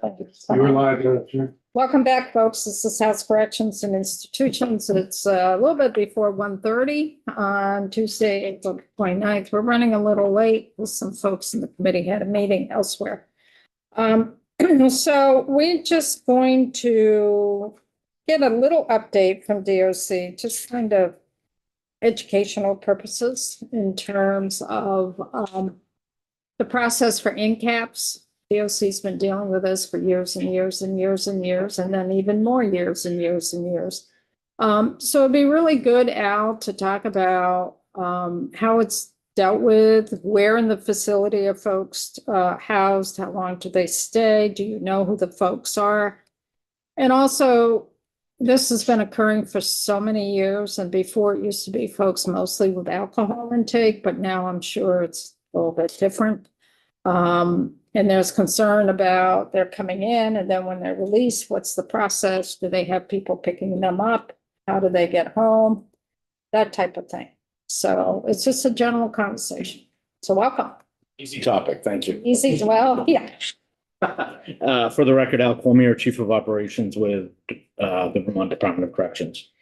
You were live, Chair. Welcome back, folks. This is House Corrections and Institutions. It's a little bit before 1:30 on Tuesday, April 29th. We're running a little late with some folks in the committee had a meeting elsewhere. So we're just going to get a little update from DOC, just kind of educational purposes in terms of the process for NCAPS. DOC's been dealing with this for years and years and years and years, and then even more years and years and years. So it'd be really good, Al, to talk about how it's dealt with, where in the facility are folks housed, how long do they stay, do you know who the folks are? And also, this has been occurring for so many years, and before it used to be folks mostly with alcohol intake, but now I'm sure it's a little bit different. And there's concern about they're coming in, and then when they're released, what's the process? Do they have people picking them up? How do they get home? That type of thing. So it's just a general conversation. So welcome. Easy topic, thank you. Easy, well, yeah. For the record, Al Cormier, Chief of Operations with the Vermont Department of Corrections.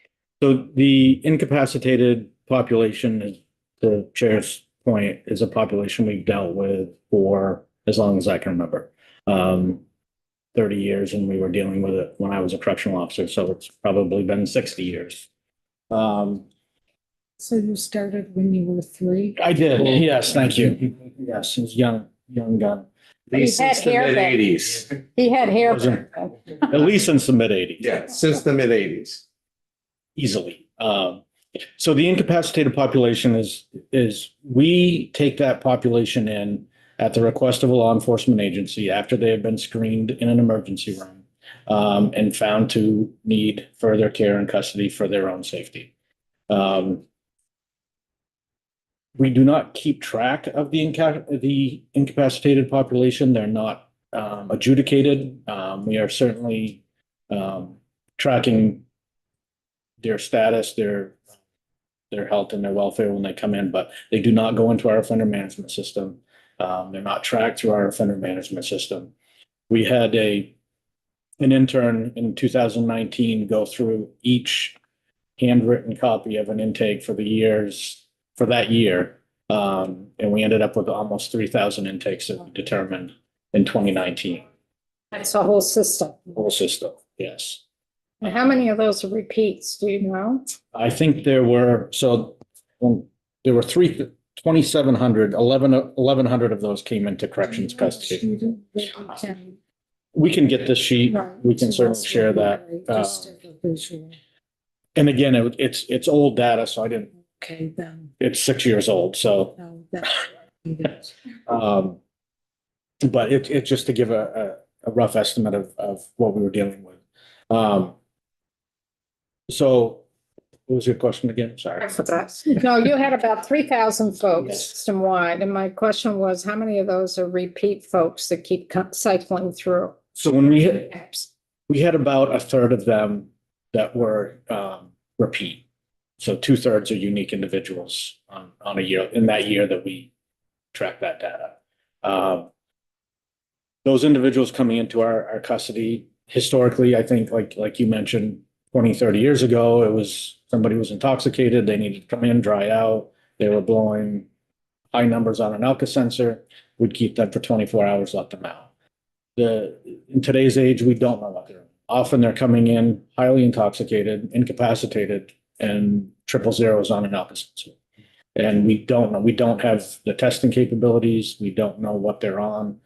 So the incapacitated population, is the chair's point, is a population we've dealt with for as long as I can remember. 30 years, and we were dealing with it when I was a correctional officer, so it's probably been 60 years. So you started when you were 3? I did, yes, thank you. Yes, he was young gun. He had Since the hair then. mid-80s. He had hair. Wasn't- At least since the mid-80s. Yeah, since the mid-80s. Easily. So the incapacitated population is we take that population in at the request of a law enforcement agency after they have been screened in an emergency room and found to need further care and custody for their own safety. We do not keep track of the incapacitated population. They're not adjudicated. We are certainly tracking their status, their health and their welfare when they come in, but they do not go into our offender management system. They're not tracked through our offender management system. We had an intern in 2019 go through each handwritten copy of an intake for that year. And we ended up with almost 3,000 intakes that we determined in 2019. That's a whole system. Whole system, yes. And how many of those are repeats? Do you know? I think there were 2,700, 1,100 of those came into corrections custody. We can get this sheet. We can certainly share that. And again, it's old data, so I didn't, Okay, then. it's 6 years old, so. No, that- But it's just to give a rough estimate of what we were dealing with. So what was your question again? Sorry. I forgot. No, you had about 3,000 folks Yes. system-wide, and my question was, how many of those are repeat folks that keep cycling through? So when we had about a third of them that were repeat. So 2/3 are unique individuals on a year, in that year that we track that data. Those individuals coming into our custody, historically, I think, like you mentioned, 20, 30 years ago, it was somebody was intoxicated, they needed to come in, dry out, they were blowing high numbers on an Alka sensor, we'd keep them for 24 hours, let them out. In today's age, we don't know what they're doing. Often they're coming in highly intoxicated, incapacitated, and 000 on an Alka sensor. And we don't know, we don't have the testing capabilities, we don't know what they're on.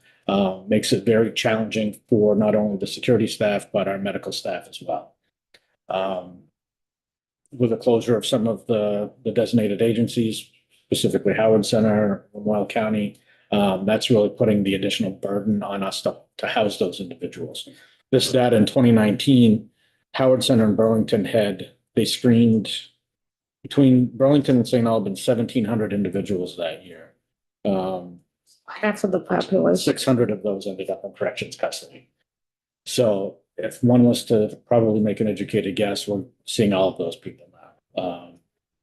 Makes it very challenging for not only the security staff, but our medical staff as well. With the closure of some of the designated agencies, specifically Howard Center, Memorial County, that's really putting the additional burden on us to house those individuals. This data in 2019, Howard Center and Burlington they screened between Burlington and St. Albans, 1,700 individuals that year. Half of the population. 600 of those ended up in corrections custody. So if one was to probably make an educated guess, we're seeing all of those people now.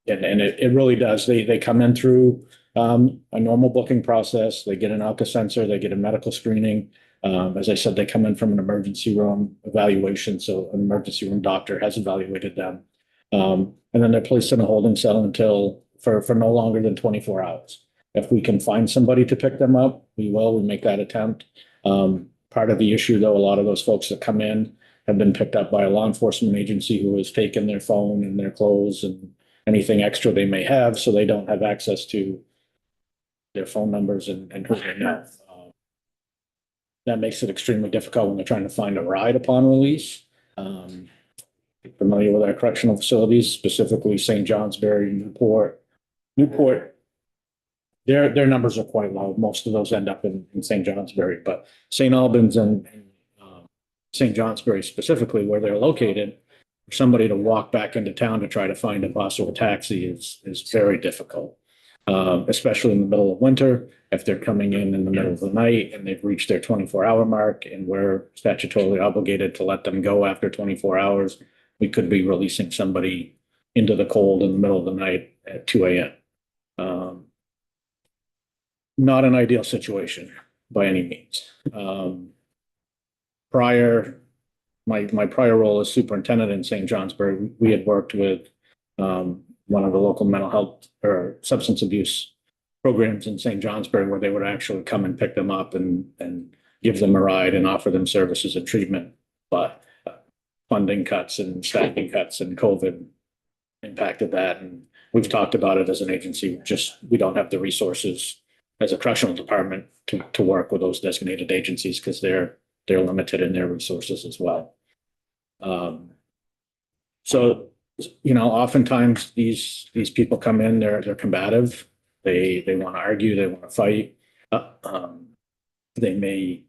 And it really does. They come in through a normal booking process. They get an Alka sensor, they get a medical screening. As I said, they come in from an emergency room evaluation, so an emergency room doctor has evaluated them. And then they're placed in a holding cell for no longer than 24 hours. If we can find somebody to pick them up, we will. We make that attempt. Part of the issue, though, a lot of those folks that come in have been picked up by a law enforcement agency who has taken their phone and their clothes and anything extra they may have, so they don't have access to their phone numbers and who they know. That makes it extremely difficult when they're trying to find a ride upon release. Familiar with our correctional facilities, specifically St. Johnsbury, Newport. Their numbers are quite low. Most of those end up in St. Johnsbury, but St. Albans and St. Johnsbury specifically, where they're located, for somebody to walk back into town to try to find a bus or a taxi is very difficult. Especially in the middle of winter, if they're coming in the middle of the night and they've reached their 24-hour mark and we're statutorily obligated to let them go after 24 hours, we could be releasing somebody into the cold in the middle of the night at 2 a.m. Not an ideal situation by any means. My prior role as superintendent in St. Johnsbury, we had worked with one of the local mental health or substance abuse programs in St. Johnsbury, where they would actually come and pick them up and give them a ride and offer them services and treatment. But funding cuts and staffing cuts and COVID impacted that. And we've talked about it as an agency, we don't have the resources as a correctional department to work with those designated agencies because they're limited in their resources as well. So, oftentimes these people come in, they're combative. They want to argue, they want to fight. They may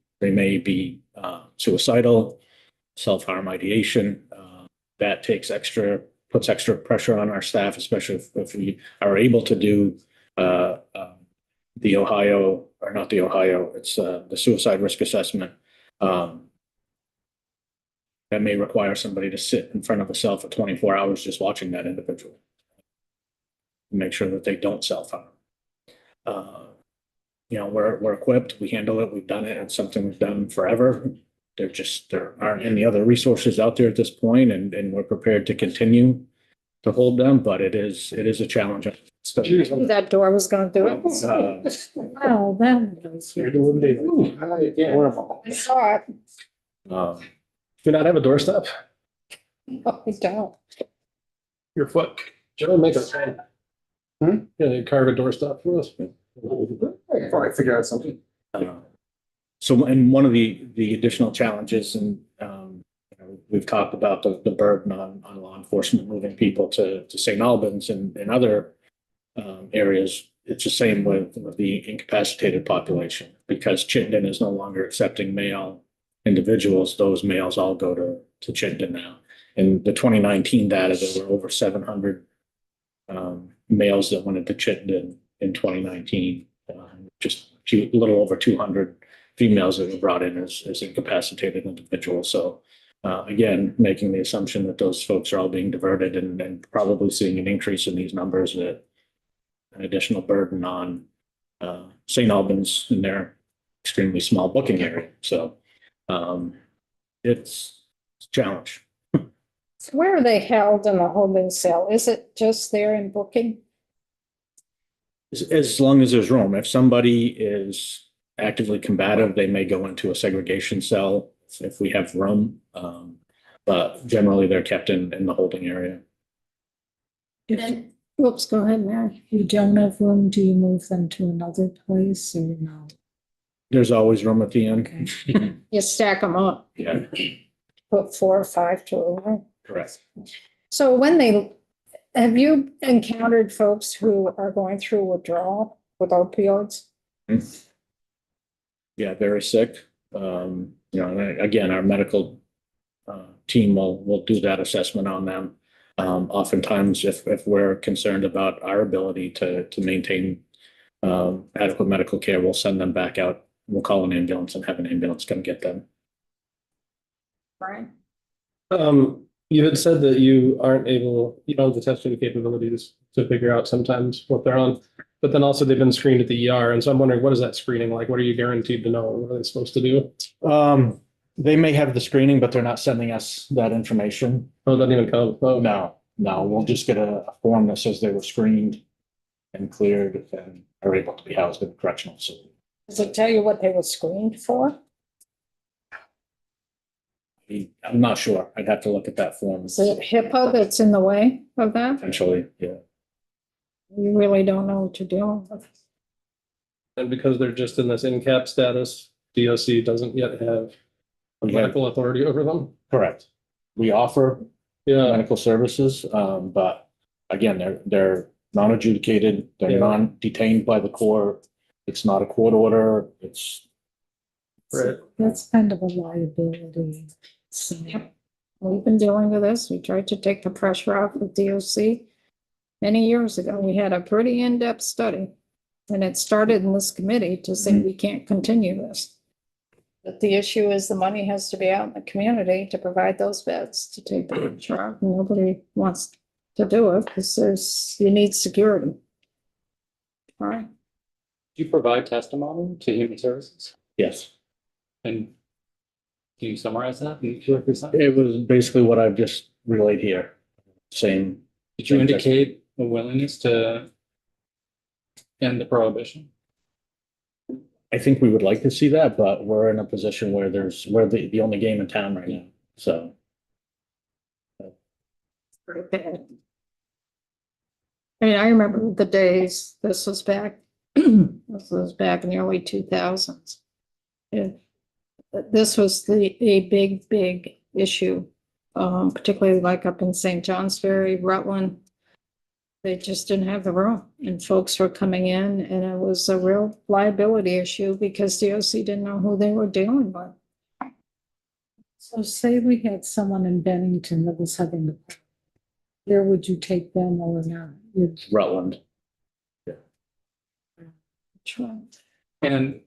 be suicidal, self-harm ideation. That puts extra pressure on our staff, especially if we are able to do the suicide risk assessment. That may require somebody to sit in front of a cell for 24 hours just watching that individual. Make sure that they don't self-harm. We're equipped, we handle it, we've done it, it's something we've done forever. There aren't any other resources out there at this point, and we're prepared to continue to hold them, but it is a challenge. That door was gonna do it. Well, then. You're doing big. I saw it. Do not have a doorstep? No, I don't. Your foot. Joe, make a. Yeah, carve a doorstep for us. Probably figure out something. So, and one of the additional challenges, and we've talked about the burden on law enforcement moving people to St. Albans and other areas. It's the same with the incapacitated population, because Chittenden is no longer accepting male individuals. Those males all go to Chittenden now. In the 2019 data, there were over 700 males that went into Chittenden in 2019. Just a little over 200 females that were brought in as incapacitated individuals. So again, making the assumption that those folks are all being diverted and probably seeing an increase in these numbers, that an additional burden on St. Albans in their extremely small booking area. So it's a challenge. So where are they held in the holding cell? Is it just there in booking? As long as there's room. If somebody is actively combative, they may go into a segregation cell if we have room. But generally they're kept in the holding area. Whoops, go ahead, Mary. If you don't have room, do you move them to another place or no? There's always room at the end. Okay. You stack them up, Yeah, put 4 or 5 to a row. correct. So have you encountered folks who are going through withdrawal with opioids? Yeah, very sick. And again, our medical team will do that assessment on them. Oftentimes, if we're concerned about our ability to maintain adequate medical care, we'll send them back out. We'll call an ambulance and have an ambulance come get them. Right. You had said that you don't have the testing capabilities to figure out sometimes what they're on. But then also they've been screened at the ER. And so I'm wondering, what is that screening like? What are you guaranteed to know? What are they supposed to do? They may have the screening, but they're not sending us that information. Oh, it doesn't even come. Oh, No, we'll just get a form that says they were screened and cleared and are able to be housed in a correctional facility. Does it tell you what they were screened for? I'm not sure. I'd have to look at that form. Is it HIPAA that's in the way of that? Potentially, yeah. You really don't know what you're doing with. And because they're just in this in-cap status, DOC doesn't yet have We have- medical authority over them. Correct. We offer Yeah, medical services, but again, they're non-adjudicated, they're Yeah. non-detained by the court. It's not a court order, it's. right. That's kind of a liability. So, We've been dealing with this. We tried to take the pressure off of DOC. Many years ago, we had a pretty in-depth study. And it started in this committee to say we can't continue this. But the issue is the money has to be out in the community to provide those beds to take the pressure off. Nobody wants to do it because you need security. All right. Do you provide testimony to human services? Yes. And do you summarize that in 2%? It was basically what I've just relayed here. Same. Did you indicate a willingness to end the prohibition? I think we would like to see that, but we're in a position where we're the only game in town right now, so. Pretty bad. I mean, I remember the days, this was back in the early 2000s. This was a big issue, particularly like up in St. Johnsbury, Rutland. They just didn't have the room and folks were coming in and it was a real liability issue because DOC didn't know who they were dealing with. so say we had someone in Bennington that was having the, where would you take them or not? You'd- Rutland. And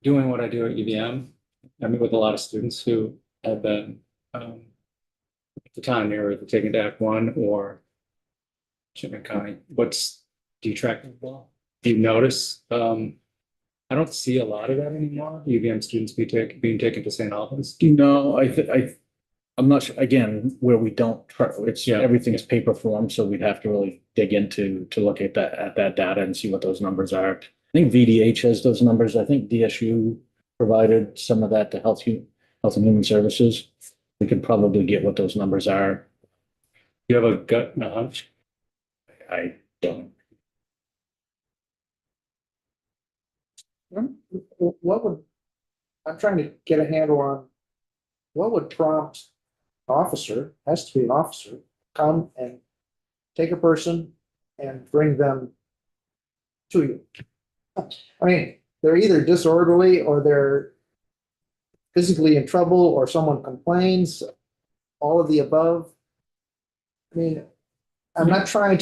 doing what I do at UVM, I meet with a lot of students who have been, at the time they were taken to Act One or Chittenden County. Do you track that well? Do you notice? I don't see a lot of that anymore. UVM students being taken to St. Albans. No, I'm not sure, again, where we don't, Yeah. everything's paper form, so we'd have to really dig into, to look at that data and see what those numbers are. I think VDH has those numbers. I think DSU provided some of that to Health and Human Services. We could probably get what those numbers are. You have a gut and a hunch? I don't. What would, I'm trying to get a handle on, what would prompt officer, has to be an officer, come and take a person and bring them to you? I mean, they're either disorderly or they're physically in trouble or someone complains, all of the above. I mean, I'm not trying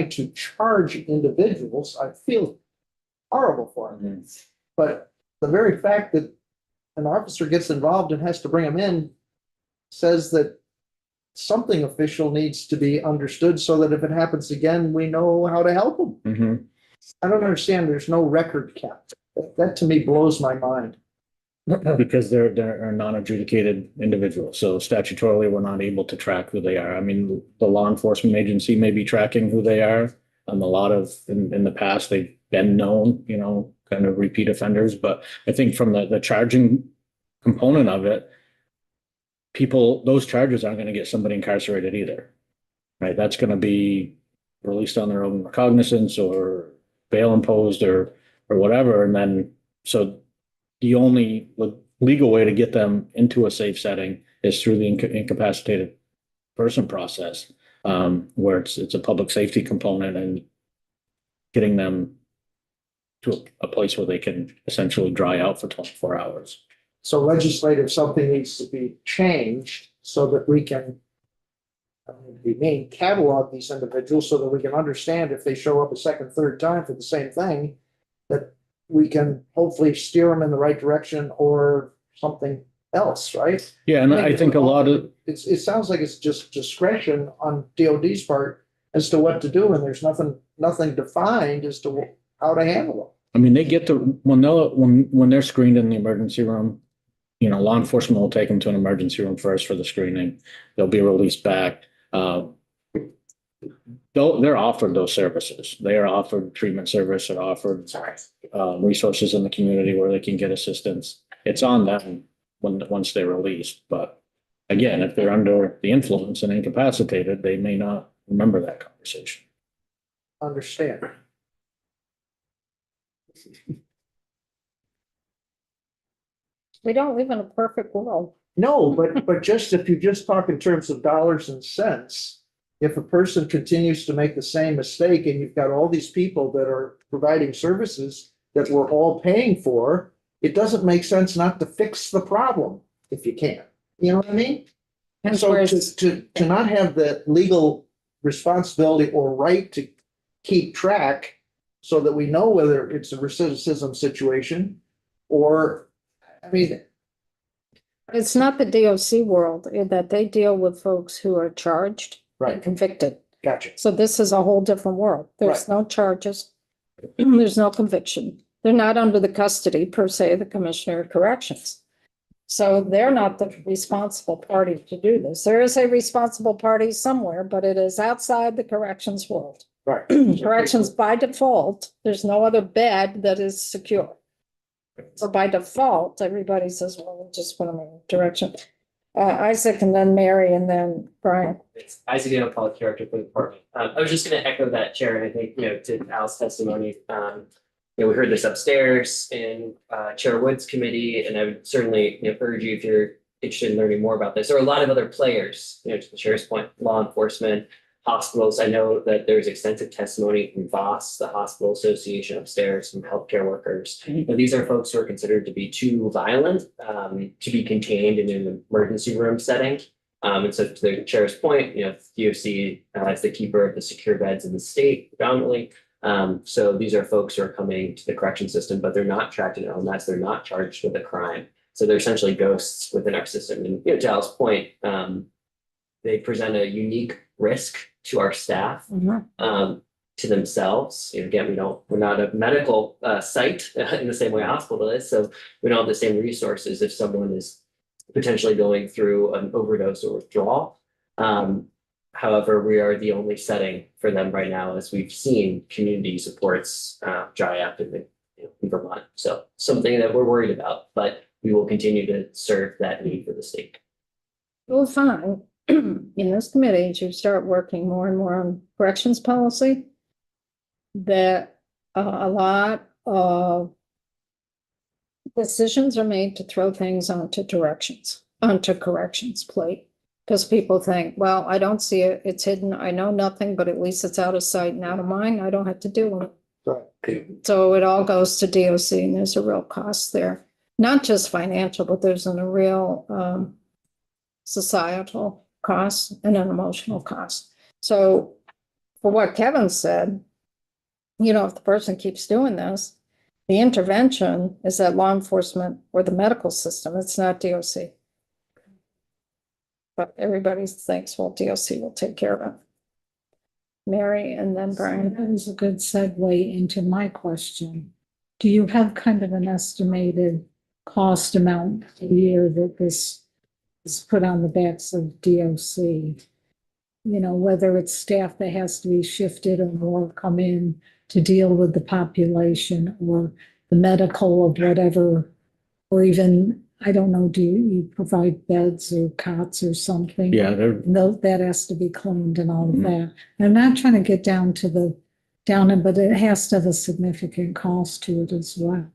to charge individuals. I feel horrible for them. But the very fact that an officer gets involved and has to bring them in says that something official needs to be understood so that if it happens again, we know how to help them. Mhm. I don't understand. There's no record kept. That to me blows my mind. Because they're non-adjudicated individuals, so statutorily, we're not able to track who they are. I mean, the law enforcement agency may be tracking who they are. A lot of, in the past, they've been known, kind of repeat offenders, but I think from the charging component of it, those charges aren't gonna get somebody incarcerated either. Right, that's gonna be released on their own recognizance or bail imposed or whatever, and then, so the only legal way to get them into a safe setting is through the incapacitated person process, where it's a public safety component and getting them to a place where they can essentially dry out for 24 hours. So legislative, something needs to be changed so that we can remain catalog these individuals so that we can understand if they show up a second, third time for the same thing, that we can hopefully steer them in the right direction or something else, right? Yeah, and I think a lot of, It sounds like it's just discretion on DOD's part as to what to do, and there's nothing defined as to how to handle I mean, they get to, when they're screened in the emergency room, you know, law enforcement will take them to an emergency room first for the screening. They'll be released back. They're offered those services. They are offered treatment service, they're offered resources in the community where they can get assistance. It's on them once they're released. But again, if they're under the influence and incapacitated, they may not remember that conversation. them. Understand? We don't live in a perfect world. No, but just if you just talk in terms of dollars and cents, if a person continues to make the same mistake and you've got all these people that are providing services that we're all paying for, it doesn't make sense not to fix the problem if you can. You know what I mean? And So whereas- to not have the legal responsibility or right to keep track so that we know whether it's a recidivism situation or, I mean, It's not the DOC world that they deal with folks who are charged and right, convicted. gotcha. So this is a whole different world. There's no charges. There's no conviction. They're not under the custody per se of the Commissioner of Corrections. So they're not the responsible party to do this. There is a responsible party somewhere, but it is outside the corrections world. Right. Corrections by default, there's no other bed that is secure. So by default, everybody says, well, we'll just put them in direction. Isaac and then Mary and then Brian. It's Isaac Dale, public character for the department. I was just gonna echo that, Chair, and I think, to Al's testimony, we heard this upstairs in Chair Wood's committee, and I would certainly, urge you if you're interested in learning more about this. There are a lot of other players, to the Chair's point, law enforcement, hospitals. I know that there's extensive testimony from VOS, the Hospital Association upstairs, from healthcare workers. These are folks who are considered to be too violent to be contained in an emergency room setting. And so to the Chair's point, DOC is the keeper of the secure beds in the state predominantly. So these are folks who are coming to the correction system, but they're not tracked in LMS. They're not charged with a crime. So they're essentially ghosts within our system. And to Al's point, they present a unique risk to our staff, to themselves. Again, we're not a medical site in the same way a hospital is, so we don't have the same resources if someone is potentially going through an overdose or withdrawal. However, we are the only setting for them right now, as we've seen community supports dry up in Vermont. So something that we're worried about, but we will continue to serve that need for the state. You'll find in this committee, as you start working more and more on corrections policy, that a lot of decisions are made to throw things onto corrections plate. Because people think, well, I don't see it, it's hidden, I know nothing, but at least it's out of sight and out of mind, I don't have to deal with it. Right. So it all goes to DOC and there's a real cost there, not just financial, but there's a real societal cost and an emotional cost. So for what Kevin said, if the person keeps doing this, the intervention is at law enforcement or the medical system, it's not DOC. But everybody thinks, well, DOC will take care of it. Mary and then Brian. That is a good segue into my question. Do you have kind of an estimated cost amount a year that this is put on the backs of DOC? Whether it's staff that has to be shifted or more come in to deal with the population or the medical of whatever, or even, I don't know, do you provide beds or cots or something? Yeah, No, that has to be cleaned and all of that. I'm not trying to get down to but it has to have a significant cost to it as well.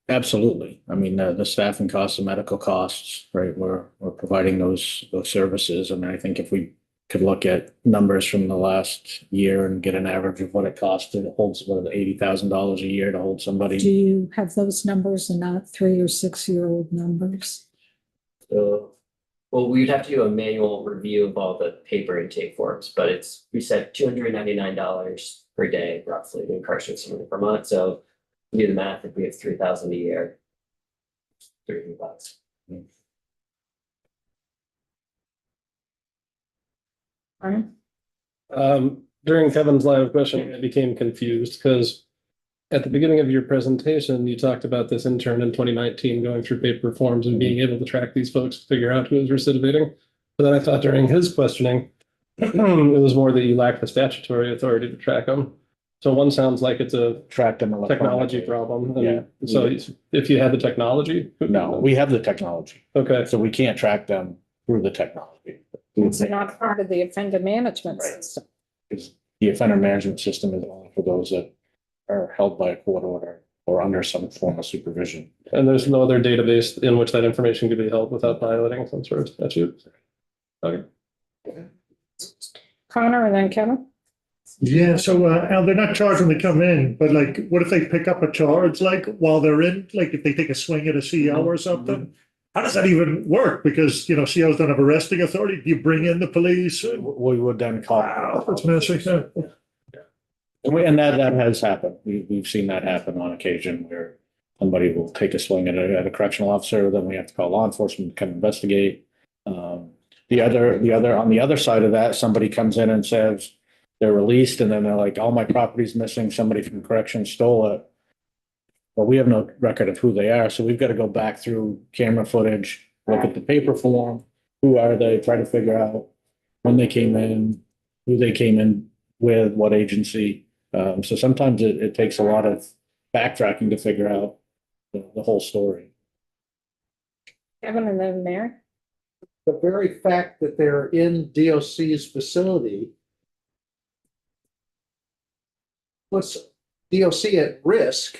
absolutely. I mean, the staffing costs, the medical costs, right? We're providing those services. And I think if we could look at numbers from the last year and get an average of what it costs to hold $80,000 a year to hold somebody. Do you have those numbers and not 3 or 6 year old numbers? So, well, we'd have to do a manual review of all the paper intake forms, but we said $299 per day roughly to incarcerate someone in Vermont. So do the math, if we have 3,000 a year, $300. Brian? During Kevin's line of questioning, I became confused because at the beginning of your presentation, you talked about this intern in 2019 going through paper forms and being able to track these folks to figure out who is recidivating. But then I thought during his questioning, it was more that you lack the statutory authority to track them. So one sounds like it's a Track them technology electronically. problem. Yeah. And so if you had the technology. No, we have the technology, Okay, so we can't track them through the technology. It's not part of the offender management Right. system. Because the offender management system is only for those that are held by a court order or under some form of supervision. and there's no other database in which that information could be held without violating some sort of statute? Okay. Connor and then Kevin? Yeah, so Al, they're not charged when they come in, but like, what if they pick up a charge, like while they're in, like if they take a swing at a CO or something? How does that even work? Because, COs don't have arresting authority. Do you bring in the police? We would then call. Wow, that's messy. And that has happened. We've seen that happen on occasion where somebody will take a swing at a correctional officer, then we have to call law enforcement to come investigate. On the other side of that, somebody comes in and says they're released and then they're like, all my property's missing, somebody from corrections stole it. But we have no record of who they are, so we've got to go back through camera footage, look at the paper form, who are they, try to figure out when they came in, who they came in with, what agency. So sometimes it takes a lot of backtracking to figure out the whole story. Kevin and then Mary? The very fact that they're in DOC's facility puts DOC at risk.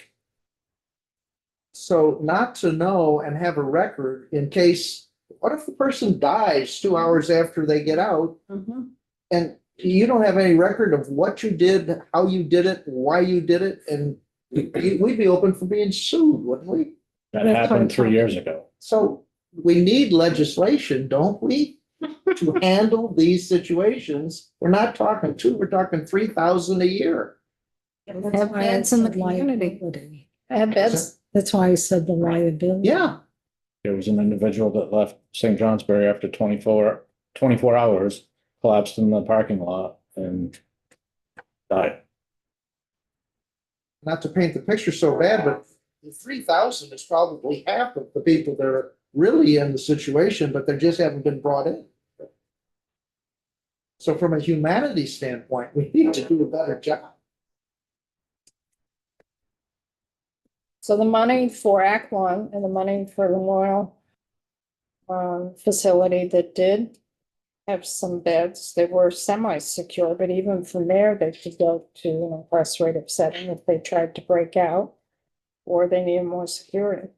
So not to know and have a record in case, what if the person dies 2 hours after they get out and you don't have any record of what you did, how you did it, why you did it, and we'd be open for being sued, wouldn't we? That That's happened what 3 years ago. So we need legislation, don't we? To handle these situations. We're not talking two, we're talking 3,000 a year. Have beds in the community. Liability. Have beds. That's why I said the liability. Yeah, There was an individual that left St. Johnsbury after 24 hours, collapsed in the parking lot and died. not to paint the picture so bad, but 3,000 is probably half of the people that are really in the situation, but they just haven't been brought in. So from a humanity standpoint, we need to do a better job. So the money for Act One and the money for the Memorial facility that did have some beds, they were semi-secure, but even from there, they could go to an incarcerative setting if they tried to break out, or they needed more security.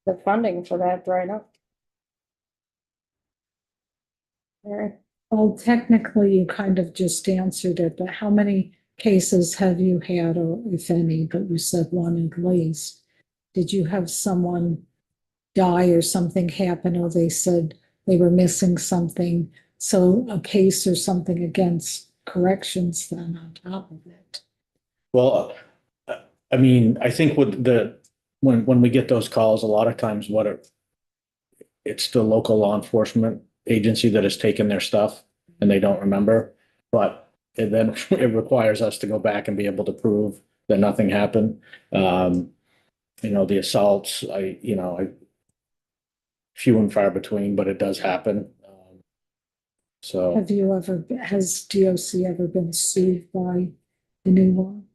The funding for that dried up. Mary? Well, technically, you kind of just answered it, but how many cases have you had, or if any, but you said one at least? Did you have someone die or something happen, or they said they were missing something? So a case or something against corrections then on top of it. Well, I mean, I think with when we get those calls, a lot of times it's the local law enforcement agency that has taken their stuff and they don't remember. But then it requires us to go back and be able to prove that nothing happened. The assaults, few and far between, but it does happen. So Has DOC ever been sued by the new one?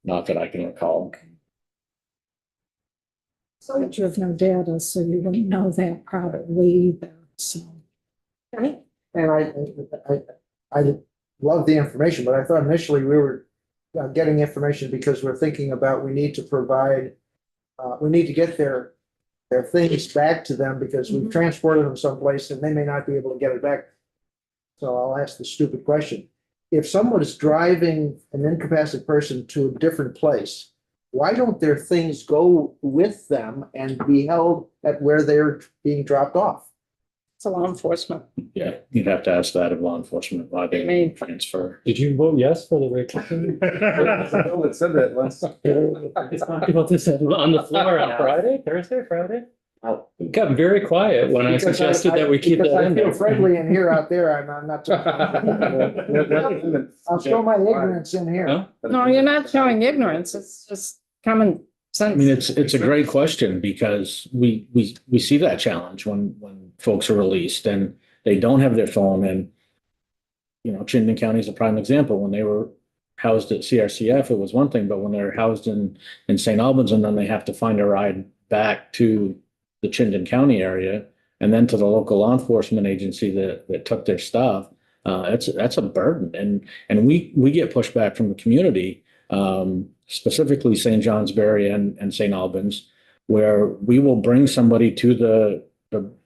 not that I can recall. But you have no data, so you wouldn't know that probably either, so. And I love the information, but I thought initially we were getting information because we're thinking about, we need to provide, we need to get their things back to them because we've transported them someplace and they may not be able to get it back. So I'll ask the stupid question. If someone is driving an incapacitated person to a different place, why don't their things go with them and be held at where they're being dropped off? It's a law enforcement. Yeah, you'd have to ask that of law enforcement why they Maybe. transfer. Did you vote yes for the rate? It said that last. Talked about this on the floor on Friday, Thursday. It got very quiet when I Because suggested that we keep because that I in feel there. friendly in here, out there, I'm not. I'll show my ignorance in here. Huh? No, you're not showing ignorance. It's just common sense. I mean, it's a great question because we see that challenge when folks are released and they don't have their phone. And you know, Chittenden County is a prime example. When they were housed at CRCF, it was one thing, but when they're housed in St. Albans and then they have to find a ride back to the Chittenden County area and then to the local law enforcement agency that took their stuff, that's a burden. And we get pushback from the community, specifically St. Johnsbury and St. Albans, where we will bring somebody to the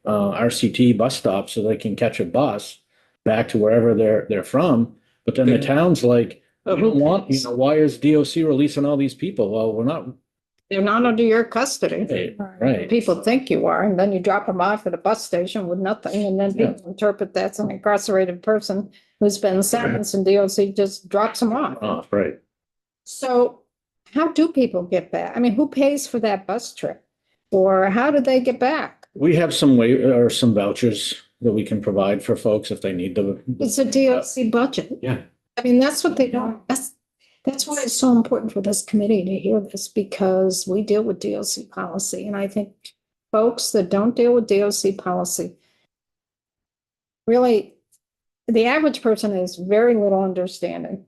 RCT bus stop so they can catch a bus back to wherever they're from. But then the town's like, we don't want, you know, why is DOC releasing all these people? Well, we're not. They're not under your custody. Right. People think you are, and then you drop them off at a bus station with nothing, and then people interpret that's an incarcerated person who's been sentenced, and DOC just drops them off. Oh, right. So how do people get back? I mean, who pays for that bus trip? Or how do they get back? We have some some vouchers that we can provide for folks if they need them. It's a DOC budget. Yeah. I mean, that's what they don't, that's why it's so important for this committee to hear this, because we deal with DOC policy. And I think folks that don't deal with DOC policy, really, the average person has very little understanding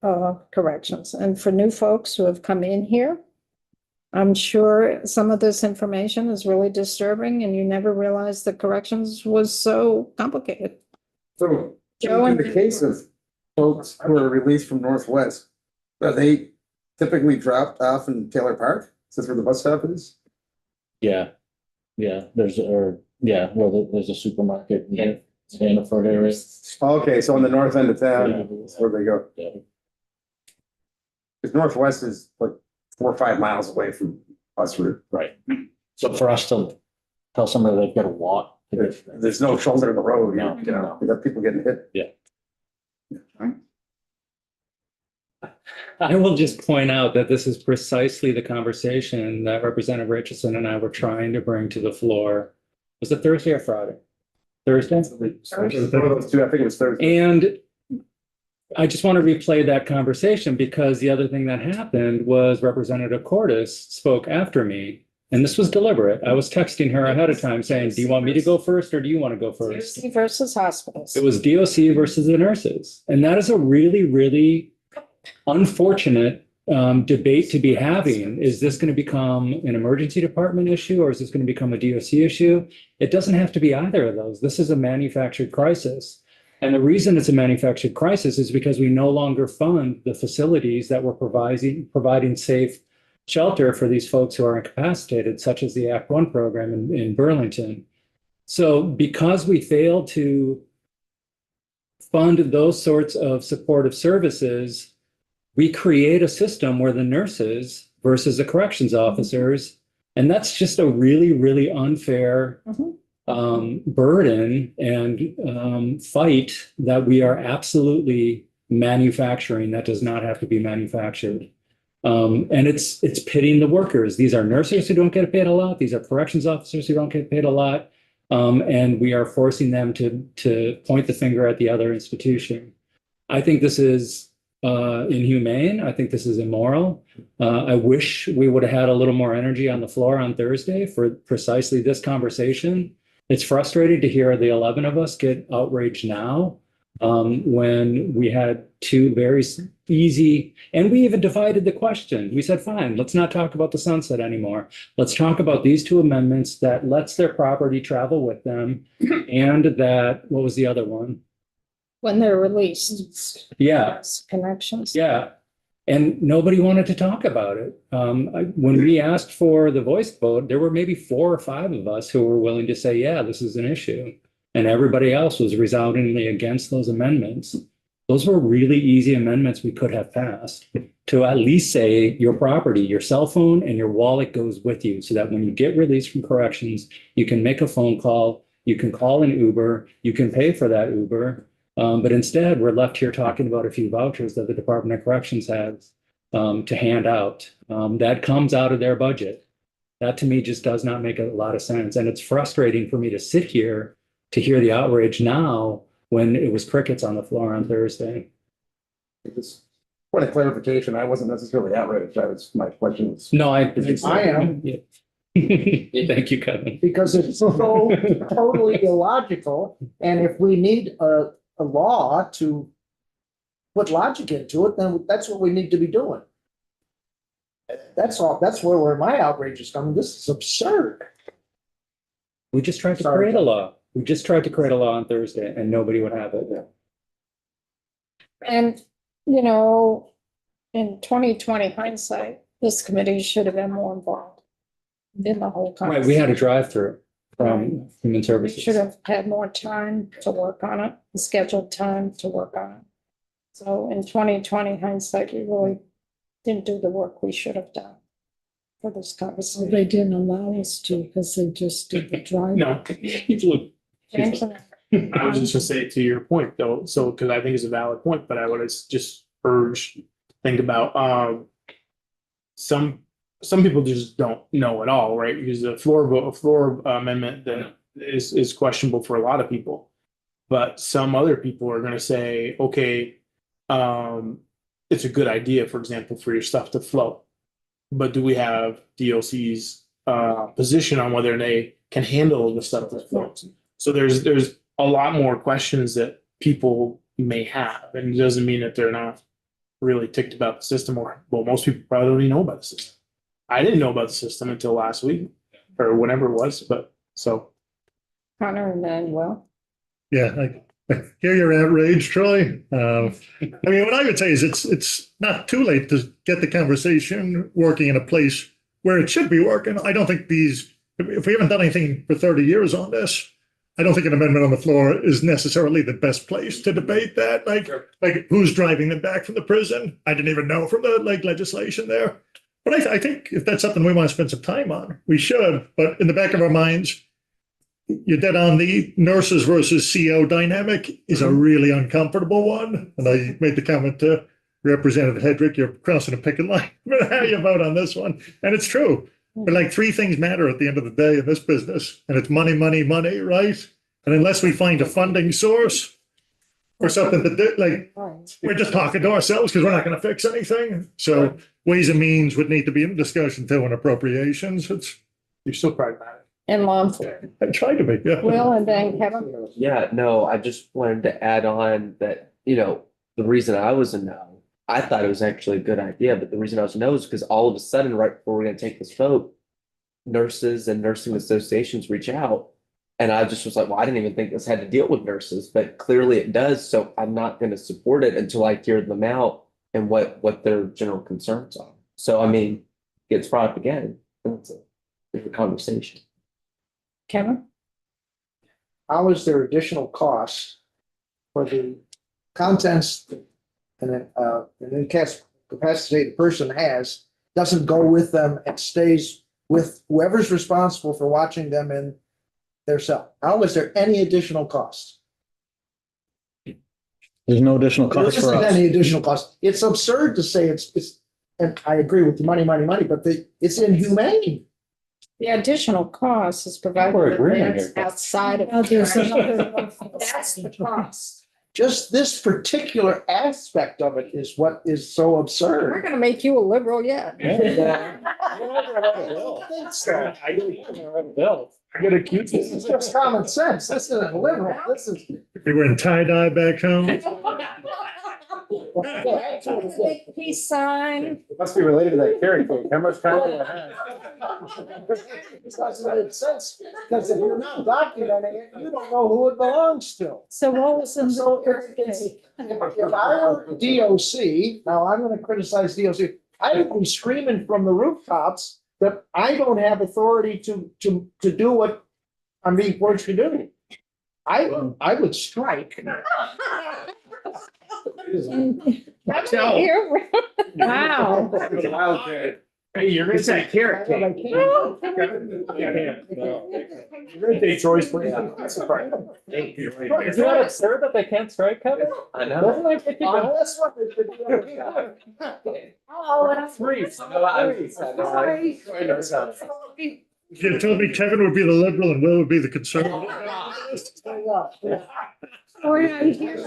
of corrections. And for new folks who have come in here, I'm sure some of this information is really disturbing and you never realized that corrections was so complicated. So, Joe, in the case of folks who are released from Northwest, are they typically dropped off in Taylor Park? Is this where the bus stop is? Yeah. Yeah. There's a supermarket in Hannaford area. Okay, so on the north end of town, that's where they go. Yeah. Because Northwest is like 4 or 5 miles away from bus route. Right. So for us to tell somebody they've got to walk. There's no shoulder in the road, No, you know, we got people getting hit. I will just point out that this is precisely the conversation that Representative Richardson and I were trying to bring to the floor. Was it Thursday or Friday? Thursday? One of those two, I think it was Thursday. And I just want to replay that conversation because the other thing that happened was Representative Cordes spoke after me. And this was deliberate. I was texting her ahead of time saying, do you want me to go first or do you want to go first? DOC versus hospitals. It was DOC versus the nurses. And that is a really, really unfortunate debate to be having. Is this going to become an emergency department issue or is this going to become a DOC issue? It doesn't have to be either of those. This is a manufactured crisis. And the reason it's a manufactured crisis is because we no longer fund the facilities that were providing safe shelter for these folks who are incapacitated, such as the Act One program in Burlington. So because we failed to fund those sorts of supportive services, we create a system where the nurses versus the corrections officers, and that's just a really, really unfair burden and fight that we are absolutely manufacturing that does not have to be manufactured. And it's pitting the workers. These are nurses who don't get paid a lot. These are corrections officers who don't get paid a lot. And we are forcing them to point the finger at the other institution. I think this is inhumane. I think this is immoral. I wish we would have had a little more energy on the floor on Thursday for precisely this conversation. It's frustrating to hear the 11 of us get outraged now when we had two very easy, and we even divided the question. We said, fine, let's not talk about the sunset anymore. Let's talk about these two amendments that lets their property travel with them and that, what was the other one? When they're released. Yeah. Connections. Yeah. And nobody wanted to talk about it. When we asked for the voice vote, there were maybe 4 or 5 of us who were willing to say, yeah, this is an issue. And everybody else was resoundingly against those amendments. Those were really easy amendments we could have passed to at least say your property, your cell phone and your wallet goes with you so that when you get released from corrections, you can make a phone call, you can call an Uber, you can pay for that Uber. But instead, we're left here talking about a few vouchers that the Department of Corrections has to hand out. That comes out of their budget. That to me just does not make a lot of sense. And it's frustrating for me to sit here to hear the outrage now when it was crickets on the floor on Thursday. It's point of clarification, I wasn't necessarily outraged, my question was. No, I am. Yeah. Thank you, Kevin. Because it's so totally illogical, and if we need a law to put logic into it, then that's what we need to be doing. That's all, that's where my outrage is coming. This is absurd. We just tried to Sorry. create a law. We just tried to create a law on Thursday and nobody would have it. And, you know, in 2020 hindsight, this committee should have been more involved in the whole conversation. Right, we had a drive-through from Human We Services. should have had more time to work on it, scheduled time to work on it. So in 2020 hindsight, we really didn't do the work we should have done for this So conversation. they didn't allow us to because they just did the drive. No, look, James, I was just gonna say to your point though, so, because I think it's a valid point, but I would just urge, think about, some people just don't know at all, right? Because a floor amendment that is questionable for a lot of people. But some other people are gonna say, okay, it's a good idea, for example, for your stuff to flow. But do we have DOC's position on whether they can handle the stuff that floats? So there's a lot more questions that people may have, and it doesn't mean that they're not really ticked about the system, or, well, most people probably don't even know about the system. I didn't know about the system until last week or whenever it was, but so. Connor and Manuel. Yeah, I hear your outrage, Troy. I mean, what I would say is it's not too late to get the conversation working in a place where it should be working. I don't think if we haven't done anything for 30 years on this, I don't think an amendment on the floor is necessarily the best place to debate that. Like who's driving them back from the prison? I didn't even know from the legislation there. But I think if that's something we want to spend some time on, we should. But in the back of our minds, you're dead on. The nurses versus CO dynamic is a really uncomfortable one. And I made the comment to Representative Hedrick, you're crossing a picket line how you vote on this one. And it's true. But like three things matter at the end of the day in this business, and it's money, money, money, right? And unless we find a funding source or something that we're just talking to ourselves because we're not going to fix anything. So Ways and Means would need to be in discussion too, and appropriations. You're still pragmatic. And law enforcement. I tried to be, yeah. Will and then Kevin. Yeah, no, I just wanted to add on that, the reason I was a no, I thought it was actually a good idea, but the reason I was a no is because all of a sudden, right before we're gonna take this vote, nurses and nursing associations reach out. And I just was like, well, I didn't even think this had to deal with nurses, but clearly it does. So I'm not gonna support it until I hear them out and what their general concerns are. So I mean, it gets brought up again. And it's a different conversation. Kevin? How is there additional costs for the contents and then an incapacitated person doesn't go with them and stays with whoever's responsible for watching them in their cell? How is there any additional cost? There's no additional There cost for isn't us. any additional cost. It's absurd to say it's, and I agree with the money, but it's inhumane. The additional cost is We're provided agreeing that's here. outside of. Now, there's another. That's the cost. Just this particular aspect of it is what is so We're absurd. gonna make you a liberal yet. I don't think so. I get accused. This is just common sense. This isn't liberal. This is. They were in tie-dye back home. Big peace sign. It must be related to that carry code. How much time do I have? It doesn't make sense, because if you're not documenting it, you don't know who it belongs to. So what was in So the if I were DOC, now I'm gonna criticize DOC, I would be screaming from the rooftops that I don't have authority to do what I'm being forced to do. I would strike. Wow. Wild card. Hey, you're gonna say carrot cake. You're gonna take Troy's place. That's a part. Is that absurd that they can't strike Kevin? I know. Doesn't that get you going? That's what they should do. Oh, and I'm Three. sorry. You told me Kevin would be the liberal and Will would be the conservative. Oh, yeah, I hear Do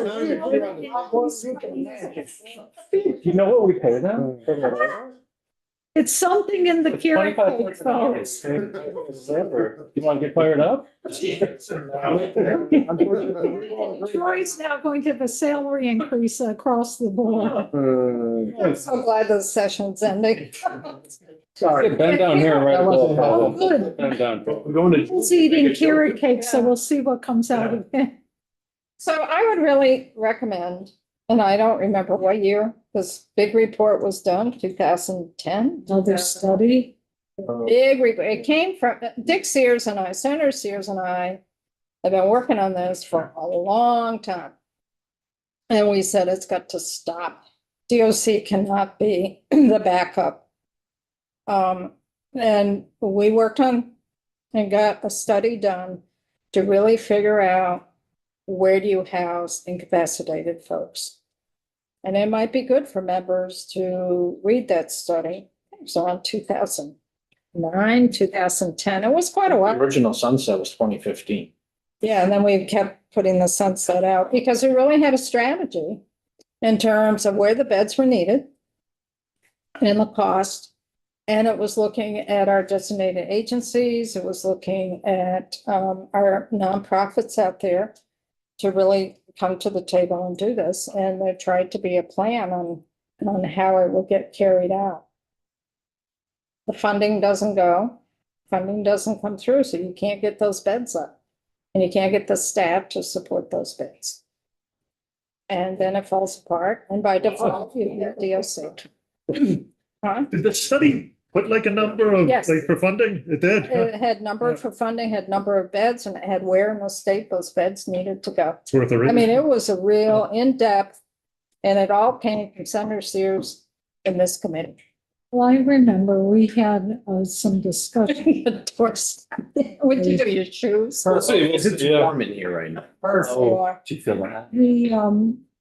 you know what we pay them? it's something in the carrot 25 cake, folks. You wanna get fired up? Troy's now going to have a salary increase across the board. I'm so glad this session's ending. Sorry. Bend down here and write a bill. Oh, good. Bend down. We're going to. He's eating carrot cake, so we'll see what comes out of it. So I would really recommend, and I don't remember what year this big report was done, 2010. Another study. Big report. It came from Dick Sears and I, Senator Sears and I have been working on this for a long time. And we said it's got to stop. DOC cannot be the backup. And we worked on and got a study done to really figure out where do you house incapacitated folks? And it might be good for members to read that study. It was around 2009, 2010. It was quite a The while. original sunset was 2015. Yeah, and then we kept putting the sunset out because we really had a strategy in terms of where the beds were needed and the cost. And it was looking at our designated agencies. It was looking at our nonprofits out there to really come to the table and do this. And there tried to be a plan on how it would get carried out. The funding doesn't go, funding doesn't come through, so you can't get those beds up. And you can't get the staff to support those beds. And then it falls apart, and by default, you get DOC. Huh? Did the study put like a number of, Yes. like for funding? It did. It had number for funding, had number of beds, and it had where in the state those beds needed to go. It's worth a I read. mean, it was a real in-depth, and it all came from Senator Sears in this committee. Well, I remember we had some discussion. What'd you do, your shoes? It's warm in here right now. Or- Do you feel that?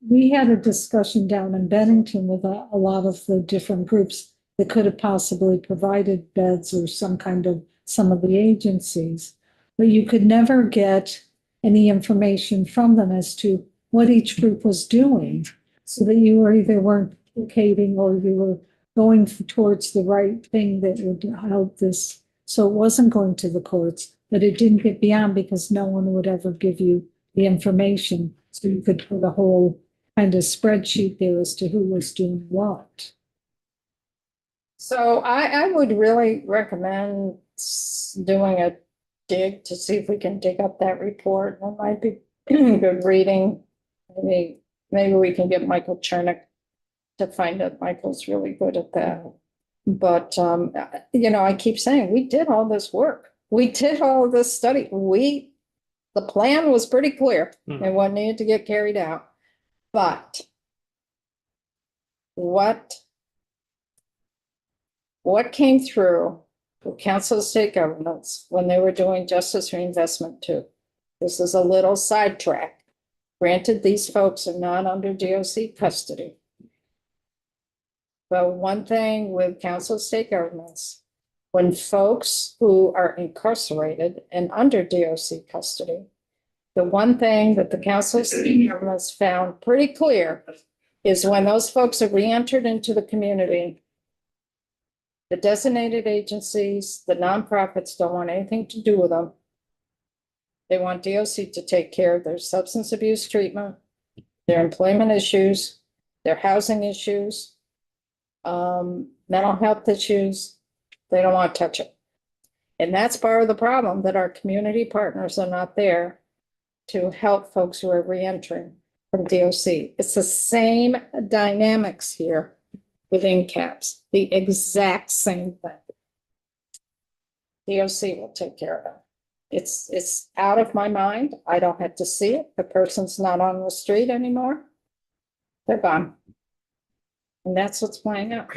We had a discussion down in Bennington with a lot of the different groups that could have possibly provided beds or some of the agencies. But you could never get any information from them as to what each group was doing. So that you were either weren't duplicating or you were going towards the right thing that would help this. So it wasn't going to the courts, but it didn't get beyond because no one would ever give you the information. So you could put a whole kind of spreadsheet there as to who was doing what. So I would really recommend doing a dig to see if we can dig up that report. It might be good reading. Maybe we can get Michael Chernick to find out. Michael's really good at that. But, I keep saying, we did all this work. We did all this study. The plan was pretty clear and what needed to get carried out. But what came through the Council of State Governments when they were doing Justice Reinvestment 2? This is a little sidetrack. Granted, these folks are not under DOC custody. But one thing with Council of State Governments, when folks who are incarcerated and under DOC custody, the one thing that the Council of State Governments found pretty clear is when those folks are re-entered into the community, the designated agencies, the nonprofits don't want anything to do with them. They want DOC to take care of their substance abuse treatment, their employment issues, their housing issues, mental health issues. They don't want to touch it. And that's part of the problem, that our community partners are not there to help folks who are reentering from DOC. It's the same dynamics here within CAPS, the exact same thing. DOC will take care of it. It's out of my mind. I don't have to see it. The person's not on the street anymore. They're gone. And that's what's playing out.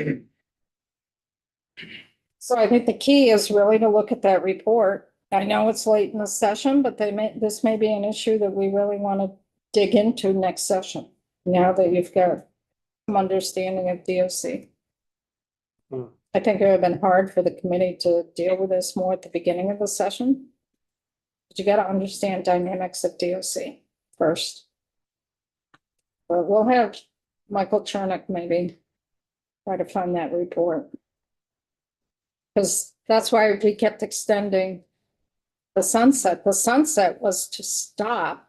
So I think the key is really to look at that report. I know it's late in the session, but this may be an issue that we really want to dig into next session. Now that you've got some understanding of DOC. I think it would have been hard for the committee to deal with this more at the beginning of the session. But you got to understand dynamics of DOC first. But we'll have Michael Chernick maybe try to find that report. Because that's why we kept extending the sunset. The sunset was to stop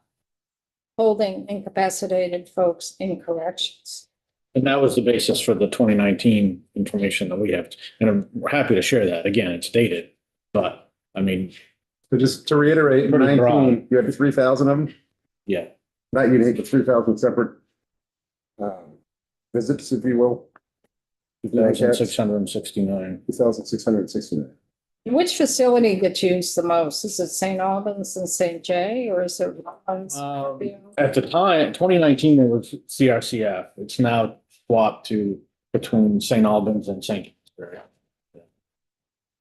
holding incapacitated folks in corrections. And that was the basis for the 2019 information that we have. And I'm happy to share that. Again, it's dated, but I mean, So just to reiterate, in Pretty broad. 19, you had 3,000 of them, yeah. not you take the 3,000 separate visits, if you will. 2,669. 2,669. Which facility gets used the most? Is it St. Albans and St. J, or is it? Rollins? At the time, 2019, it was CRCF. It's now swapped to between St. Albans and St. Kingsbury.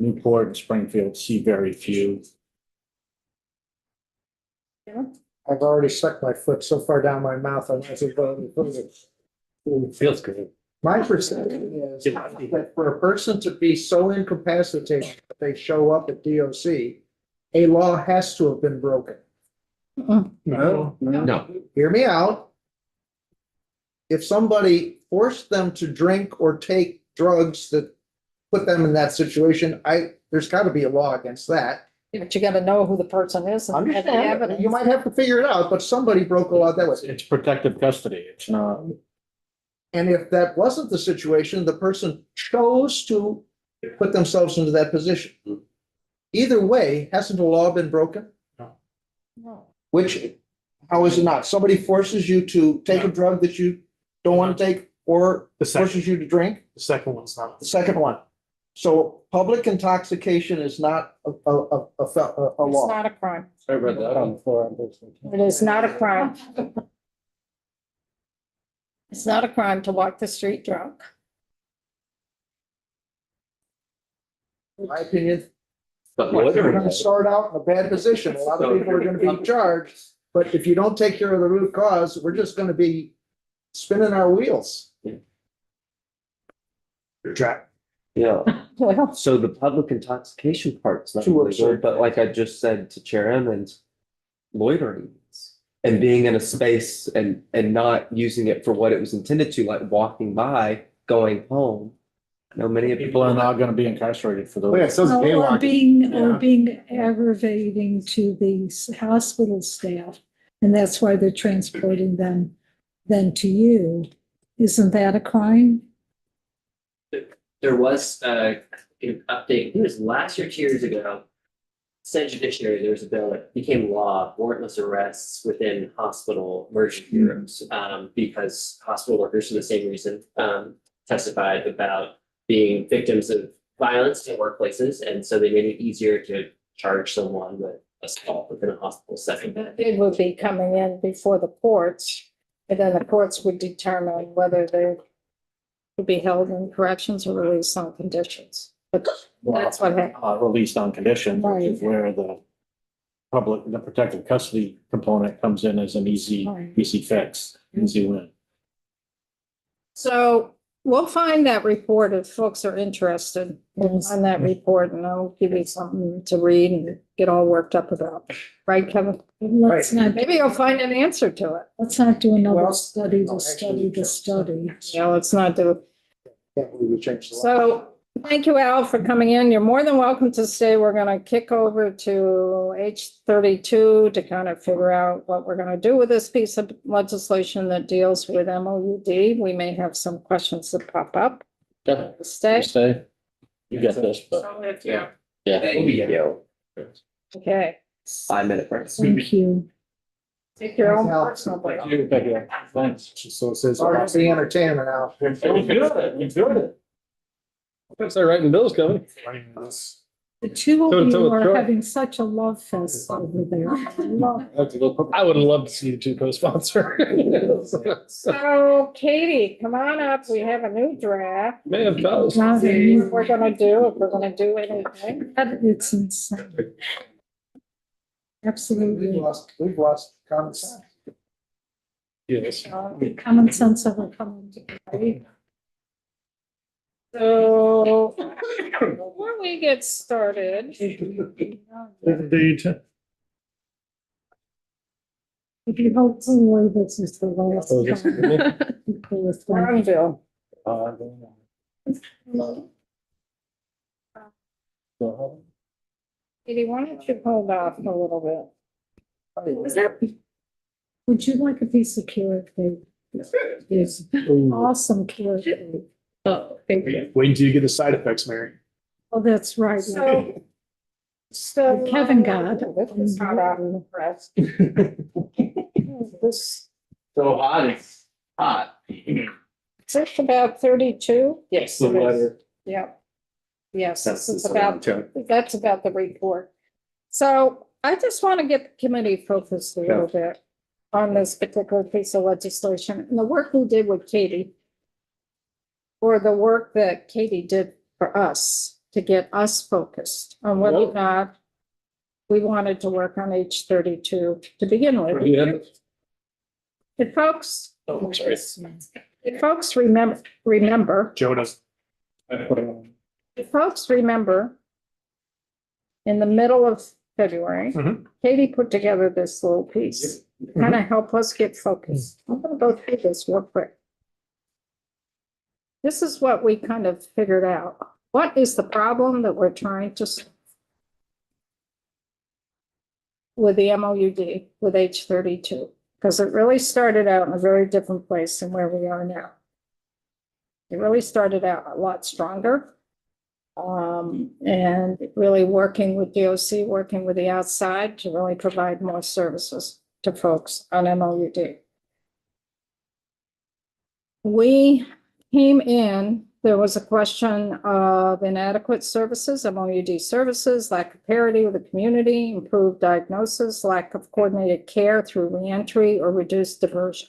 Newport and Springfield see very few. I've already stuck my foot so far down my mouth, I might as well go further. Feels good. My perception is that for a person to be so incapacitated that they show up at DOC, a law has to have been broken. No, No. Hear me out. If somebody forced them to drink or take drugs that put them in that situation, there's got to be a law against that. But you gotta know who the person is. and have the Understand, evidence. you might have to figure it out, but somebody broke a law that way. It's protective custody. It's not. And if that wasn't the situation, the person chose to put themselves into that position. Either way, hasn't the law been broken? No. Which, how is it not? Somebody forces you to take a drug that you don't want to take, or The second, forces you to drink? the second one's not. The second one. So public intoxication is not a It's law. not a crime. I read that on the floor. It is not a crime. It's not a crime to walk the street drunk. In my opinion, But you're gonna start out in a bad position. A lot of people are gonna be charged. But if you don't take care of the root cause, we're just gonna be spinning our wheels. Track. Yeah, Well, so the public intoxication part's not Too illegal, absurd. but like I just said to Chair Emmons, loitering is. And being in a space and not using it for what it was intended to, like walking by, going home. I know many of People are not going to be incarcerated for Oh, yeah, those. so it's Or jaywalking. or being aggravating to the hospital staff, and that's why they're transporting them then to you. Isn't that a crime? There was an update, I think it was last year, 2 years ago. Senate Judiciary, there was a bill that became law, warrantless arrests within hospital emergency rooms. Because hospital workers, for the same reason, testified about being victims of violence in workplaces. And so they made it easier to charge someone with assault within a hospital setting. it would be coming in before the courts, and then the courts would determine whether they would be held in corrections or released on conditions. But that's what happened. Released on condition, which is where the protective custody component comes in as an easy Right. fix, easy win. So we'll find that report if folks are interested. We'll find that report and I'll give you something to read and get all worked up about. Right, Kevin? Let's not, Maybe you'll find an answer to it. let's not do another Well, study no, to study actually, the study. Yeah, let's not do. Can't believe we changed the law. So thank you, Al, for coming in. You're more than welcome to stay. We're gonna kick over to H32 to kind of figure out what we're gonna do with this piece of legislation that deals with MOUD. We may have some questions that pop up. Stay. Stay. You get this, but So if you- yeah. Okay. 5-minute break. Thank you. Take your own personal break. Thanks. So it says. Sorry to be entertainment now. You good? You good? Start writing bills, Kevin. Running this. The two Toe to of toe you with are Troy. having such a love fest over there. I love it. I would love to see you two co-sponsor. So Katie, come on up. We have a new draft. May have caused. Now that See you- what we're gonna do, if we're gonna do anything. It's insane. Absolutely. We've lost common sense. Yes. Common sense ever come into play. So before we get started, Indeed. If you hopefully this is the last Oh, this is me? time. Farmville. Katie, why don't you hold off a little bit? Would you like a piece of carrot cake? It's awesome carrot cake. Oh, thank you. Wait until you get the side effects, Mary. Oh, that's right. So. Kevin got. This is hot off the press. This, So hot, it's hot. is this about 32? Yes. The it is. letter. Yep. Yes, That's this is the about, that's about the report. So I just want to get the committee focused a little bit on this particular piece of legislation and the work we did with Katie. Or the work that Katie did for us to get us focused on whether or not we wanted to work on H32 to begin with. Yeah. If folks, Oh, sorry. if folks remember, Joe does. if folks remember, in the middle of February, Mhm. Katie put together this little piece, kind of help us get focused. I'm gonna go through this real quick. This is what we kind of figured out. What is the problem that we're trying to solve with the MOUD, with H32? Because it really started out in a very different place than where we are now. It really started out a lot stronger. And really working with DOC, working with the outside to really provide more services to folks on MOUD. We came in, there was a question of inadequate services, MOUD services, lack of parity with the community, improved diagnosis, lack of coordinated care through reentry or reduced diversion.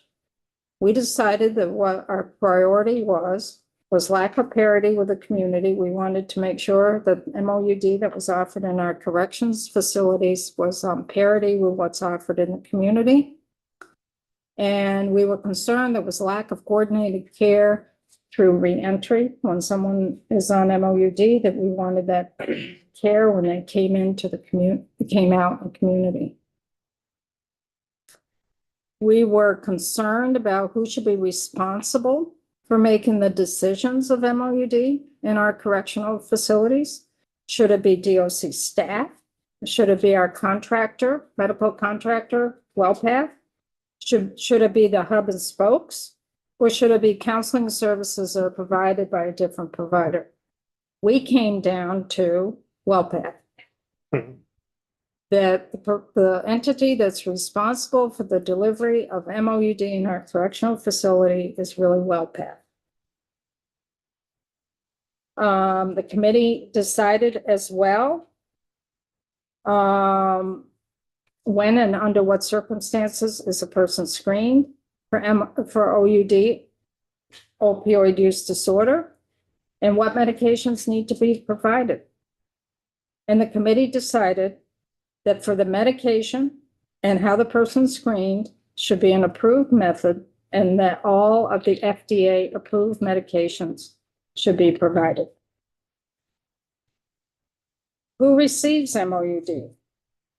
We decided that what our priority was lack of parity with the community. We wanted to make sure that MOUD that was offered in our corrections facilities was on parity with what's offered in the community. And we were concerned there was lack of coordinated care through reentry when someone is on MOUD, that we wanted that care when they came into the came out in the community. We were concerned about who should be responsible for making the decisions of MOUD in our correctional facilities. Should it be DOC staff? Should it be our contractor, medical contractor, WellPath? Should it be the hub and spokes? Or should it be counseling services that are provided by a different provider? We came down to WellPath. That the entity that's responsible for the delivery of MOUD in our correctional facility is really WellPath. The committee decided as well when and under what circumstances is a person screened for OUD, opioid use disorder, and what medications need to be provided. And the committee decided that for the medication and how the person's screened should be an approved method, and that all of the FDA approved medications should be provided. Who receives MOUD?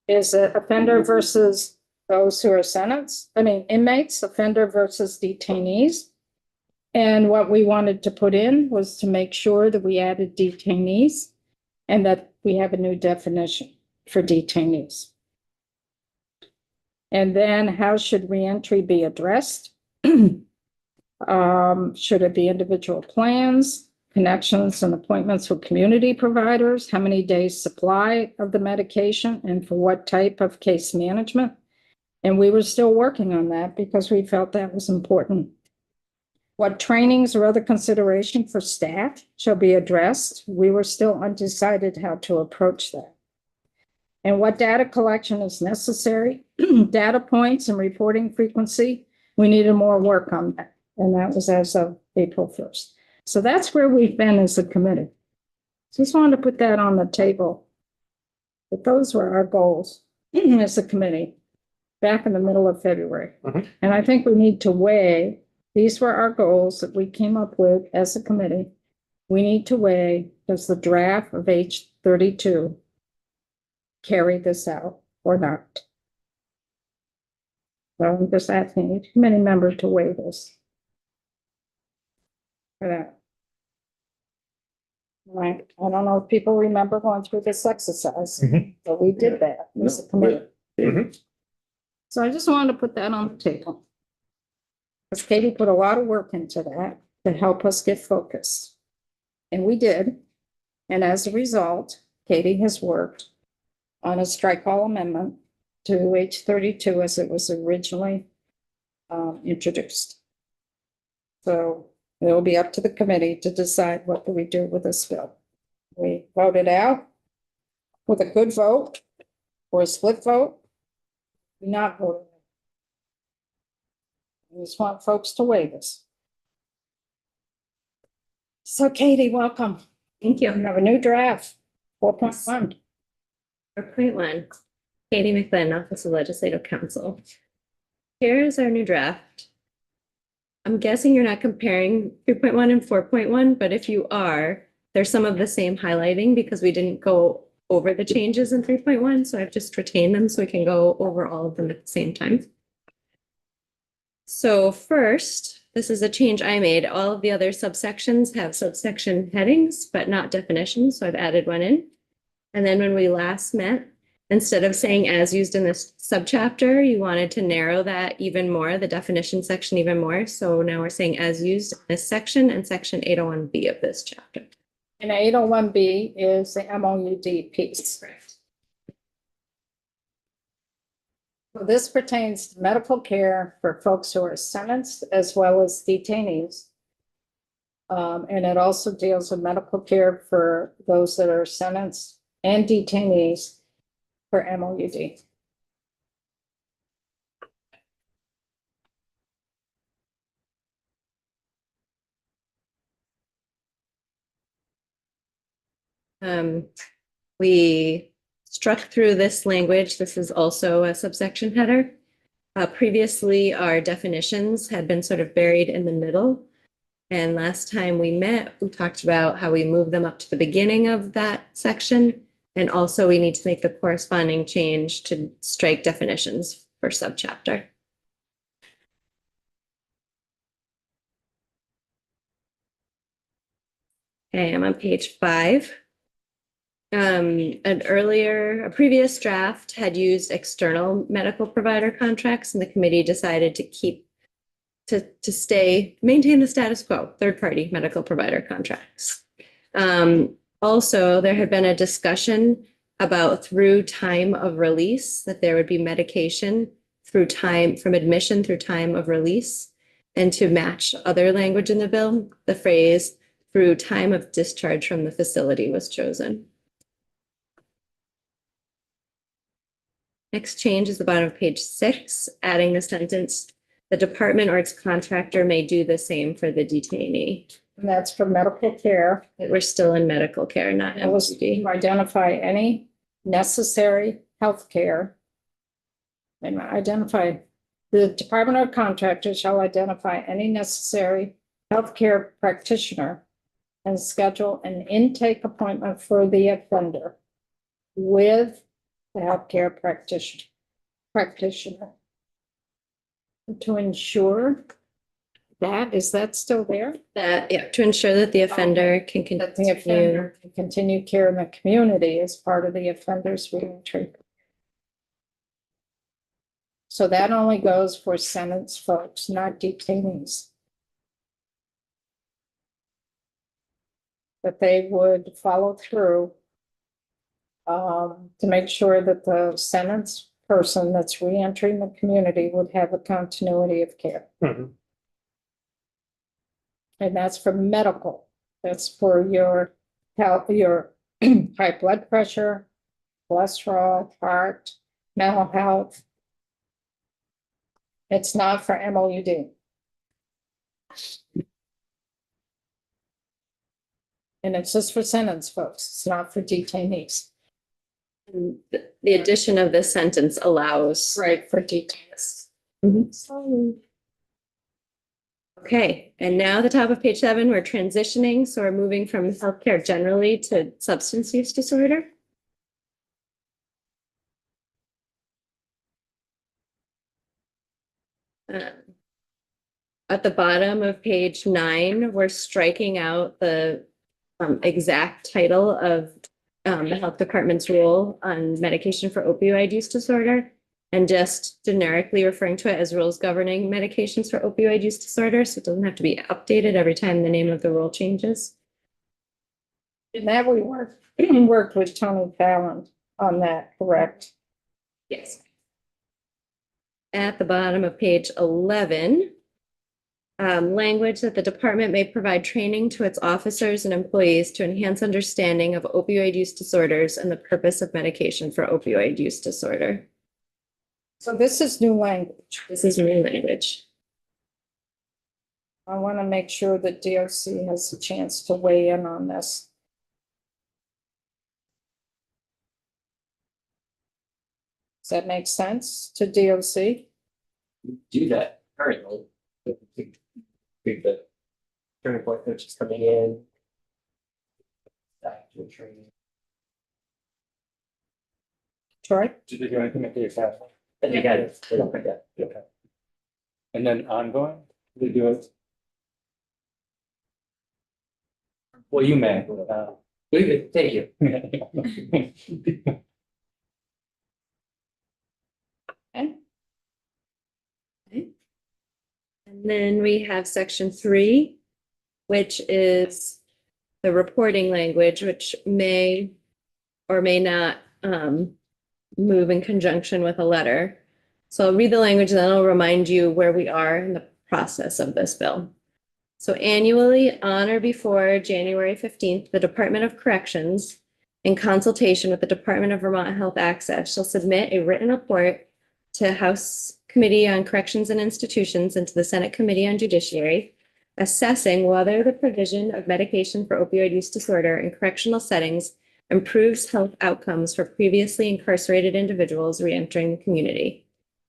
Is it offender versus those who are inmates, offender versus detainees? And what we wanted to put in was to make sure that we added detainees and that we have a new definition for detainees. And then how should reentry be addressed? Should it be individual plans, connections and appointments with community providers? How many days supply of the medication and for what type of case management? And we were still working on that because we felt that was important. What trainings or other consideration for staff shall be addressed? We were still undecided how to approach that. And what data collection is necessary? Data points and reporting frequency, we needed more work on that. And that was as of April 1st. So that's where we've been as a committee. Just wanted to put that on the table. But those were our goals as a committee back in the middle of February. Mhm. And I think we need to weigh, these were our goals that we came up with as a committee. We need to weigh, does the draft of H32 carry this out or not? So I'm just asking each committee member to weigh this. For that. Right, I don't know if people remember going through this exercise, Mhm. but we did that as a committee. Mhm. So I just wanted to put that on the table. Because Katie put a lot of work into that to help us get focused. And we did. And as a result, Katie has worked on a strike all amendment to H32 as it was originally introduced. So it will be up to the committee to decide what do we do with this bill. We voted out with a good vote or a split vote. We not voted. We just want folks to weigh this. So Katie, welcome. Thank We you. have a new draft, 4.1. 4.1, Katie McLean, Office of Legislative Counsel. Here is our new draft. I'm guessing you're not comparing 3.1 and 4.1, but if you are, there's some of the same highlighting because we didn't go over the changes in 3.1, so I've just retained them so we can go over all of them at the same time. So first, this is a change I made. All of the other subsections have subsection headings, but not definitions, so I've added one in. And then when we last met, instead of saying as used in this subchapter, you wanted to narrow that even more, the definition section even more. So now we're saying as used in this section and section 801B of this chapter. And 801B is the MOUD piece. Correct. So this pertains to medical care for folks who are sentenced as well as detainees. And it also deals with medical care for those that are sentenced and detainees for MOUD. We struck through this language. This is also a subsection header. Previously, our definitions had been sort of buried in the middle. And last time we met, we talked about how we move them up to the beginning of that section. And also we need to make the corresponding change to strike definitions for subchapter. Okay, I'm on page 5. A previous draft had used external medical provider contracts, and the committee decided to maintain the status quo, third-party medical provider contracts. Also, there had been a discussion about through time of release, that there would be medication through time, from admission through time of release. And to match other language in the bill, the phrase through time of discharge from the facility was chosen. Next change is the bottom of page 6, adding the sentence, the department or its contractor may do the same for the detainee. And that's for medical care. We're still in medical care, not It was MPD. to identify any necessary health care. And identify, the department or contractor shall identify any necessary healthcare practitioner and schedule an intake appointment for the offender with the healthcare practitioner. To ensure that, is that still there? To ensure that the offender can That the continue. offender can continue care in the community as part of the offender's reentry. So that only goes for sentenced folks, not detainees. That they would follow through to make sure that the sentenced person that's reentering the community would have a continuity of care. Mhm. And that's for medical. That's for your health, your high blood pressure, cholesterol, heart, mental health. It's not for MOUD. And it's just for sentence folks. It's not for detainees. And the addition of this sentence allows. Right, for detainees. Mhm. Okay, and now the top of page 7, we're transitioning, so we're moving from healthcare generally to substance use disorder. At the bottom of page 9, we're striking out the exact title of the health department's rule on medication for opioid use disorder, and just generically referring to it as rules governing medications for opioid use disorder, so it doesn't have to be updated every time the name of the rule changes. And that we worked with Tony Fallon on that, correct? Yes. At the bottom of page 11, language that the department may provide training to its officers and employees to enhance understanding of opioid use disorders and the purpose of medication for opioid use disorder. So this is new language. This is new language. I want to make sure that DOC has a chance to weigh in on this. Does that make sense to DOC? Do that currently. The turning point coaches coming in. Back to training. Troy? Did they do anything at the academy? And you got it. They don't forget. Okay. And then ongoing, they do it? Well, you may. Thank you. Okay. And then we have section 3, which is the reporting language, which may or may not move in conjunction with a letter. So I'll read the language, and then I'll remind you where we are in the process of this bill. So annually, on or before January 15th, the Department of Corrections, in consultation with the Department of Vermont Health Access, shall submit a written report to House Committee on Corrections and Institutions and to the Senate Committee on Judiciary, assessing whether the provision of medication for opioid use disorder in correctional settings improves health outcomes for previously incarcerated individuals reentering the community,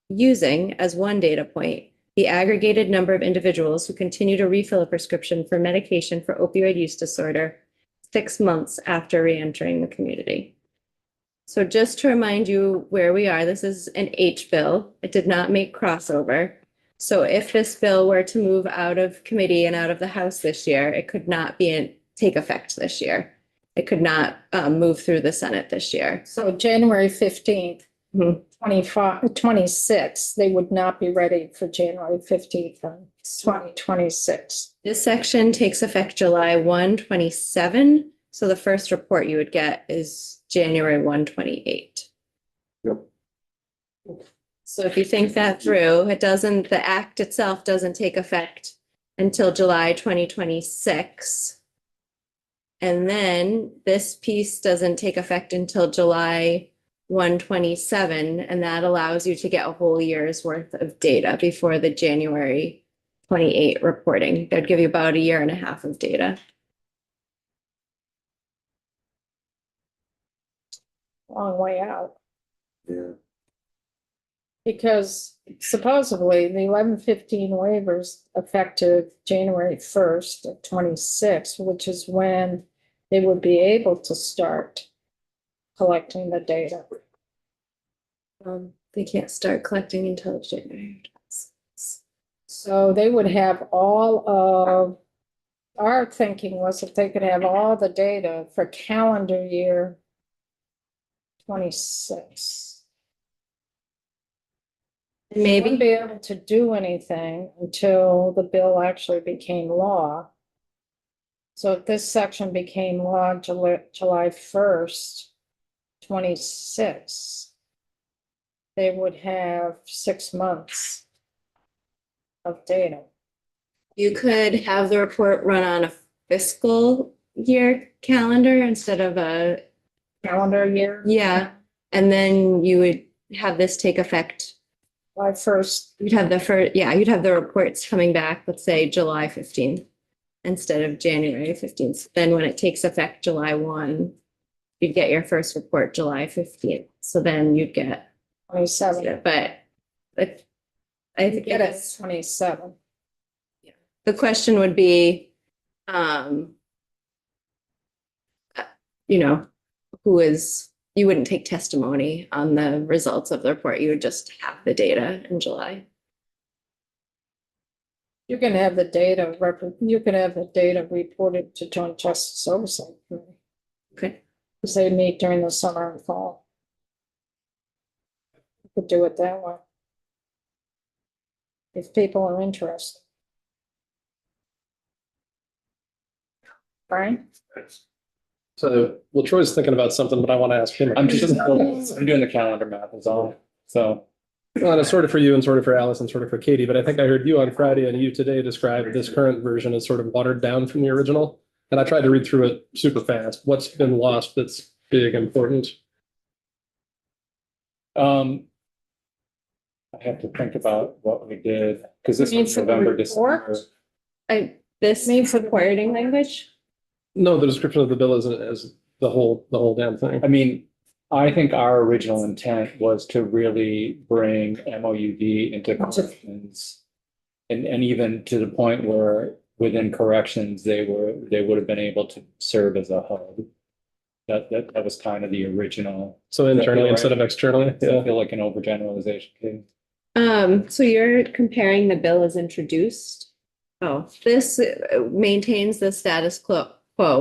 using as one data point the aggregated number of individuals who continue to refill a prescription for medication for opioid use disorder 6 months after reentering the community. So just to remind you where we are, this is an H bill. It did not make crossover. So if this bill were to move out of committee and out of the House this year, it could not take effect this year. It could not move through the Senate this year. So January 15th, Mhm. 26, they would not be ready for January 15th, 2026. This section takes effect July 1, 27. So the first report you would get is January 1, 28. Yep. So if you think that through, the act itself doesn't take effect until July 2026. And then this piece doesn't take effect until July 127, and that allows you to get a whole year's worth of data before the January 28 reporting. That'd give you about a year and a half of data. Long way out. Yeah. Because supposedly the 1115 waivers effective January 1st of 26, which is when they would be able to start collecting the data. They can't start collecting until January. So they would have all of, our thinking was if they could have all the data for calendar year 26. They Maybe. wouldn't be able to do anything until the bill actually became law. So if this section became law July 1st, 26, they would have 6 months of data. You could have the report run on a fiscal year calendar instead of a, Calendar year. yeah. And then you would have this take effect. July 1st. You'd have the first, yeah, you'd have the reports coming back, let's say July 15th instead of January 15th. Then when it takes effect July 1, you'd get your first report July 15th. So then you'd get, 27. but I think Get it, it's, 27. the question would be, you know, you wouldn't take testimony on the results of the report. You would just have the data in July. You can have the data, you can have the data reported to Joint Justice Oversight Committee, Okay. because they meet during the summer and fall. You could do it that way. If people are interested. Brian? So, well, Troy's thinking about something, but I want to ask him. I'm doing the calendar math is all, so. Well, and it's sort of for you and sort of for Alice and sort of for Katie, but I think I heard you on Friday and you today described this current version as sort of watered down from the original. And I tried to read through it super fast. What's been lost that's big, important? I have to think about what we did, because this You mean was for the November, report? December. This Mean for the- wording language? No, the description of the bill isn't as the whole damn thing. I mean, I think our original intent was to really bring MOUD into corrections. And even to the point where within corrections, they would have been able to serve as a hub. That was kind of the original. So internally Right. instead of externally, I yeah. feel like an overgeneralization case. So you're comparing the bill as introduced? Oh, this maintains the status quo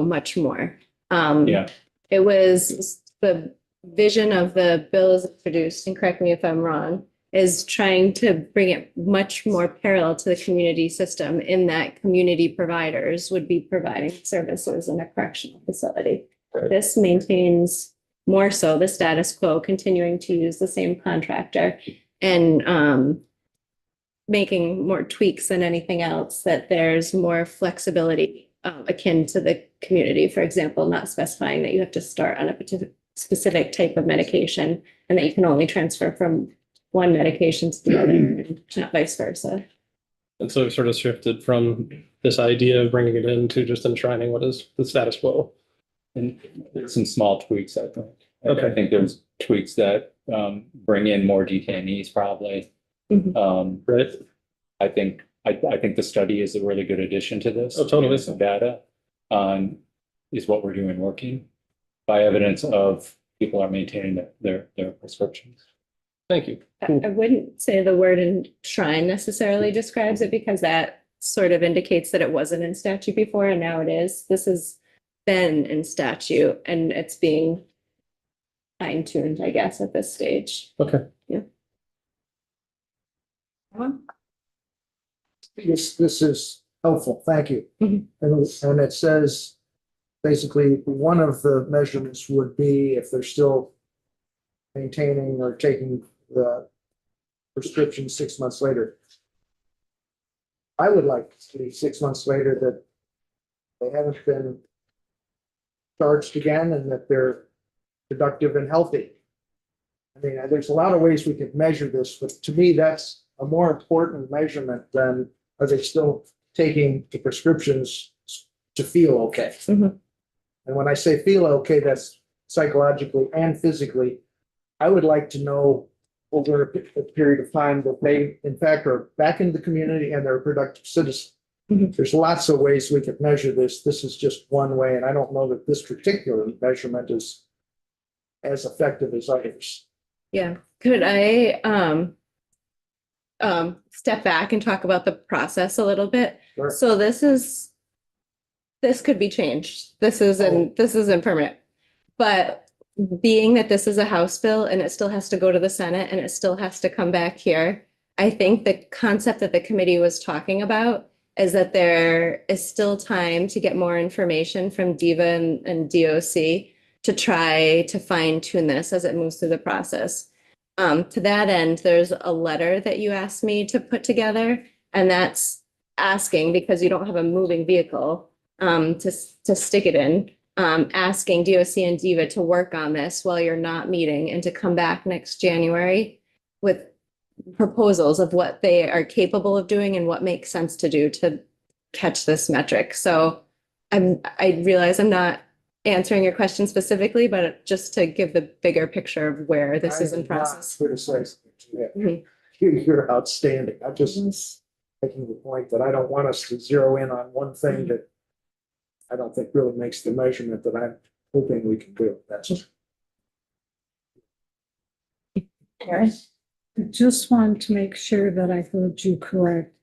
much more. Yeah. It was the vision of the bill as introduced, and correct me if I'm wrong, is trying to bring it much more parallel to the community system in that community providers would be providing services in a correctional facility. Right. This maintains more so the status quo, continuing to use the same contractor and making more tweaks than anything else, that there's more flexibility akin to the community, for example, not specifying that you have to start on a specific type of medication and that you can only transfer from one medication to the other, and not vice versa. And so we've sort of shifted from this idea of bringing it in to just enshrining what is the status quo. And there's some small tweaks, I think. Okay. I think there's tweaks that bring in more detainees probably. Mhm. Right. I think the study is a really good addition to this. Oh, totally. Some data on is what we're doing working by evidence of people are maintaining their prescriptions. Thank you. I wouldn't say the word enshrine necessarily describes it, because that sort of indicates that it wasn't in statute before and now it is. This has been in statute and it's being fine-tuned, I guess, at this stage. Okay. This is helpful, thank you. Mhm. And it says, basically, one of the measurements would be if they're still maintaining or taking the prescription 6 months later. I would like to see 6 months later that they haven't been charged again and that they're productive and healthy. I mean, there's a lot of ways we could measure this, but to me, that's a more important measurement than are they still taking the prescriptions to feel okay? Mhm. And when I say feel okay, that's psychologically and physically. I would like to know over a period of time that they, in fact, are back in the community and they're a productive citizen. Mhm. There's lots of ways we could measure this. This is just one way, and I don't know that this particular measurement is as effective as others. Yeah, could I step back and talk about the process a little bit? Sure. So this could be changed. This isn't permanent. But being that this is a House bill and it still has to go to the Senate and it still has to come back here, I think the concept that the committee was talking about is that there is still time to get more information from DEVA and DOC to try to fine tune this as it moves through the process. To that end, there's a letter that you asked me to put together, and that's asking, because you don't have a moving vehicle to stick it in, asking DOC and DEVA to work on this while you're not meeting and to come back next January with proposals of what they are capable of doing and what makes sense to do to catch this metric. So I realize I'm not answering your question specifically, but just to give the bigger picture of where this is in process. Criticize. Mhm. You're outstanding. I'm just making the point that I don't want us to zero in on one thing that I don't think really makes the measurement that I'm hoping we can do. That's Karen? I just wanted to make sure that I heard you correct.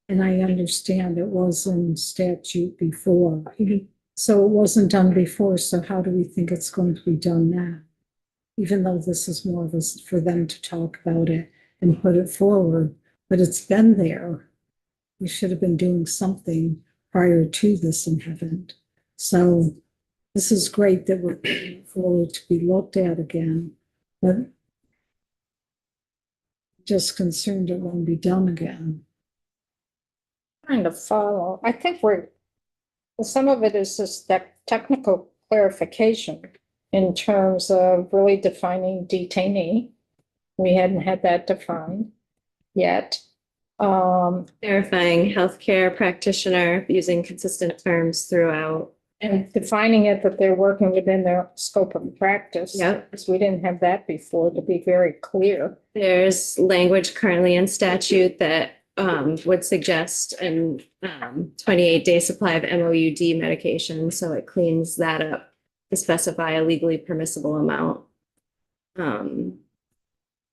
And I understand it was in statute before. So it wasn't done before, so how do we think it's going to be done now? Even though this is more of this for them to talk about it and put it forward, but it's been there. We should have been doing something prior to this and haven't. So this is great that we're putting it forward to be looked at again, but just concerned it won't be done again. Trying to follow. I think some of it is just that technical clarification in terms of really defining detainee. We hadn't had that defined yet. Verifying healthcare practitioner, using consistent terms throughout. And defining it that they're working within their scope of practice. Yep. Because we didn't have that before, to be very clear. There's language currently in statute that would suggest an 28-day supply of MOUD medication, so it cleans that up to specify a legally permissible amount.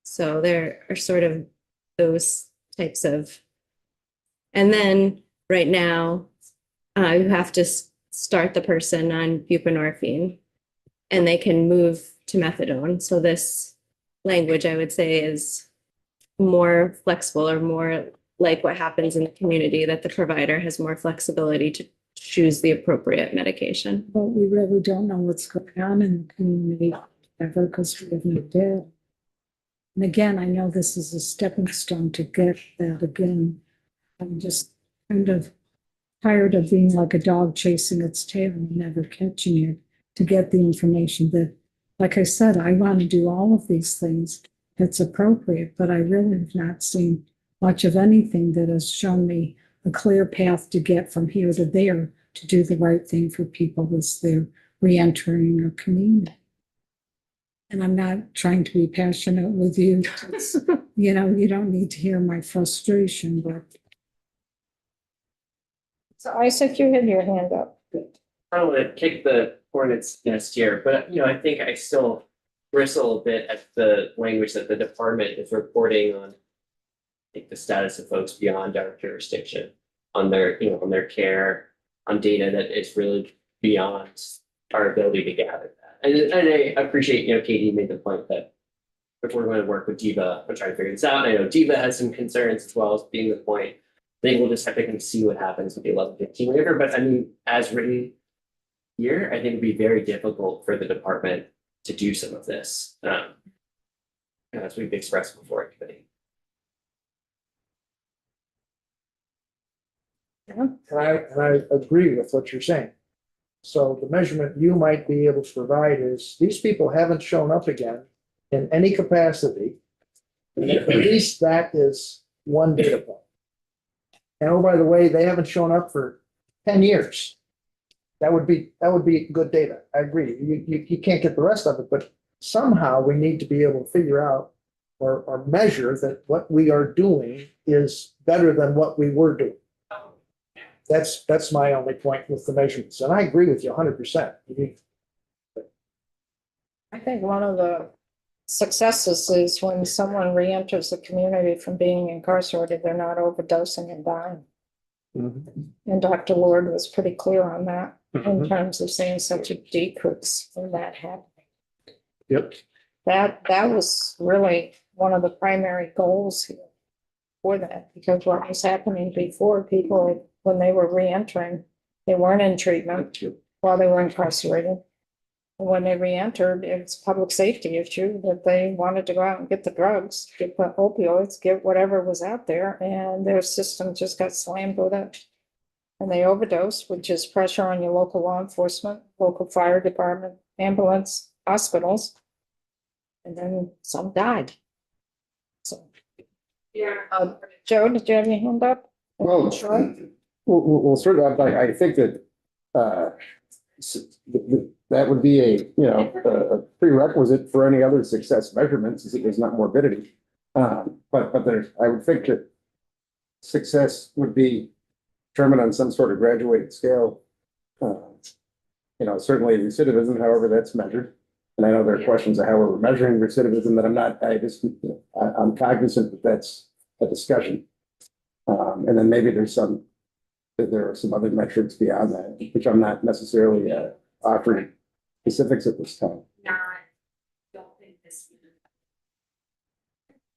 So there are sort of those types of, and then right now, you have to start the person on buprenorphine and they can move to methadone. So this language, I would say, is more flexible or more like what happens in the community, that the provider has more flexibility to choose the appropriate medication. But we really don't know what's going on in the community ever because we have no data. And again, I know this is a stepping stone to get that again. I'm just kind of tired of being like a dog chasing its tail and never catching it to get the information that, like I said, I want to do all of these things that's appropriate, but I really have not seen much of anything that has shown me a clear path to get from here to there to do the right thing for people as they're reentering our community. And I'm not trying to be passionate with you. It's, you know, you don't need to hear my frustration, but So Isaac, you had your hand up. I don't want to kick the hornet's nest here, but I think I still bristle a bit at the language that the department is reporting on, like, the status of folks beyond our jurisdiction, on their, on their care, on data that is really beyond our ability to gather that. And I appreciate, Katie made the point that if we're going to work with DEVA, I'm trying to figure this out. I know DEVA has some concerns as well as being the point. I think we'll just have to kind of see what happens with the 1115 waiver. But I mean, as written here, I think it'd be very difficult for the department to do some of this, as we've expressed before. And I agree with what you're saying. So the measurement you might be able to provide is these people haven't shown up again in any capacity. At least that is one data point. And oh, by the way, they haven't shown up for 10 years. That would be good data. I agree. You can't get the rest of it, but somehow we need to be able to figure out or measure that what we are doing is better than what we were doing. That's my only point with the measurements. And I agree with you 100%. I think one of the successes is when someone reenters the community from being incarcerated, they're not overdosing and dying. And Dr. Lord was pretty clear on that in terms of seeing such a decrease in that happening. Yep. That was really one of the primary goals here for that, because what was happening before, people, when they were reentering, they weren't in treatment while they were incarcerated. When they re-entered, it's a public safety issue that they wanted to go out and get the drugs, get the opioids, get whatever was out there, and their system just got slammed with it. And they overdosed, which is pressure on your local law enforcement, local fire department, ambulance, hospitals. And then some died. So. Yeah. Joe, did you have your hand up? Well, Sure. well, sort of, I think that, that would be a prerequisite for any other success measurements, is that there's not morbidity. But there's, I would think that success would be determined on some sort of graduated scale. Certainly recidivism, however that's measured. And I know there are questions of how we're measuring recidivism that I'm cognizant that that's a discussion. And then maybe there are some other metrics beyond that, which I'm not necessarily offering specifics at this time.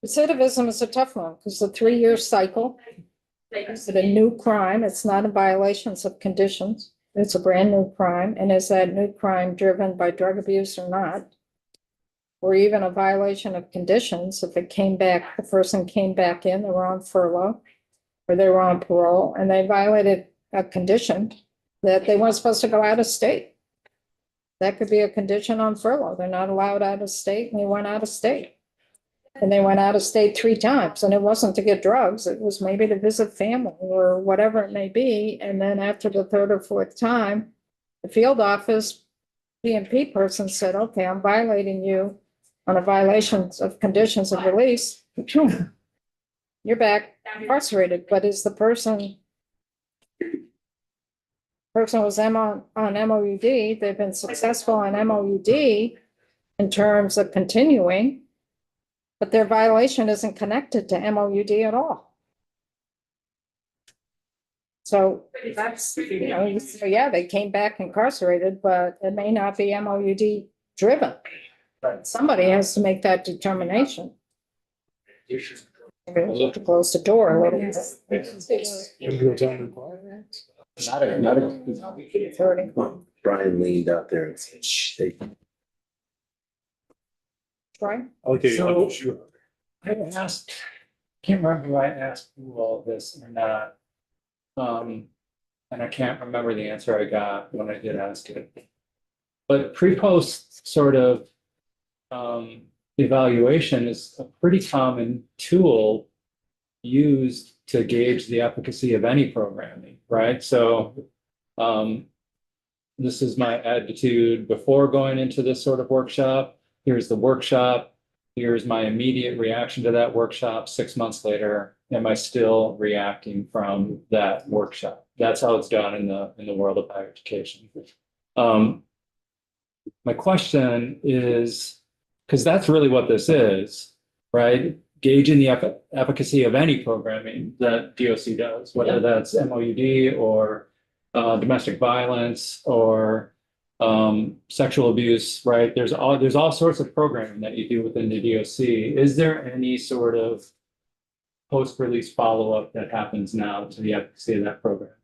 Recidivism is a tough one because the 3-year cycle. Is it a new crime? It's not a violation of conditions. It's a brand new crime. And is that new crime driven by drug abuse or not? Or even a violation of conditions if it came back, the person came back in, they were on furlough or they were on parole and they violated a condition that they weren't supposed to go out of state. That could be a condition on furlough. They're not allowed out of state and they went out of state. And they went out of state 3 times and it wasn't to get drugs. It was maybe to visit family or whatever it may be. And then after the 3rd or 4th time, the field office PMP person said, okay, I'm violating you on a violation of conditions of release. You're back incarcerated, but is the person was on MOUD, they've been successful on MOUD in terms of continuing, but their violation isn't connected to MOUD at all. So that's, so yeah, they came back incarcerated, but it may not be MOUD driven. But somebody has to make that determination. Maybe we'll have to close the door a little bit. Brian leaned out there and said, shh, they. Right? Okay. So- I asked, can't remember if I asked you all this or not. And I can't remember the answer I got when I did ask it. But pre-post sort of evaluation is a pretty common tool used to gauge the efficacy of any programming, right? So this is my attitude before going into this sort of workshop. Here's the workshop. Here's my immediate reaction to that workshop 6 months later. Am I still reacting from that workshop? That's how it's done in the world of higher education. My question is, because that's really what this is, right? Gauging the efficacy of any programming that DOC does, whether that's MOUD or domestic violence or sexual abuse, right? There's all sorts of programming that you do within the DOC. Is there any sort of post-release follow-up that happens now to the efficacy of that programming?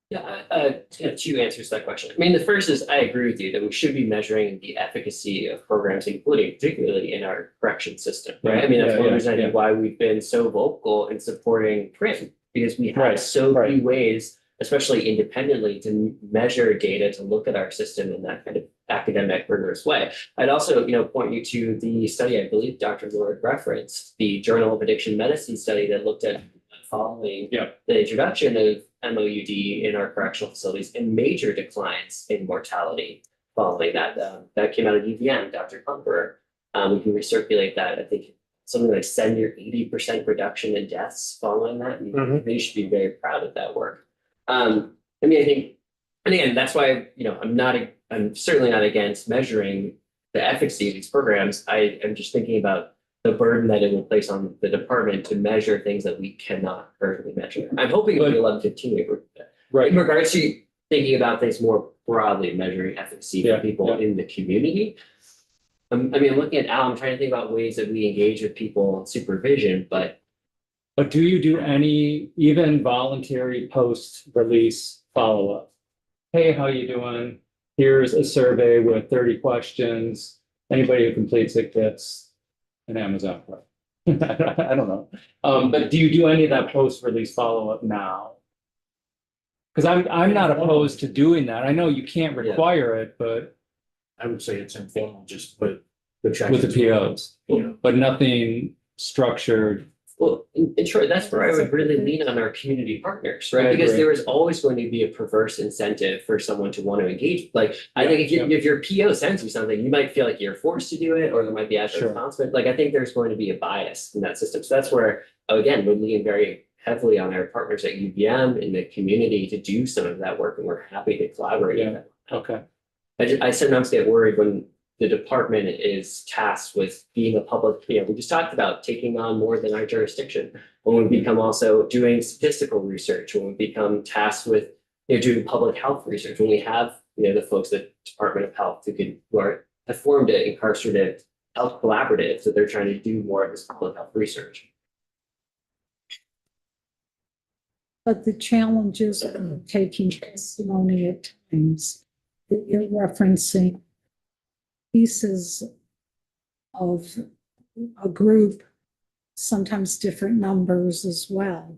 Yeah, I have 2 answers to that question. I mean, the first is I agree with you that we should be measuring the efficacy of programs, including particularly in our correction system, right? I mean, that's one reason I think why we've been so vocal in supporting print, because we have so few ways, especially independently, to measure data, to look at our system in that kind of academic rigorous way. I'd also, point you to the study, I believe Dr. Lord referenced, the Journal of Addiction Medicine study that looked at following the introduction of MOUD in our correctional facilities and major declines in mortality following that. That came out of UVM, Dr. Klumper. We can recirculate that. I think something like 70 or 80% reduction in deaths following that. And they should be very proud of that work. I think, and again, that's why, I'm certainly not against measuring the efficacy of these programs. I am just thinking about the burden that it will place on the department to measure things that we cannot currently measure. I'm hoping it will be 1115. Right. In regards to thinking about things more broadly, measuring efficacy for people in the community. I'm looking at Al, I'm trying to think about ways that we engage with people in supervision, but do you do any even voluntary post-release follow-up? Hey, how you doing? here's a survey with 30 questions. Anybody who completes it gets an Amazon Prime. I don't know. But do you do any of that post-release follow-up now? Because I'm not opposed to doing that. I know you can't require it, but I would say it's informal, just put the check. with the POs, Yeah. but nothing structured. Well, in short, that's where I would really lean on our community partners, I right? Because agree. there is always going to be a perverse incentive for someone to want to engage. Like, I think if your PO sends you something, you might feel like you're forced to do it, or there might be adverse Sure. response. Like, I think there's going to be a bias in that system. So that's where, again, we lean very heavily on our partners at UVM in the community to do some of that work, and we're happy to collaborate. with them. Okay. I sometimes get worried when the department is tasked with being a public, we just talked about taking on more than our jurisdiction. When we become also doing statistical research, when we become tasked with, doing public health research, when we have, the folks at Department of Health who have formed an incarcerative health collaborative, so they're trying to do more of this public health research. But the challenges of taking testimony at times that you're referencing pieces of a group, sometimes different numbers as well.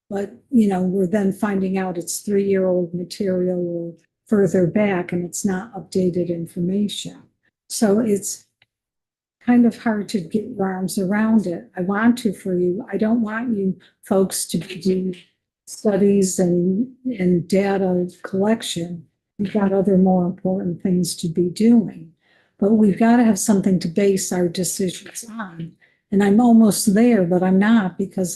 But, we're then finding out it's 3-year-old material or further back and it's not updated information. So it's kind of hard to get your arms around it. I want to for you. I don't want you folks to be doing studies and data collection. We've got other more important things to be doing. But we've got to have something to base our decisions on. And I'm almost there, but I'm not, because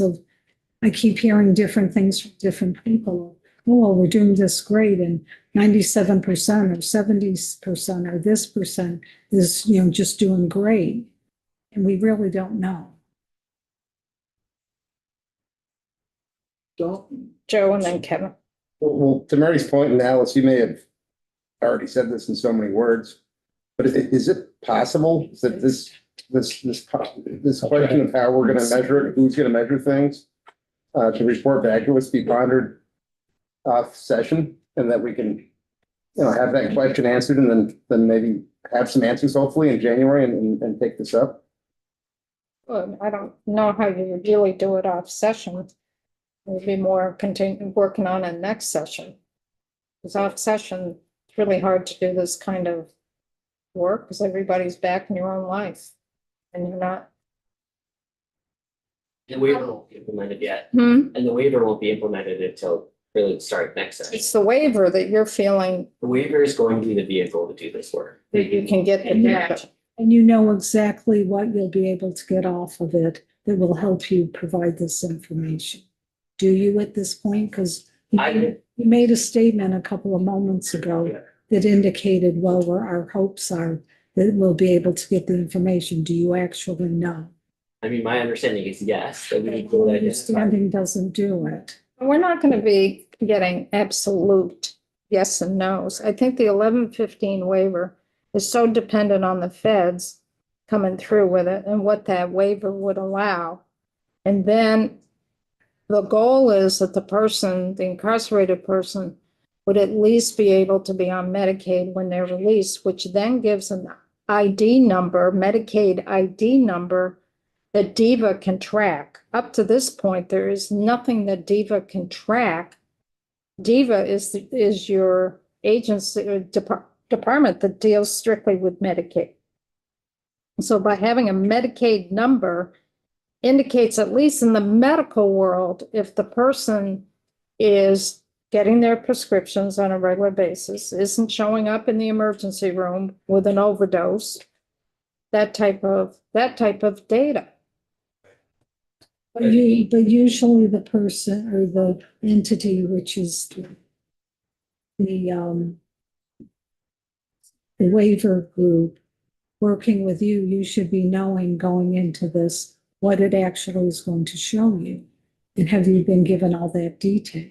I keep hearing different things from different people. Oh, well, we're doing this great, and 97% or 70% or this percent is, just doing great. And we really don't know. Joe and then Kevin. Well, to Mary's point, and Alice, you may have already said this in so many words, but is it possible that this question of how we're gonna measure it, who's gonna measure things, to report back to us, be pondered off session, and that we can, have that question answered, and then maybe have some answers hopefully in January and take this up? Well, I don't know how you would really do it off session. We'll be more working on it next session. Because off session, it's really hard to do this kind of work because everybody's back in your own life. And you're not. The waiver won't be implemented yet, Hmm? and the waiver won't be implemented until really start next session. It's the waiver that you're feeling The waiver is going to be the vehicle to do this work. that you can get the data. And you know exactly what you'll be able to get off of it that will help you provide this information. Do you at this point? Because you made a statement a couple of moments ago that indicated, well, where our hopes are that we'll be able to get the information. Do you actually know? I mean, my understanding is yes, that we need to identify. Understanding doesn't do it. We're not going to be getting absolute yes and no's. I think the 1115 waiver is so dependent on the feds coming through with it and what that waiver would allow. And then the goal is that the incarcerated person would at least be able to be on Medicaid when they're released, which then gives an ID number, Medicaid ID number, that DEVA can track. Up to this point, there is nothing that DEVA can track. DEVA is your agency or department that deals strictly with Medicaid. So by having a Medicaid number indicates, at least in the medical world, if the person is getting their prescriptions on a regular basis, isn't showing up in the emergency room with an overdose, that type of data. But usually the person or the entity, which is the waiver group working with you, you should be knowing going into this what it actually is going to show you. And have you been given all that detail?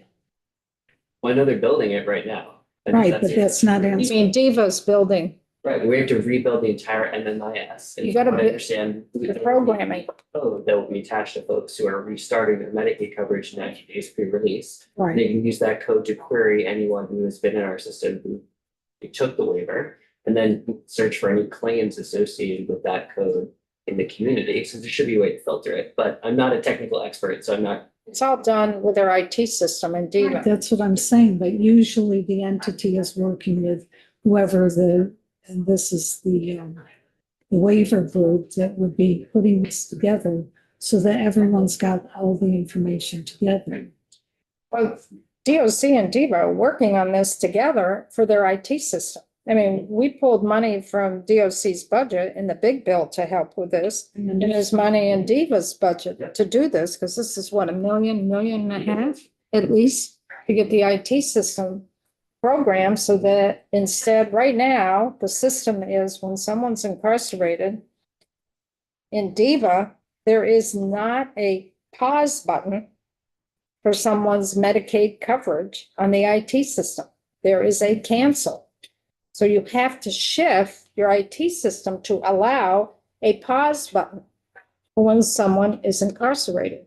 Well, I know they're building it right now. Right, but that's not You answering. mean DEVA's building, Right, we have to rebuild the entire MMIS. and You gotta from what I be- understand. the programming. Code that will be attached to folks who are restarting their Medicaid coverage 90 days pre-release. They Right, can use that code to query anyone who has been in our system who they took the waiver, and then search for any claims associated with that code in the community. So there should be a way to filter it, but I'm not a technical expert, so I'm not. It's all done with their IT system in Diva. That's what I'm saying, but usually the entity is working with whoever and this is the waiver group that would be putting this together so that everyone's got all the information together. Well, DOC and Diva are working on this together for their IT system. I mean, we pulled money from DOC's budget in the big bill to help with this. And there's money in Diva's budget to do this, because this is what, $1.5 million at least to get the IT system programmed so that instead, right now, the system is when someone's incarcerated in Diva, there is not a pause button for someone's Medicaid coverage on the IT system. There is a cancel. So you have to shift your IT system to allow a pause button when someone is incarcerated.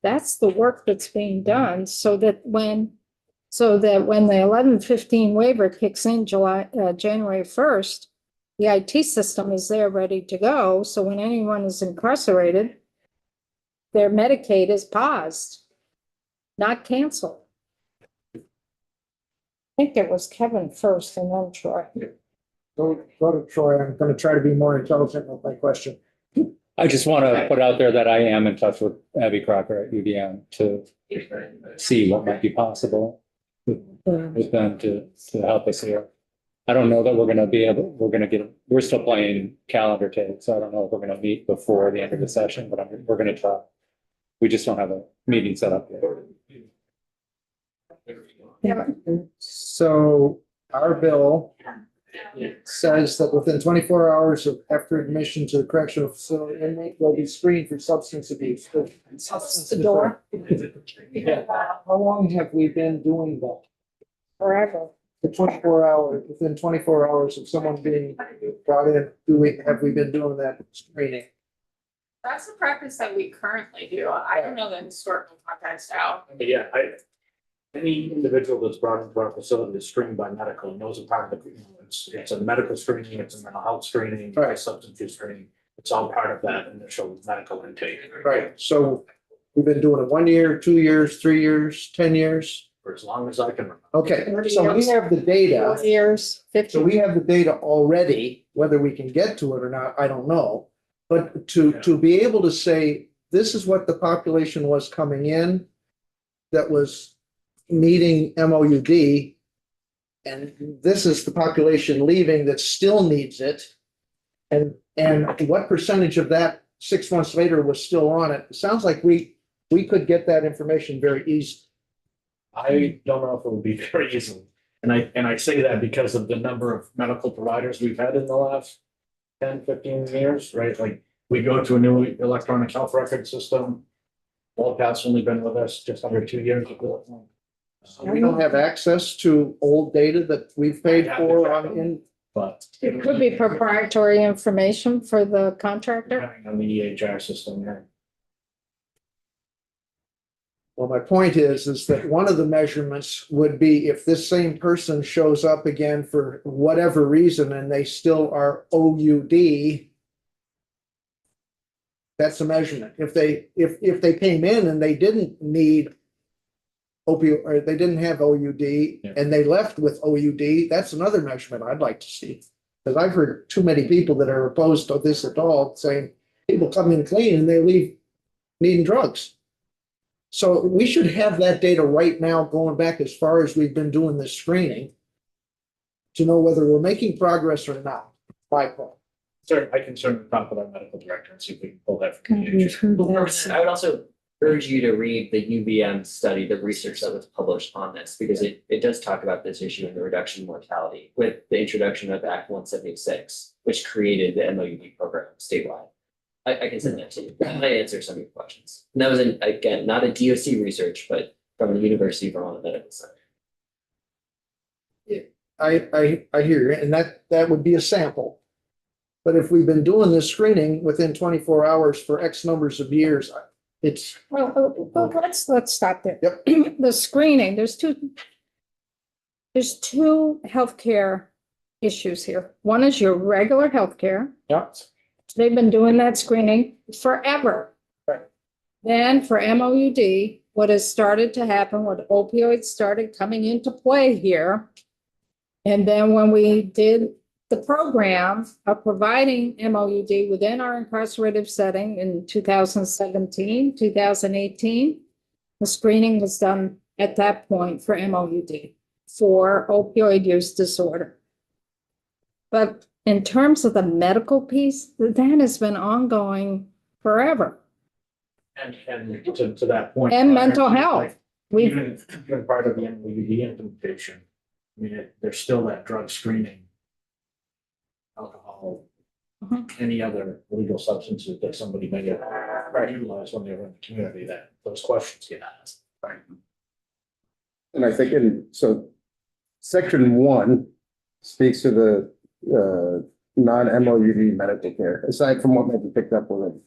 That's the work that's being done so that when the 1115 waiver kicks in January 1st, the IT system is there ready to go. So when anyone is incarcerated, their Medicaid is paused, not canceled. I think it was Kevin first and then Troy. Go to Troy. I'm gonna try to be more intelligent with my question. I just want to put out there that I am in touch with Abby Crocker at UVM to see what might be possible with them to help us here. I don't know that we're still playing calendar tag, so I don't know if we're gonna meet before the end of the session, but we're gonna try. We just don't have a meeting set up yet. So our bill says that within 24 hours after admission to the correctional facility, inmate will be screened for substance abuse. The door. Yeah. How long have we been doing that? Forever. For 24 hours, within 24 hours of someone being brought in, have we been doing that screening? That's the practice that we currently do. I don't know the historical context out. Yeah, any individual that's brought into our facility is screened by medical, and those are part of the, it's a medical screening, it's a mental health screening, it's a substance use screening. It's all part of that initial medical intake. Right, so we've been doing it 1 year, 2 years, 3 years, 10 years? For as long as I can remember. Okay, so we have the data. 4 years, 50. So we have the data already, whether we can get to it or not, I don't know. But to be able to say, this is what the population was coming in that was needing MOUD, and this is the population leaving that still needs it. And what percentage of that 6 months later was still on it? It sounds like we could get that information very easily. I don't know if it would be very easy. And I say that because of the number of medical providers we've had in the last 10, 15 years, right? Like we go to a new electronic health record system. WellPath's only been with us just under 2 years ago. We don't have access to old data that we've paid for on But It could be proprietary information for the contractor. depending on the EHR system, yeah. Well, my point is that one of the measurements would be if this same person shows up again for whatever reason and they still are OUD, that's a measurement. If they came in and they didn't need opioid, or they didn't have OUD and they left with OUD, that's another measurement I'd like to see. Because I've heard too many people that are opposed to this at all saying people come in clean and they leave needing drugs. So we should have that data right now going back as far as we've been doing this screening to know whether we're making progress or not. By point. Sir, I can certainly talk with our medical director and see if we can pull that from God, the we've EHR. heard Well, that. I would also urge you to read the UVM study, the research that was published on this, because it does talk about this issue in the reduction in mortality with the introduction of Act 176, which created the MOUD program statewide. I can send that to you. That might answer some of your questions. And that was, again, not a DOC research, but from the University of Vermont Medical Center. I hear you, and that would be a sample. But if we've been doing this screening within 24 hours for X numbers of years, it's. Well, let's stop there. Yep. The screening, there's two healthcare issues here. One is your regular healthcare. Yeah. They've been doing that screening forever. Right. Then for MOUD, what has started to happen, what opioids started coming into play here. And then when we did the program of providing MOUD within our incarcerative setting in 2017, 2018, the screening was done at that point for MOUD, for opioid use disorder. But in terms of the medical piece, that has been ongoing forever. And to that point. And mental health. We've, Even part of the MWD implementation, I mean, there's still that drug screening. Alcohol, any other illegal substances that somebody may have utilized when they were in the community, that those questions get asked. Right. And I think so section 1 speaks to the non-MOUD medical care, aside from what might be picked up with it.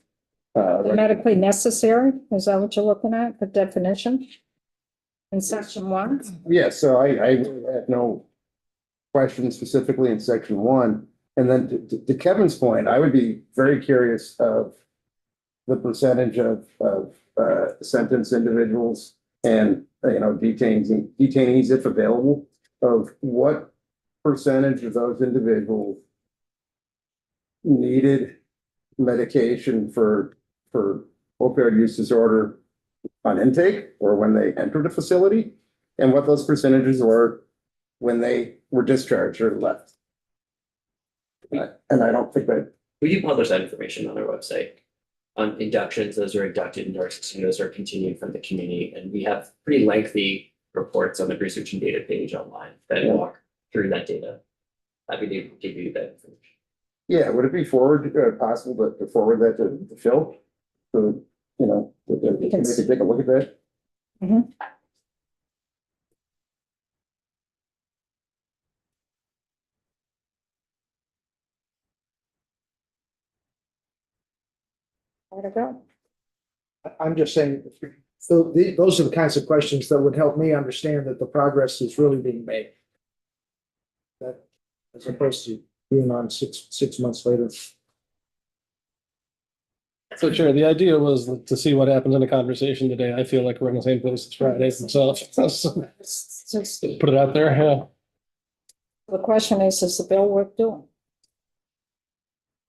medically necessary, is that what you're looking at, the definition? In section 1? Yeah, so I really have no questions specifically in section 1. And then to Kevin's point, I would be very curious of the percentage of sentenced individuals and, detainees, if available, of what percentage of those individuals needed medication for opioid use disorder on intake or when they entered a facility, and what those percentages were when they were discharged or left. And I don't think that. We do publish that information on our website. On inductions, those are inducted into our system, those are continued from the community, and we have pretty lengthy reports on the research and data page online that walk through that data. Happy to give you that information. Yeah, would it be possible to forward that to Phil? So, they could take a look at that. Mhm. Where to go? I'm just saying, so those are the kinds of questions that would help me understand that the progress is really being made. That, as opposed to being on six months later. So Chair, the idea was to see what happens in a conversation today. I feel like we're in the same place as Friday myself. So It's just, put it out there, yeah. the question is the bill worth doing?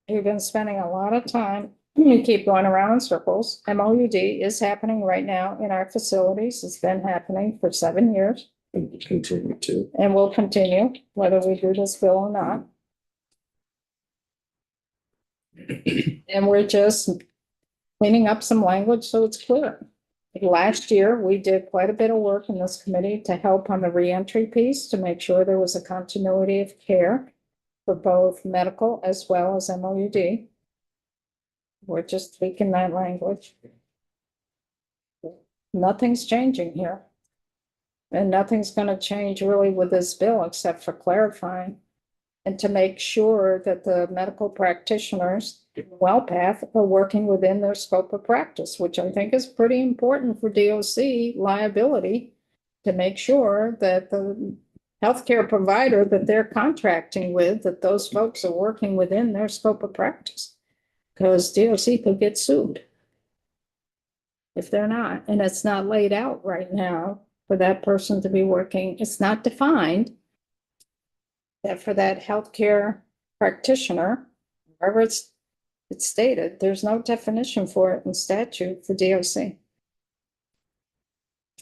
You've been spending a lot of time, you keep going around in circles. MOUD is happening right now in our facilities. It's been happening for 7 years. And continue to. And will continue, whether we do this bill or not. And we're just cleaning up some language so it's clear. Last year, we did quite a bit of work in this committee to help on the reentry piece to make sure there was a continuity of care for both medical as well as MOUD. We're just tweaking that language. Nothing's changing here. And nothing's going to change really with this bill except for clarifying and to make sure that the medical practitioners, WellPath, are working within their scope of practice, which I think is pretty important for DOC liability, to make sure that the healthcare provider that they're contracting with, that those folks are working within their scope of practice. Because DOC could get sued if they're not, and it's not laid out right now for that person to be working. It's not defined that for that healthcare practitioner, wherever it's stated, there's no definition for it in statute for DOC.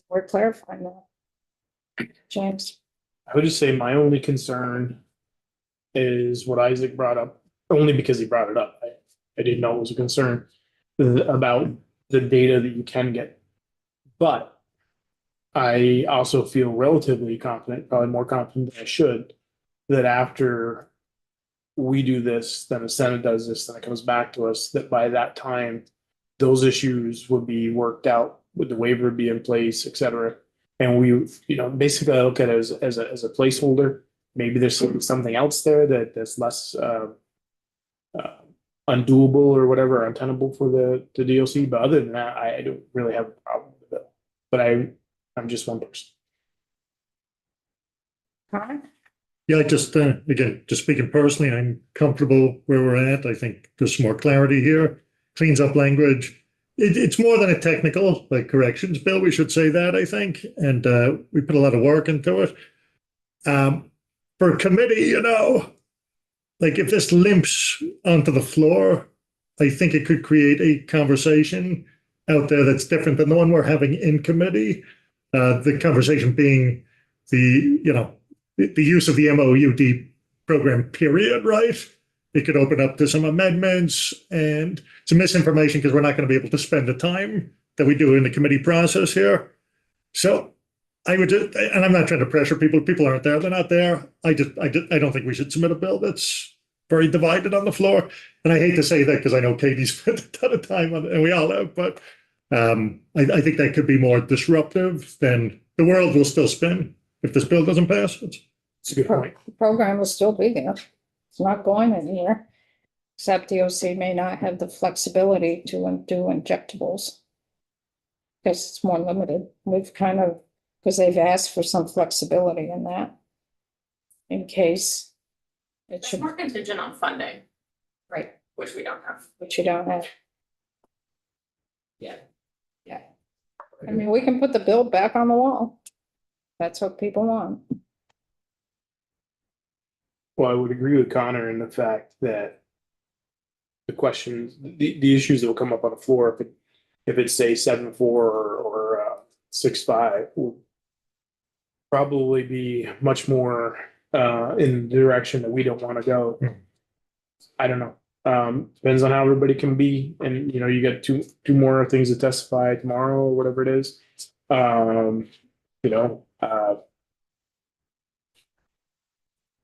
We're clarifying that. James. I would just say my only concern is what Isaac brought up, only because he brought it up. I didn't know it was a concern about the data that you can get. But I also feel relatively confident, probably more confident than I should, that after we do this, then the Senate does this, then it comes back to us, that by that time, those issues would be worked out, with the waiver be in place, et cetera. And we, basically I look at it as a placeholder. Maybe there's something else there that's less undoable or whatever, untenable for the DOC. But other than that, I don't really have a problem with it. But I'm just one person. Connor? Yeah, I just, again, just speaking personally, I'm comfortable where we're at. I think there's some more clarity here, cleans up language. It's more than a technical, like corrections bill, we should say that, I think, and we put a lot of work into it. For committee, like if this limps onto the floor, I think it could create a conversation out there that's different than the one we're having in committee. The conversation being the use of the MOUD program, period, right? It could open up to some amendments and some misinformation because we're not going to be able to spend the time that we do in the committee process here. So I would just, and I'm not trying to pressure people. People aren't there. They're not there. I don't think we should submit a bill that's very divided on the floor. And I hate to say that because I know Katie spent a ton of time on it, and we all have, but I think that could be more disruptive than the world will still spin if this bill doesn't pass. It's a good point. The program will still be there. It's not going anywhere. Except DOC may not have the flexibility to do injectables. Because it's more limited. We've because they've asked for some flexibility in that. In case it It's should, more contingent on funding, right, which we don't have. which you don't have. Yeah. Yeah. I mean, we can put the bill back on the wall. That's what people want. Well, I would agree with Connor in the fact that the questions, the issues that will come up on the floor, if it's say 7-4 or 6-5, will probably be much more in the direction that we don't want to go. I don't know. Depends on how everybody can be, and you got two more things to testify tomorrow or whatever it is. I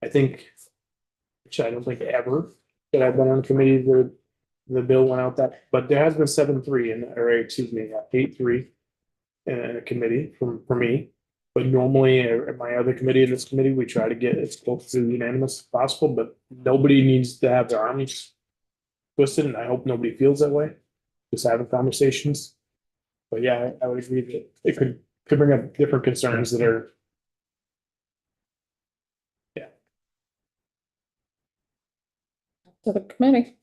think, which I don't think ever that I've been on committee the bill went out that, but there has been 7-3 or excuse me, 8-3 in a committee for me. But normally at my other committee, in this committee, we try to get as close to unanimous as possible, but nobody needs to have their arms twisted, and I hope nobody feels that way. Just having conversations. But yeah, I would agree that it could bring up different concerns that are. To the committee.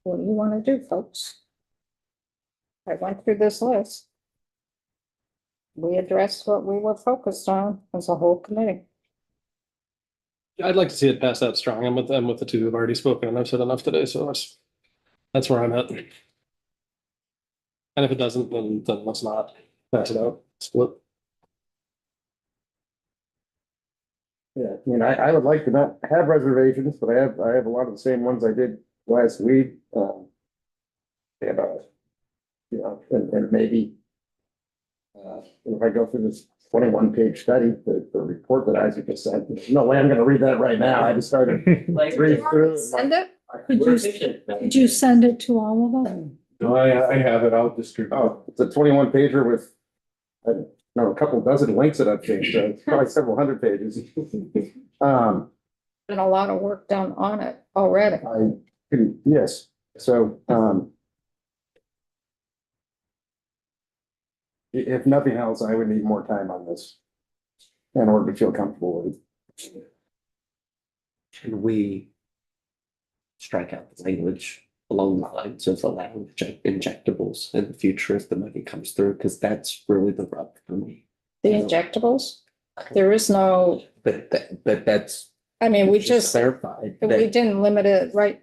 What do you want to do, folks? I went through this list. We addressed what we were focused on as a whole committee. I'd like to see it pass out strong. I'm with the two who've already spoken, and I've said enough today, so that's where I'm at. And if it doesn't, then let's not pass it out. Split. Yeah, I mean, I would like to not have reservations, but I have a lot of the same ones I did last week. And maybe if I go through this 21-page study, the report that Isaac just sent, there's no way I'm gonna read that right now. I just started reading through it. Send it? Could you send it to all of them? No, I have it. I'll distribute. Oh, it's a 21-pager with, I don't know, a couple dozen links that I've changed, so it's probably several hundred pages. Been a lot of work done on it already. Yes, so, if nothing else, I would need more time on this in order to feel comfortable with it. Can we strike out the language along the lines of allowing injectables in the future if the money comes through? Because that's really the rub for me. The injectables, there is no, But that's I mean, we just, clarified. we that- didn't limit it, right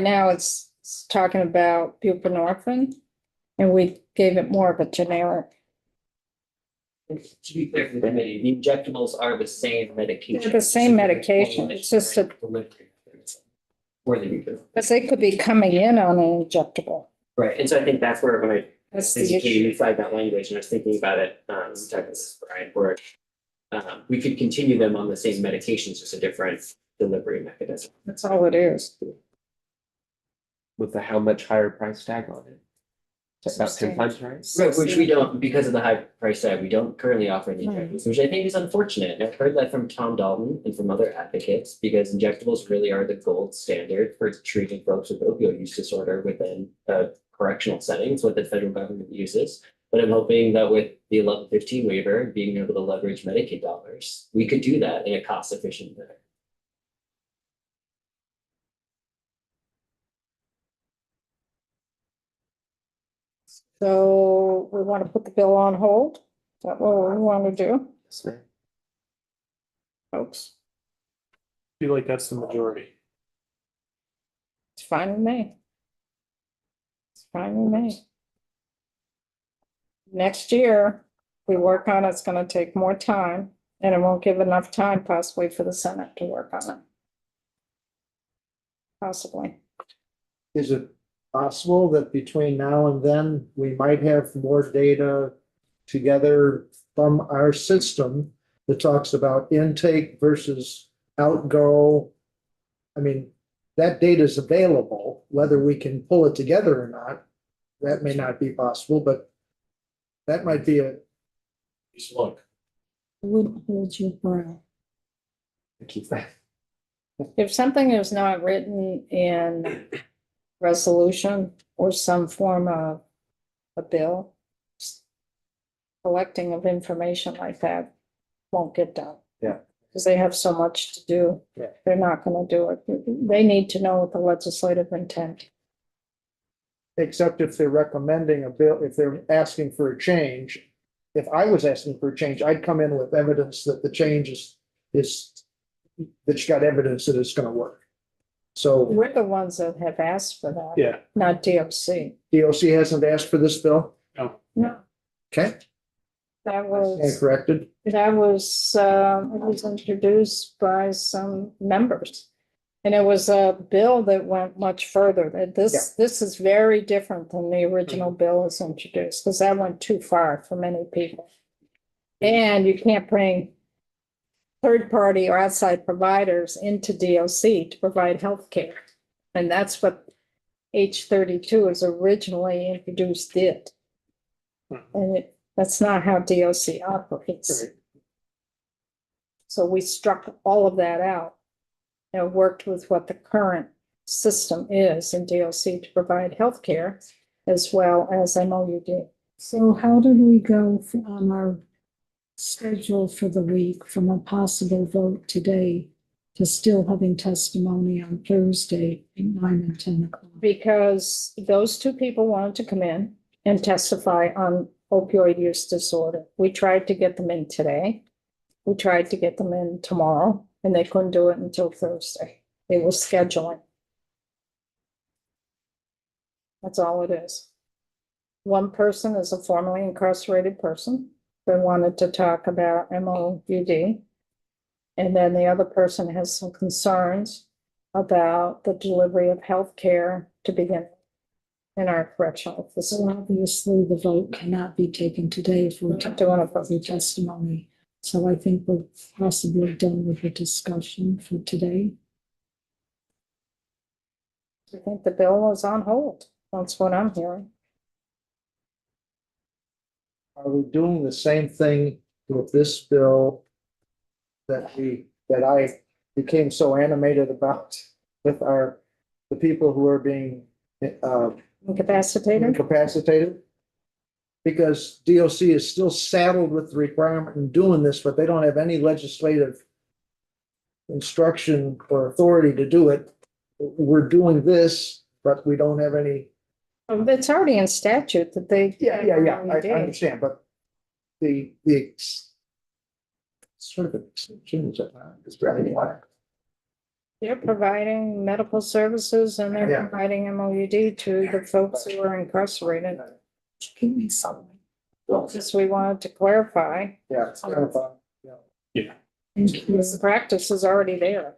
now it's talking about buprenorphine. And we gave it more of a generic. To be clear for the committee, the injectables are the same medication. They're the same medication, it's just a, Or the user. because they could be coming in on an injectable. Right, and so I think that's where when I That's the basically issue. unified that language and I was thinking about it, talking to Brian, where we could continue them on the same medications, just a different delivery mechanism. That's all it is. With the how much higher price tag on it? It's about 10 times, right? Right, which we don't, because of the high price tag, we don't currently offer the injectables, which I think is unfortunate. And I've heard that from Tom Dalton and from other advocates, because injectables really are the gold standard for treating folks with opioid use disorder within a correctional setting. It's what the federal government uses. But I'm hoping that with the 1115 waiver, being able to leverage Medicaid dollars, we could do that in a cost efficient manner. So we want to put the bill on hold? Is that what we want to do, Yes, ma'am. folks? Feel like that's the majority. It's fine with me. It's fine with me. Next year, we work on it, it's gonna take more time, and it won't give enough time possibly for the Senate to work on it. Possibly. Is it possible that between now and then, we might have more data together from our system that talks about intake versus outgo? I mean, that data is available, whether we can pull it together or not, that may not be possible, but that might be a, Just look. Wouldn't hold your breath. Keep that. If something is not written in resolution or some form of a bill, collecting of information like that won't get done. Yeah. Because they have so much to do. Yeah. They're not gonna do it. They need to know what the legislative intent. except if they're recommending a bill, if they're asking for a change. If I was asking for a change, I'd come in with evidence that the change is, that you got evidence that it's gonna work. So We're the ones that have asked for that, Yeah. not DOC. DOC hasn't asked for this bill, No, okay? that And was, corrected, it was introduced by some members. And it was a bill that went much further. That this is very different than the original bill was introduced, because that went too far for many people. And you can't bring third-party or outside providers into DOC to provide health care. And that's what H32 is originally introduced did. And that's not how DOC operates. So we struck all of that out. And worked with what the current system is in DOC to provide healthcare as well as MOUD. So how did we go on our schedule for the week from a possible vote today to still having testimony on Thursday at 9 and 10 o'clock? Because those two people wanted to come in and testify on opioid use disorder. We tried to get them in today. We tried to get them in tomorrow, and they couldn't do it until Thursday. It was scheduling. That's all it is. One person is a formerly incarcerated person. They wanted to talk about MOUD. And then the other person has some concerns about the delivery of health care to begin in our correctional So facility. obviously the vote cannot be taken today if we're doing a public testimony. So I think we're possibly done with the discussion for today. I think the bill is on hold. That's what I'm hearing. are we doing the same thing with this bill that I became so animated about with the people who are being Incapacitated? incapacitated? Because DOC is still saddled with the requirement in doing this, but they don't have any legislative instruction or authority to do it. We're doing this, but we don't have any. It's already in statute that they. I understand, but the sort of exception is rather wide. They're providing medical services and they're Yeah. providing MOUD to the folks who are incarcerated. Give me something. Just we wanted to clarify, Yeah, it's kind of, Thank you. the practice is already there.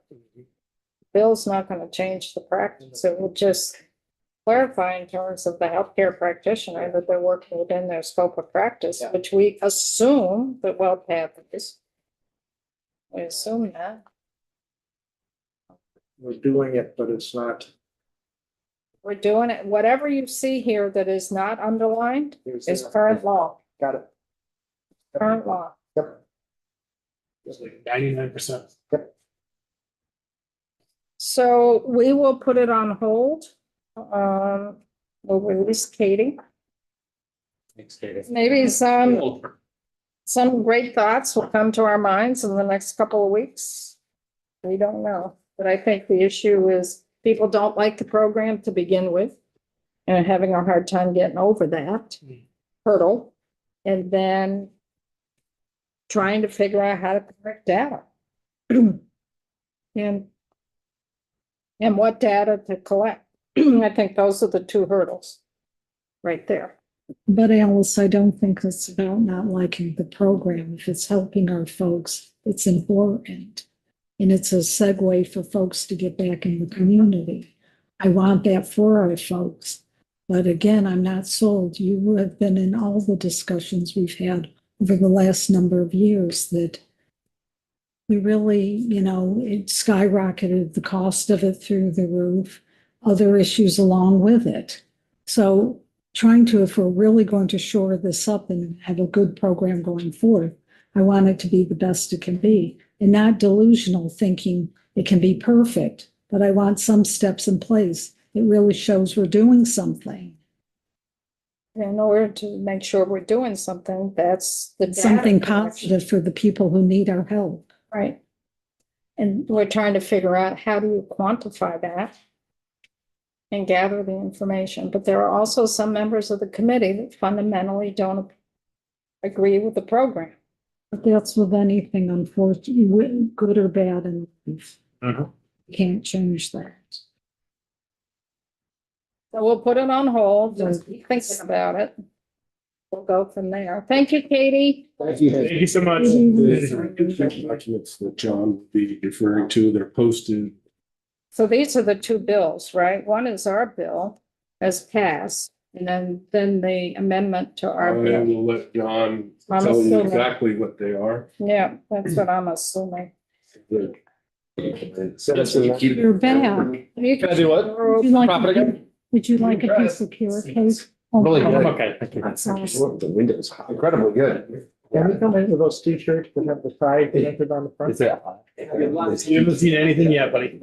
Bill's not gonna change the practice, it will just clarify in terms of the healthcare practitioner that they're working within their scope of practice, Yeah. which we assume that WellPath is. We assume that. we're doing it, but it's not. We're doing it, whatever you see here that is not underlined is current law, Got it. current law. Yep. It's like 99%. So we will put it on hold. We'll release Katie. Thanks, Katie. Maybe some great thoughts will come to our minds in the next couple of weeks. We don't know, but I think the issue is people don't like the program to begin with. and having a hard time getting over that hurdle. And then trying to figure out how to collect data. And what data to collect. I think those are the two hurdles right there. But Alice, I don't think it's about not liking the program. If it's helping our folks, it's important. And it's a segue for folks to get back in the community. I want that for our folks. But again, I'm not sold. You have been in all the discussions we've had over the last number of years that we really, you know, it skyrocketed the cost of it through the roof, other issues along with it. So trying to, if we're really going to shore this up and have a good program going forward, I want it to be the best it can be and not delusional thinking it can be perfect, but I want some steps in place. It really shows we're doing something. In order to make sure we're doing something, that's the data Something collection. positive for the people who need our help. Right. And we're trying to figure out how do you quantify that and gather the information. But there are also some members of the committee that fundamentally don't agree with the program. But that's with anything, unfortunately, good or bad, and Mhm. you can't change that. So we'll put it on hold, just keep thinking about it. We'll go from there. Thank you, Katie. Thank you. Thank you so much. Documents that John will be referring to, they're posted. So these are the two bills, right? One is our bill as passed, and then the amendment to our I bill. will let John I'm tell you assuming. exactly what they are. Yeah, that's what I'm assuming. You're back. You Can I do what? Would you like, Profit again? would you like a piece of carrot cake? Really good. Okay. Okay, thank you. That's awesome. The windows, incredibly good. Can we come in with those t-shirts that have the tide connected on the front? Is it? You haven't seen anything yet, buddy.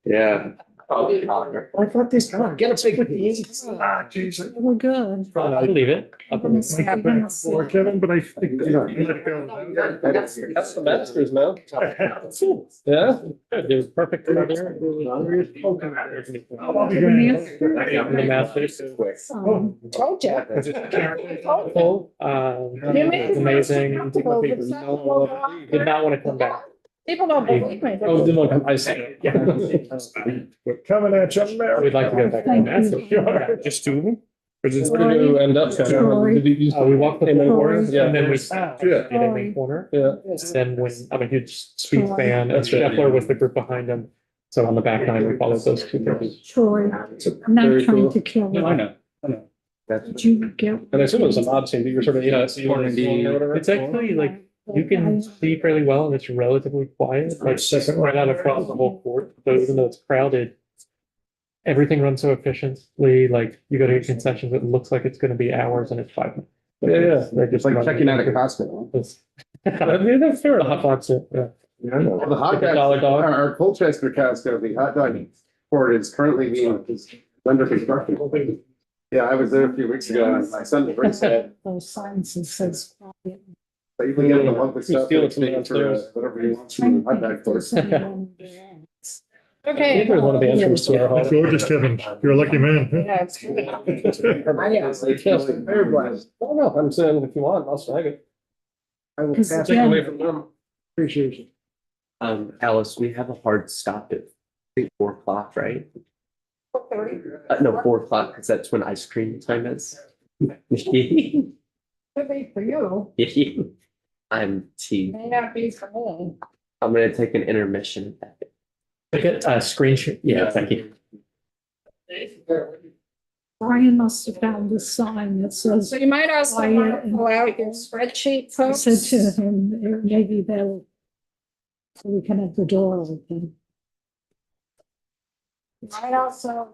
Yeah. I thought this, come on, get a big piece. Ah, geez. We're good. I'll leave it. Or Kevin, but I think, you know, let go. That's the masters, man. Yeah? There's perfect. I'll be The masters. Told ya. You made It's amazing. comfortable, but some people Did not want to come back. People don't believe me. Oh, didn't want to come, I see. We're coming at you, Mayor. We'd like to go back to the Thank you. masters. Yeah, just two of them. Or just? Where do you end up? Sorry. Did you- We walked the Came in floor order? Yeah. and then we Yeah. did in the corner. Yeah. Then when, I'm a huge Speed Troy. fan, and That's right. Scheffler was the group behind him. So on the back nine, we followed those two groups. Troy, I'm not Very trying cool. to kill No, I you. know. Did you get? And I assume it was an odd scene, but you were sort of, you know, so you were Corny. or whatever. It's actually like, you can see fairly well and it's relatively quiet, like right out across the whole court. So even though it's crowded, everything runs so efficiently, like you go to get concessions, it looks like it's gonna be hours and it's 5 minutes. Yeah, They're It's like running checking out it. at Costco. It's- Yeah, that's fair The enough. hot dogs, yeah. Well, the hot Like a dollar dog, dog. our Colchester Costco, the hot dog court is currently being under construction. Yeah, I was there a few weeks ago and my son brings that. Those signs that says. But you can get the monthly stuff. Steal it from for, downstairs. Whatever you want from the hot dog place. Okay. These are one of the answers to our hall. Gorgeous, Kevin. You're a lucky man. Yeah, it's good. Very blessed. Oh, no, I'm saying if you want, I'll snag it. I will Because pass Take it Yeah. away from them. appreciation. Alice, we have a hard stop at, I think, 4 o'clock, right? No, 4 o'clock, because that's when ice cream time is. Could be for you, I'm T. may not be for me. I'm gonna take an intermission. Take a screenshot. Yeah, thank you. Brian must have found the sign that says, So you might also Quiet want to and- pull out your spreadsheet, I folks. said to him, maybe they'll, so we can have the door open. You might also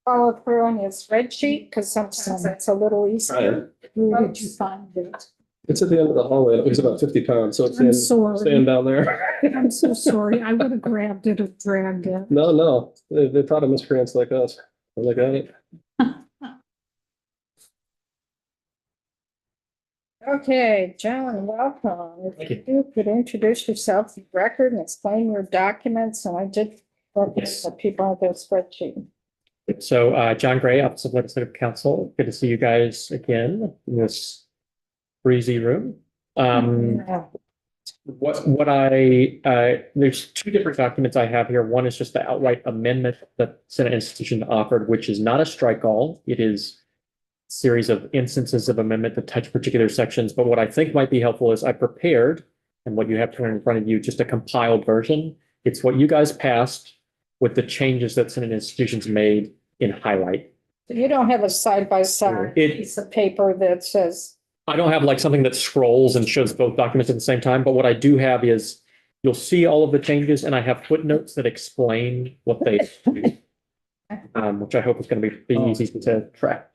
follow through on your spreadsheet, because sometimes it's a little easier. Where did you find it? It's at the end of the hallway. It weighs about 50 pounds, so it's I'm in, sorry. staying down there. I'm so sorry. I would have grabbed it or dragged it. No, they taught a miscreants like us. I got it. Okay, John, welcome. Thank If you could introduce yourself to the record and explain your documents, and I did recommend Yes. that people have their spreadsheet. So, John Gray, Office of Legislative Counsel, good to see you guys again in this breezy room. There's two different documents I have here. One is just the outright amendment that Senate institution offered, which is not a strike all. It is a series of instances of amendment that touch particular sections. But what I think might be helpful is I prepared, and what you have to in front of you, just a compiled version. It's what you guys passed with the changes that Senate institutions made in highlight. You don't have a side-by-side piece of paper that says, I don't have like something that scrolls and shows both documents at the same time, but what I do have is you'll see all of the changes and I have footnotes that explain what they do, which I hope is going to be easy to track.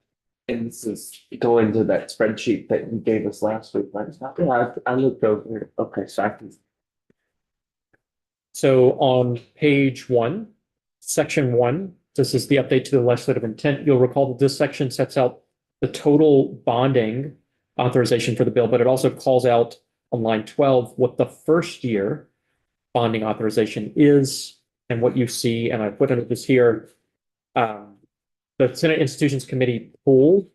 And this is going to that spreadsheet that you gave us last week, right? Yeah, I looked over it. Okay, so I can. So on page 1, section 1, this is the update to the legislative intent. You'll recall that this section sets out the total bonding authorization for the bill, but it also calls out on line 12 what the first year bonding authorization is and what you see. And I put it this here. The Senate Institutions Committee pulled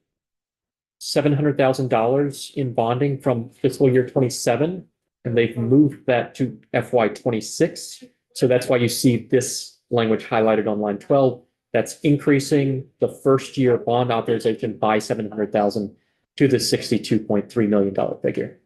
$700,000 in bonding from fiscal year 27, and they've moved that to FY 26. So that's why you see this language highlighted on line 12. That's increasing the first year bond authorization by $700,000 to the $62.3 million figure.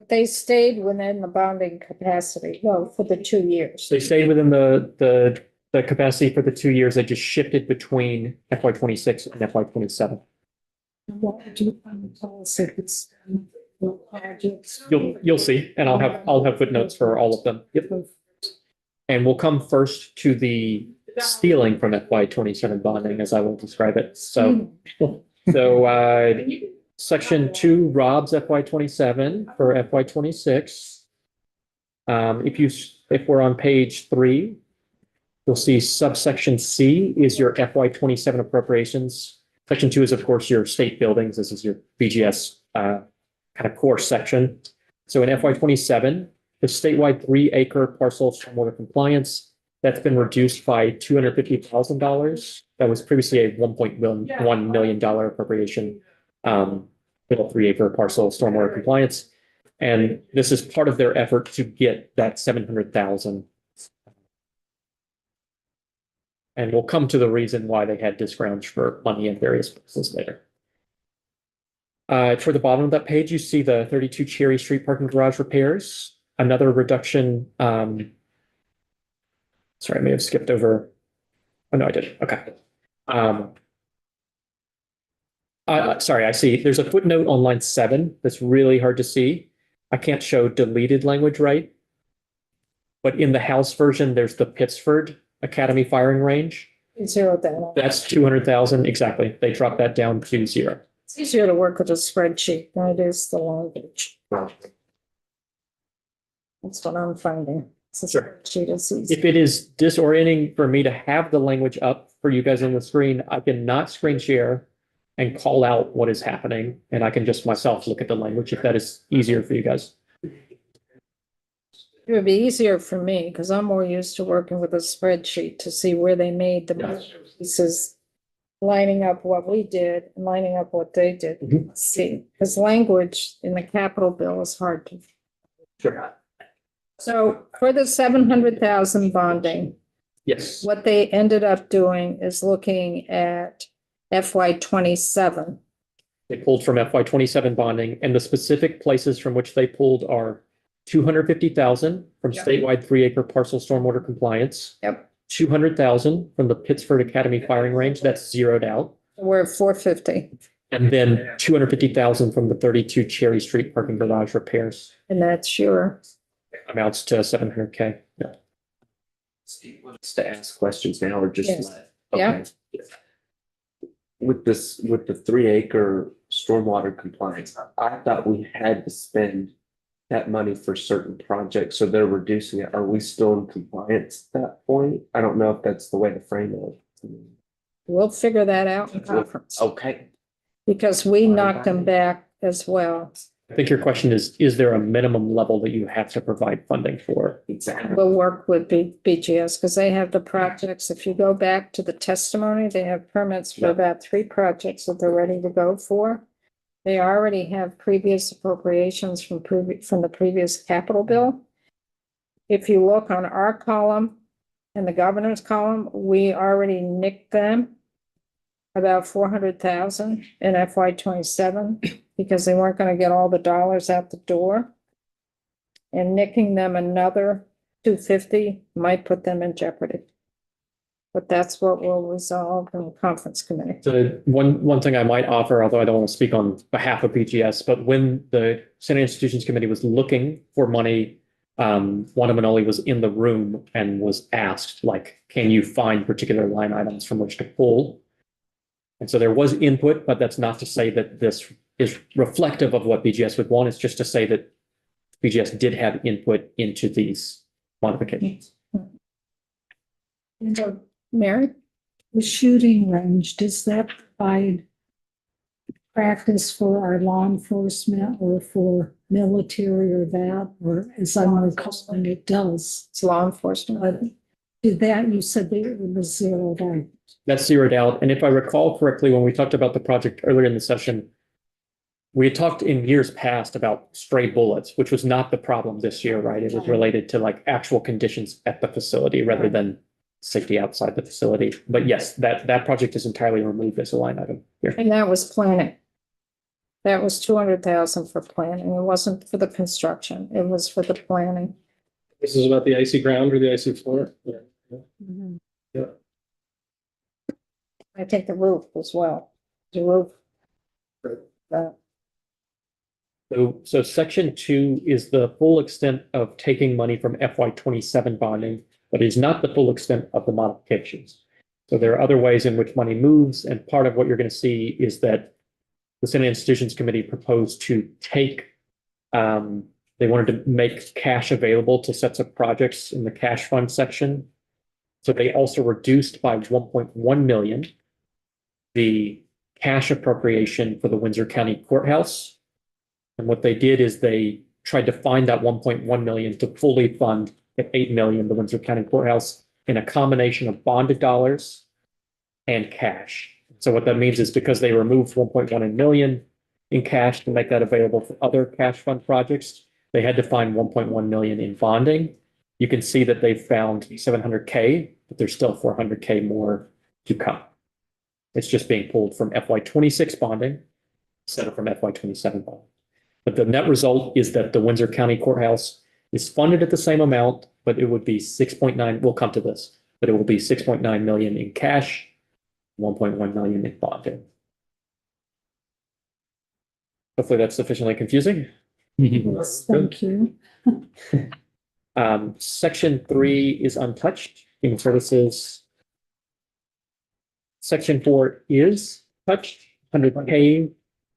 they stayed within the bonding capacity, well, for the 2 years. They stayed within the capacity for the 2 years. They just shifted between FY 26 and FY 27. What would you tell us if it's projects? You'll see, and I'll have footnotes for all of them. Yep. And we'll come first to the stealing from FY 27 bonding, as I will describe it. So section 2 robs FY 27 for FY 26. If we're on page 3, you'll see subsection C is your FY 27 appropriations. Section 2 is, of course, your state buildings. This is your BGS kind of core section. So in FY 27, the statewide 3-acre parcel stormwater compliance, that's been reduced by $250,000. That was previously a $1.1 million appropriation for the 3-acre parcel stormwater compliance. And this is part of their effort to get that $700,000. And we'll come to the reason why they had disgrounds for money in various places later. Toward the bottom of that page, you see the 32 Cherry Street parking garage repairs. Another reduction. Sorry, I may have skipped over. Oh, no, I did. Okay. Sorry, I see. There's a footnote on line 7 that's really hard to see. I can't show deleted language right. But in the House version, there's the Pittsford Academy firing range. Zero down. That's 200,000. Exactly. They dropped that down to 0. It's easier to work with a spreadsheet than it is the language. That's what I'm finding. It's a spreadsheet is easy. If it is disorienting for me to have the language up for you guys on the screen, I can not screen share and call out what is happening, and I can just myself look at the language if that is easier for you guys. It would be easier for me because I'm more used to working with a spreadsheet to see where they made the pieces, lining up what we did and lining up what they did. See, because language in the capital bill is hard to. Sure. So for the 700,000 bonding, yes, what they ended up doing is looking at FY 27. They pulled from FY 27 bonding, and the specific places from which they pulled are 250,000 from statewide 3-acre parcel stormwater compliance. Yep. 200,000 from the Pittsford Academy firing range. That's zeroed out. We're at 450. And then 250,000 from the 32 Cherry Street parking garage repairs. And that's your. Amounts to 700K. Yeah. Steve wants to ask questions now or just. Yes. Okay. With the 3-acre stormwater compliance, I thought we had to spend that money for certain projects, so they're reducing it. Are we still in compliance at that point? I don't know if that's the way to frame it. We'll figure that out in conference. Okay. Because we knocked them back as well. I think your question is there a minimum level that you have to provide funding for? Exactly. We'll work with BGS because they have the projects. If you go back to the testimony, they have permits for Yeah. about 3 projects that they're ready to go for. They already have previous appropriations from the previous capital bill. If you look on our column and the governor's column, we already nicked them about 400,000 in FY 27 because they weren't going to get all the dollars out the door. And nicking them another 250 might put them in jeopardy. But that's what we'll resolve in the conference committee. The one thing I might offer, although I don't want to speak on behalf of BGS, but when the Senate Institutions Committee was looking for money, Wanda Manoli was in the room and was asked, like, can you find particular line items from which to pull? And so there was input, but that's not to say that this is reflective of what BGS would want. It's just to say that BGS did have input into these modifications. Mary? The shooting range, does that provide practice for our law enforcement or for military or that, or as I'm recalling, it does? It's law enforcement. But did that, you said that it was zeroed out. That's zeroed out. And if I recall correctly, when we talked about the project earlier in the session, we had talked in years past about stray bullets, which was not the problem this year, right? It was related to like actual conditions at the facility rather than safety outside the facility. But yes, that project is entirely removed as a line item here. And that was planning. That was 200,000 for planning. It wasn't for the construction. It was for the planning. This is about the icy ground or the icy floor? Yeah. Mhm. Yeah. I think the roof as well. The roof. So section 2 is the full extent of taking money from FY 27 bonding, but is not the full extent of the modifications. So there are other ways in which money moves, and part of what you're going to see is that the Senate Institutions Committee proposed to take, they wanted to make cash available to sets of projects in the cash fund section. So they also reduced by 1.1 million the cash appropriation for the Windsor County Courthouse. And what they did is they tried to find that 1.1 million to fully fund at 8 million, the Windsor County Courthouse, in a combination of bonded dollars and cash. So what that means is because they removed 1.1 million in cash to make that available for other cash fund projects, they had to find 1.1 million in bonding. You can see that they found 700K, but there's still 400K more to come. It's just being pulled from FY 26 bonding instead of from FY 27 bonding. But the net result is that the Windsor County Courthouse is funded at the same amount, but it would be 6.9, we'll come to this, but it will be 6.9 million in cash, 1.1 million in bonding. Hopefully that's sufficiently confusing. Yes, thank you. Section 3 is untouched, human services. Section 4 is touched, 100K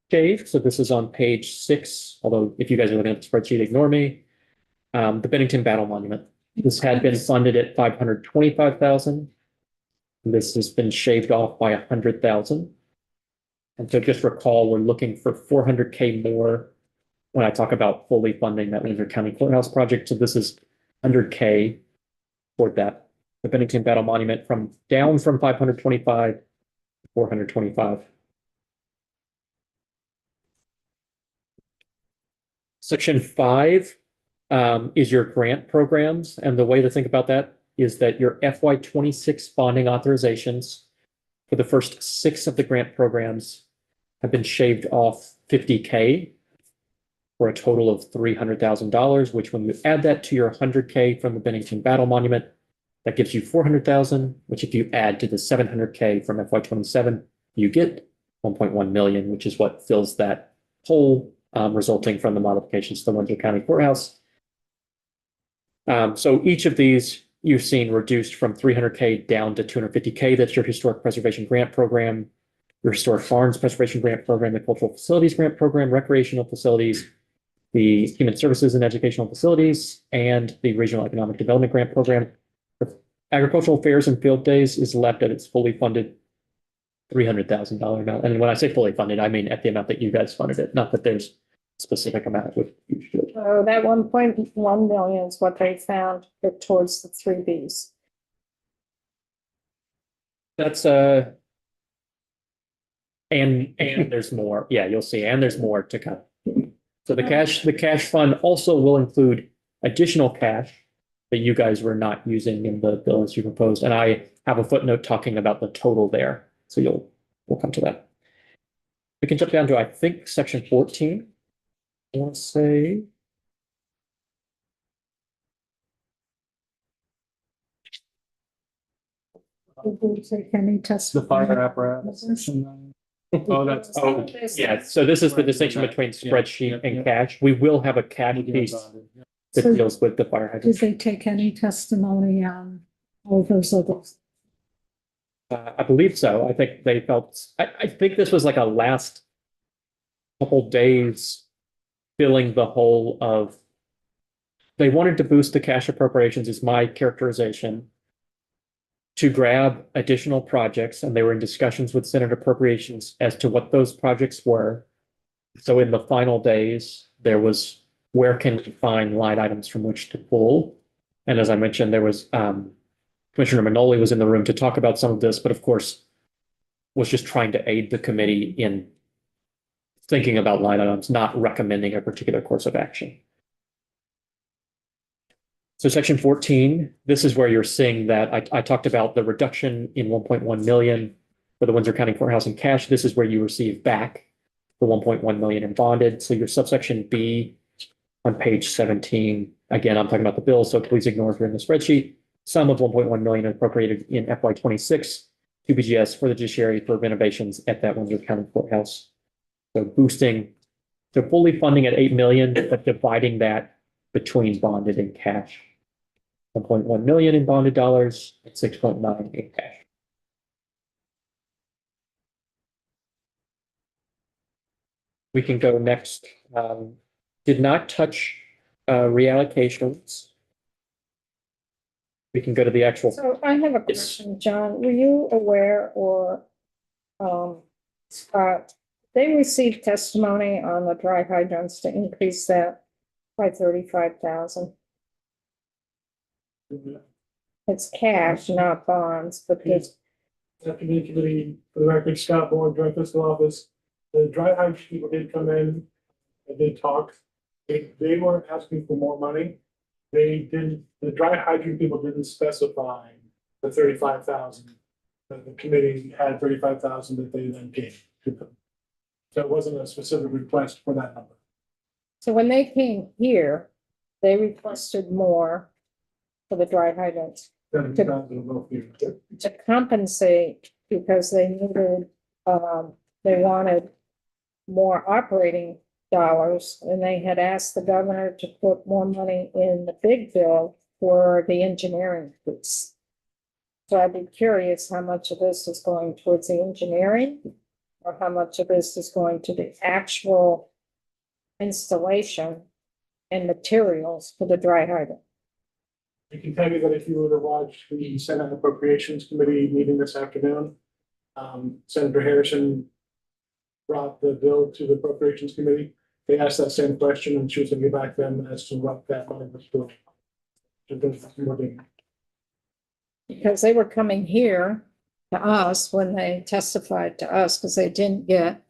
shave. So this is on page 6, although if you guys are looking at the spreadsheet, ignore me. The Bennington Battle Monument. This had been funded at 525,000. This has been shaved off by 100,000. And so just recall, we're looking for 400K more when I talk about fully funding that Windsor County Courthouse project. So this is 100K for that. The Bennington Battle Monument down from 525 to 425. Section 5 is your grant programs. And the way to think about that is that your FY 26 bonding authorizations for the first 6 of the grant programs have been shaved off 50K for a total of $300,000, which when you add that to your 100K from the Bennington Battle Monument, that gives you 400,000, which if you add to the 700K from FY 27, you get 1.1 million, which is what fills that hole resulting from the modifications to the Windsor County Courthouse. So each of these you've seen reduced from 300K down to 250K. That's your Historic Preservation Grant Program, your Historic Farms Preservation Grant Program, the Cultural Facilities Grant Program, Recreational Facilities, the Human Services and Educational Facilities, and the Regional Economic Development Grant Program. The Agricultural Fairs and Field Days is left at its fully funded $300,000 amount. And when I say fully funded, I mean at the amount that you guys funded it, not that there's specific amount with usually. So that 1.1 million is what they found towards the 3Bs. That's and there's more. Yeah, you'll see, and there's more to come. So the cash fund also will include additional cash that you guys were not using in the bill as you proposed. And I have a footnote talking about the total there. So we'll come to that. We can jump down to, I think, section 14. I want to say. Did we take any The testimony? fire apparatus. Oh, that's, Oh, yeah, so this is the distinction between spreadsheet and cash. We will have a cash piece that So- deals with the fire Did hydrant. they take any testimony on all those others? I believe so. I think they felt, I think this was like a last couple days filling the hole of, they wanted to boost the cash appropriations is my characterization, to grab additional projects, and they were in discussions with Senate Appropriations as to what those projects were. So in the final days, there was, where can we find line items from which to pull? And as I mentioned, there was, Commissioner Manoli was in the room to talk about some of this, but of course, was just trying to aid the committee in thinking about line items, not recommending a particular course of action. So section 14, this is where you're seeing that I talked about the reduction in 1.1 million for the Windsor County Courthouse in cash. This is where you receive back the 1.1 million in bonded. So your subsection B on page 17, again, I'm talking about the bill, so please ignore if you're in the spreadsheet. Sum of 1.1 million appropriated in FY26 to BGS for the judiciary for renovations at that Windsor County Courthouse. So boosting, so fully funding at 8 million, but dividing that between bonded and cash. 1.1 million in bonded dollars and 6.9 in cash. We can go next. Did not touch reallocations. We can go to the actual. So I have a Yes. question, John. Were you aware or, Scott, they received testimony on the dry hydrants to increase that by 35,000? It's cash, not bonds, but there's, Committee committee, for the record, Scott Bourne, Joint Fiscal Office. The dry hydrant people did come in and did talk. They weren't asking for more money. They didn't, the dry hydrant people didn't specify the 35,000. The committee had 35,000 that they then gave to them. So it wasn't a specific request for that number. so when they came here, they requested more for the dry hydrants to compensate because they needed, they wanted more operating dollars, and they had asked the governor to put more money in the big bill for the engineering piece. So I'd be curious how much of this is going towards the engineering, or how much of this is going to the actual installation and materials for the dry hydrant. I can tell you that if you were to watch the Senate Appropriations Committee meeting this afternoon, Senator Harrison brought the bill to the Appropriations Committee. They asked that same question, and she was going to get back to them as to what that money was for. Because they were coming here to us when they testified to us, because they didn't get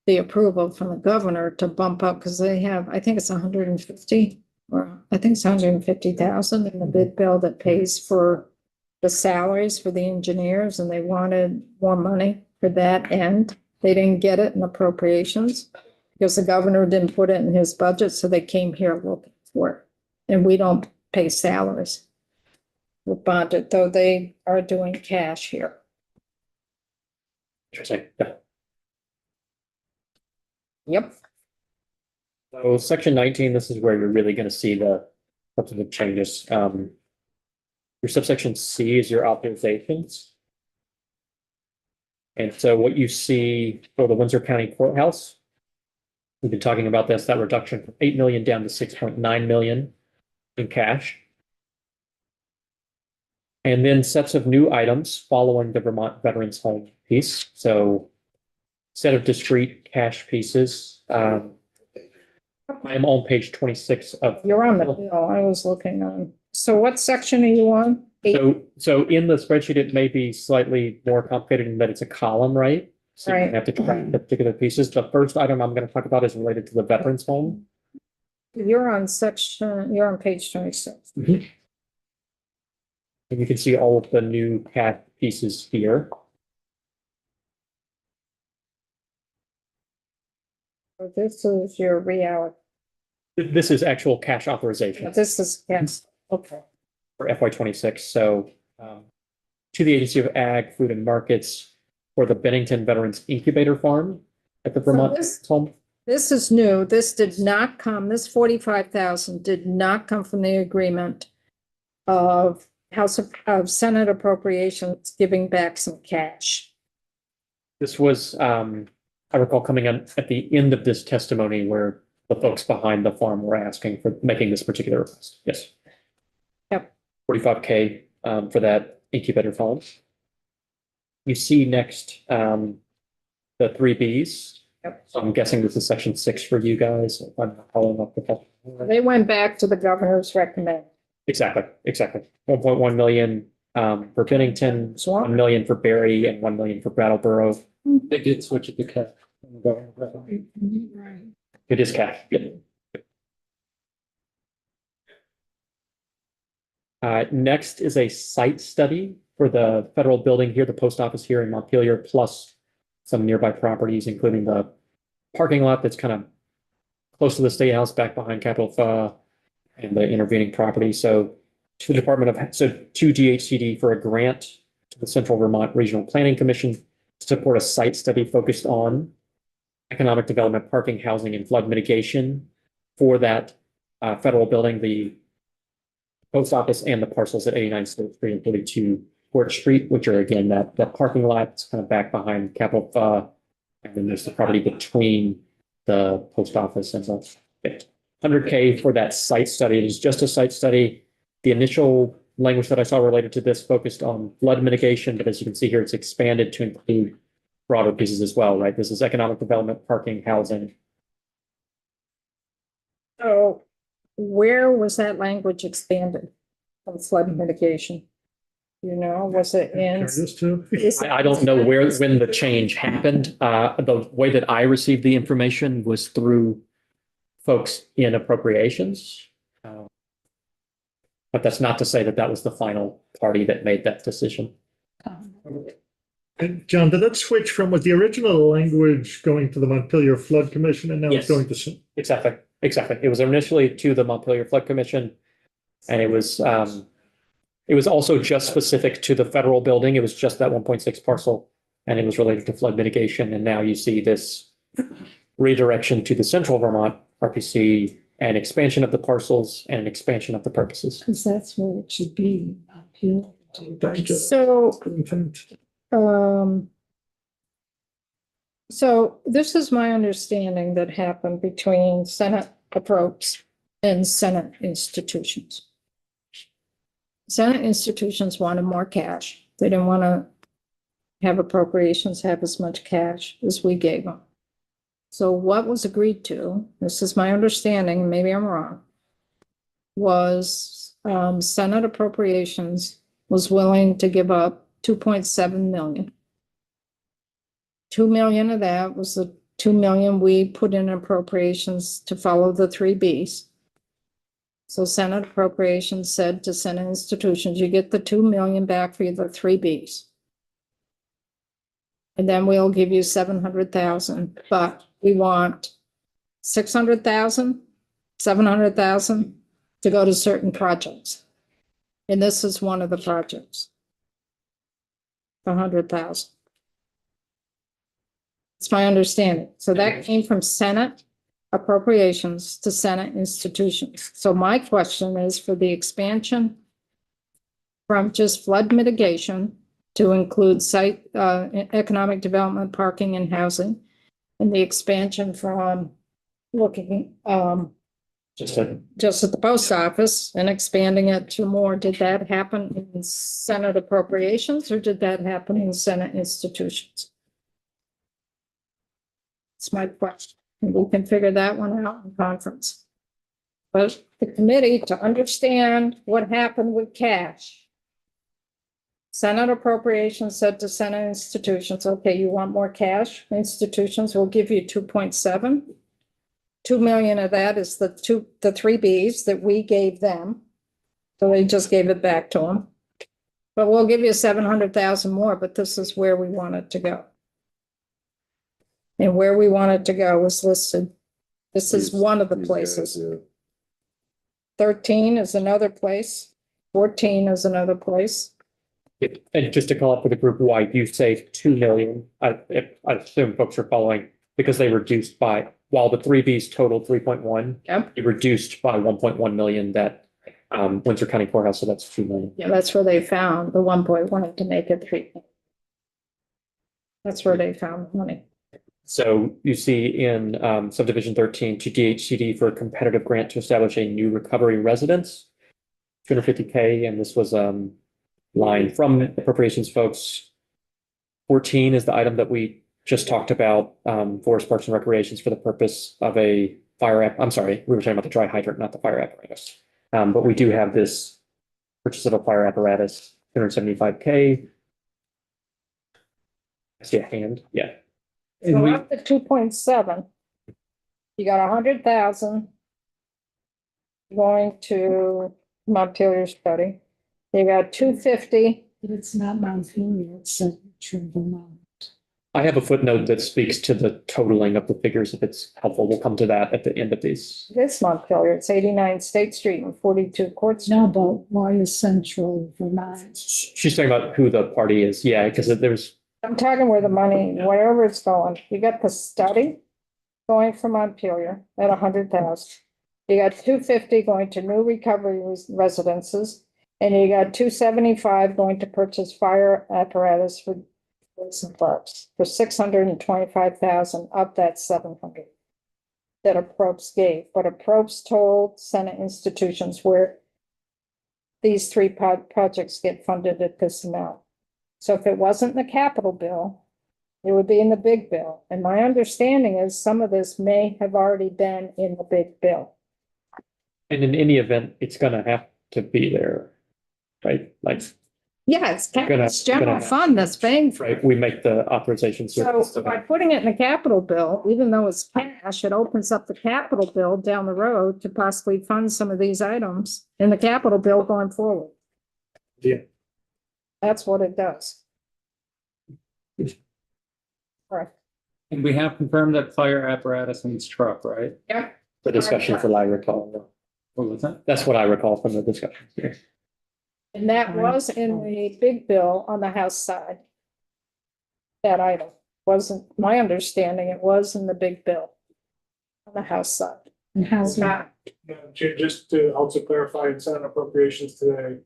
the approval from the governor to bump up, because they have, I think it's 150, or I think it's 150,000 in the bid bill that pays for the salaries for the engineers, and they wanted more money for that end. They didn't get it in appropriations because the governor didn't put it in his budget, so they came here looking for it. And we don't pay salaries. We're bonded, though they are doing cash here. Interesting. Yeah. Yep. So section 19, this is where you're really going to see the substantive changes. Your subsection C is your authorizations. And so what you see for the Windsor County Courthouse, we've been talking about this, that reduction from 8 million down to 6.9 million in cash. And then sets of new items following the Vermont Veterans Home piece. So set of discrete cash pieces. I'm on page 26 of. You're on the bill. I was looking on. So what section are you on? So in the spreadsheet, it may be slightly more complicated in that it's a column, right? So you Right. have to track the particular pieces. The first item I'm going to talk about is related to the veterans home. You're on page 26. And you can see all of the new cash pieces here. So this is your reality. This is actual cash authorization This is, yes, okay. for FY 26. So to the Agency of Ag, Food and Markets for the Bennington Veterans Incubator Farm at the Vermont home. This is new. This did not come, this 45,000 did not come from the agreement of Senate appropriations giving back some cash. This was, I recall coming on at the end of this testimony where the folks behind the farm were asking for making this particular request. Yes. Yep. 45K for that incubator farm. You see next the 3Bs. Yep. So I'm guessing this is section 6 for you guys. If I'm not following up with that. They went back to the governor's recommend. Exactly. 1.1 million for Bennington, 1 million for Barry, and 1 million for Brattleboro. They did switch it to cash. Right. It is cash. Yep. Next is a site study for the federal building here, the post office here in Montpelier, plus some nearby properties, including the parking lot that's kind of close to the State House back behind Capitol Pho and the intervening property. So to the to DHCD for a grant to the Central Vermont Regional Planning Commission to support a site study focused on economic development, parking, housing, and flood mitigation for that federal building, the post office, and the parcels at 89 State Street and 32 Court Street, which are again that parking lot that's kind of back behind Capitol Pho, and then there's the property between the post office and the 100K for that site study. It is just a site study. The initial language that I saw related to this focused on flood mitigation, but as you can see here, it's expanded to include broader pieces as well, right? This is economic development, parking, housing. So where was that language expanded from flood mitigation? You know, was it in? I don't know when the change happened. The way that I received the information was through folks in appropriations. But that's not to say that that was the final party that made that decision. And John, did that switch from, was the original language going to the Montpelier Flood Commission and now Yes. it's going to? Exactly. It was initially to the Montpelier Flood Commission, and it was also just specific to the federal building. It was just that 1.6 parcel, and it was related to flood mitigation. And now you see this redirection to the Central Vermont RPC, and expansion of the parcels and expansion of the purposes. Because that's where it should be. Up here. So, so this is my understanding that happened between Senate approach and Senate institutions. Senate institutions wanted more cash. They didn't want to have appropriations have as much cash as we gave them. So what was agreed to, this is my understanding, maybe I'm wrong, was Senate appropriations was willing to give up 2.7 million. 2 million of that was the 2 million we put in appropriations to follow the 3Bs. So Senate appropriations said to Senate institutions, you get the 2 million back for the 3Bs. And then we'll give you 700,000, but we want 600,000, 700,000 to go to certain projects. And this is one of the projects. 100,000. It's my understanding. So that came from Senate appropriations to Senate institutions. So my question is for the expansion from just flood mitigation to include site, economic development, parking and housing, and the expansion from looking, just at the post office and expanding it to more. Did that happen in Senate appropriations or did that happen in Senate institutions? It's my question. And we can figure that one out in conference. But the committee, to understand what happened with cash. Senate appropriations said to Senate institutions, okay, you want more cash? Institutions will give you 2.7. 2 million of that is the 3 Bs that we gave them. So they just gave it back to them. But we'll give you 700,000 more, but this is where we want it to go. And where we want it to go is listed. This is one of the places. 13 is another place. 14 is another place. And just to call up for the group wide, you saved 2 million. I assume folks are following because they reduced by, while the 3 Bs totaled 3.1. Yep. You reduced by 1.1 million that Windsor County Courthouse, so that's 2 million. Yeah, that's where they found the 1.1 to make it 3. That's where they found the money. So you see in subdivision 13 to DHCD for a competitive grant to establish a new recovery residence, 250K, and this was line from appropriations folks. 14 is the item that we just talked about, Forest Parks and Recreations for the purpose of a fire I'm sorry, we were talking about the dry hydrant, not the fire apparatus. But we do have this purchase of a fire apparatus, 275K. I see a hand, yeah. So up to 2.7, you got 100,000 going to Montpelier study. You got 250. But it's not Montpelier, it's a Vermont. I have a footnote that speaks to the totaling of the figures if it's helpful. We'll come to that at the end of these. This Montpelier, it's 89 State Street and 42 Court Street. No, but why is Central Vermont? She's talking about who the party is. Yeah, because there's, I'm talking where the money, wherever it's going. You got the study going for Montpelier at 100,000. You got 250 going to new recovery residences, and you got 275 going to purchase fire apparatus for Wilson Parks for 625,000 of that 700 that Approps gave. But Approps told Senate institutions where these 3 projects get funded at this amount. So if it wasn't in the capital bill, it would be in the big bill. And my understanding is some of this may have already been in the big bill. and in any event, it's gonna have to be there, right? Like, Yeah, it's Gonna- general gonna- fund that's paying for it. right, we make the authorizations. So by putting it in the capital bill, even though it's cash, it opens up the capital bill down the road to possibly fund some of these items in the capital bill going forward. Yeah. That's what it does. Right. And we have confirmed that fire apparatus means truck, right? Yep. The discussion for I recall. What was that? That's what I recall from the discussion. Yeah. And that was in the big bill on the House side. That item wasn't, my understanding, it was in the big bill on the House side. And how's that? Just to also clarify, in Senate appropriations today,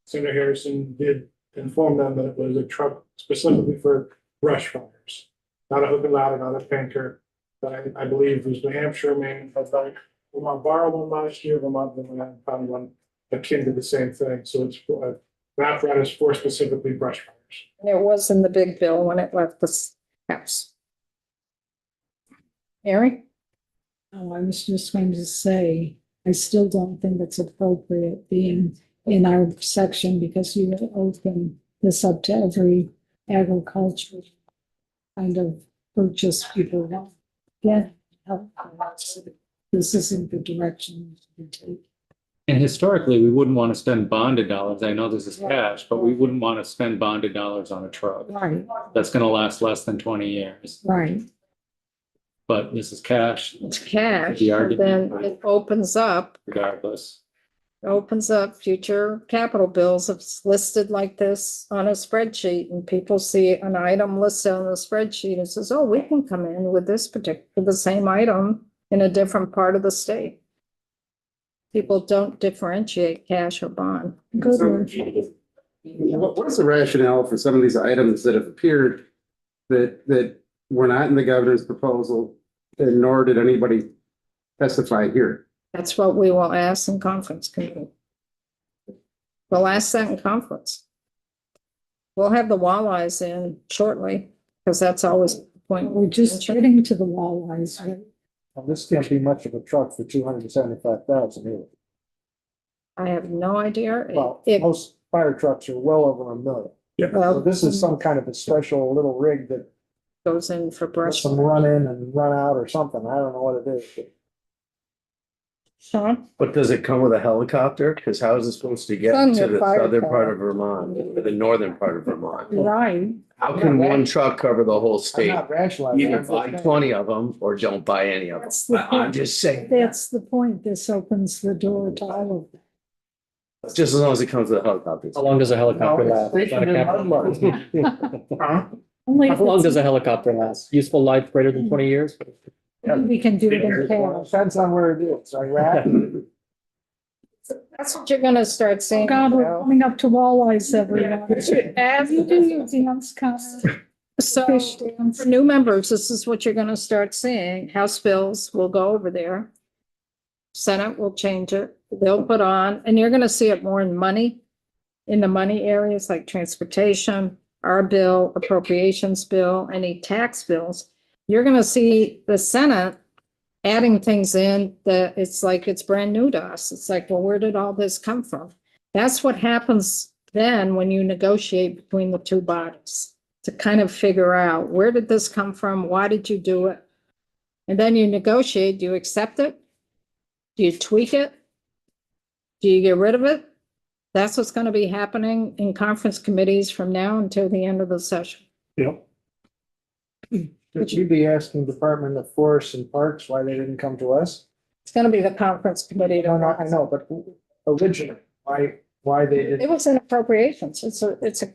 Senator Harrison did inform them that it was a truck specifically for brush fires. Not a hook and ladder, not a tanker, but I believe it was New Hampshire, Maine, Vermont borrowed one last year, Vermont found one akin to the same thing, so it's an apparatus for specifically brush fires. And it was in the big bill when it left the House. Mary? Oh, I was just going to say, I still don't think it's appropriate being in our section because you open this up to every agricultural kind of purchase people want. Get help. This isn't the direction we should take. And historically, we wouldn't want to spend bonded dollars. I know this is cash, but we wouldn't want to spend bonded dollars on a truck. Right, That's going to last less than 20 years, right. but this is cash It's cash, The and argument, then it opens up future capital bills. If it's listed like this on a spreadsheet and people see an item listed on the spreadsheet and says, oh, we can come in with this particular, the same item in a different part of the state. People don't differentiate cash or bond. Good So, word. what is the rationale for some of these items that have appeared that were not in the governor's proposal, and nor did anybody testify here? That's what we will ask in conference committee. We'll ask that in conference. We'll have the walleyes in shortly, because that's always the point. We're just getting to the walleyes, right? And this can't be much of a truck for 275,000 either. I have no idea. Well, If, most fire trucks are well over $1 million. So well, this is some kind of a special little rig that goes in for lets brush. them run in and run out or something. I don't know what it is. Sean? But does it come with a helicopter? Because how is it supposed to get It's on to your the fire southern car. part of Vermont, or the northern part of Vermont? Right. How can one truck cover the whole I'm state? not rationalizing. Either I'm just buy saying. 20 of them or don't buy any of them. That's the I'm point. just saying, That's the point. This opens the door to all of them. just as long as it comes with a helicopter. How long does a helicopter No, last? it's stationed in Huh? Only How if long it's- does a helicopter last? Useful life greater than 20 years? We can do it in cash. Depends on where it is. Iraq, That's what you're gonna start seeing. God, we're now. coming up to walleyes, everyone. As You do your dance, Connor. So Fish dance. for new members, this is what you're gonna start seeing. House bills will go over there. Senate will change it. They'll put on, and you're gonna see it more in money, in the money areas like transportation, our bill, appropriations bill, any tax bills. You're gonna see the Senate adding things in that it's like it's brand new to us. It's like, well, where did all this come from? That's what happens then when you negotiate between the two bodies, to kind of figure out, where did this come from? Why did you do it? And then you negotiate. Do you accept it? Do you tweak it? Do you get rid of it? That's what's going to be happening in conference committees from now until the end of the session. Yep. should you be asking Department of Forests and Parks why they didn't come to us? It's going to be the conference committee. No, no, I know, but originally, why they It didn't? was in appropriations. It's a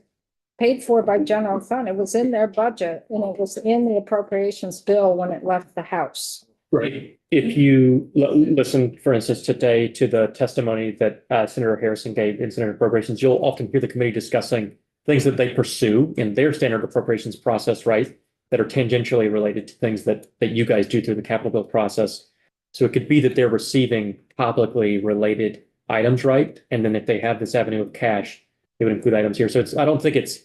paid for by general fund. It was in their budget and it was in the appropriations bill when it left the House. Right. If you listen, for instance, today to the testimony that Senator Harrison gave in Senate Appropriations, you'll often hear the committee discussing things that they pursue in their standard appropriations process, right? That are tangentially related to things that you guys do through the capital bill process. So it could be that they're receiving publicly related items, right? And then if they have this avenue of cash, they would include items here. So I don't think it's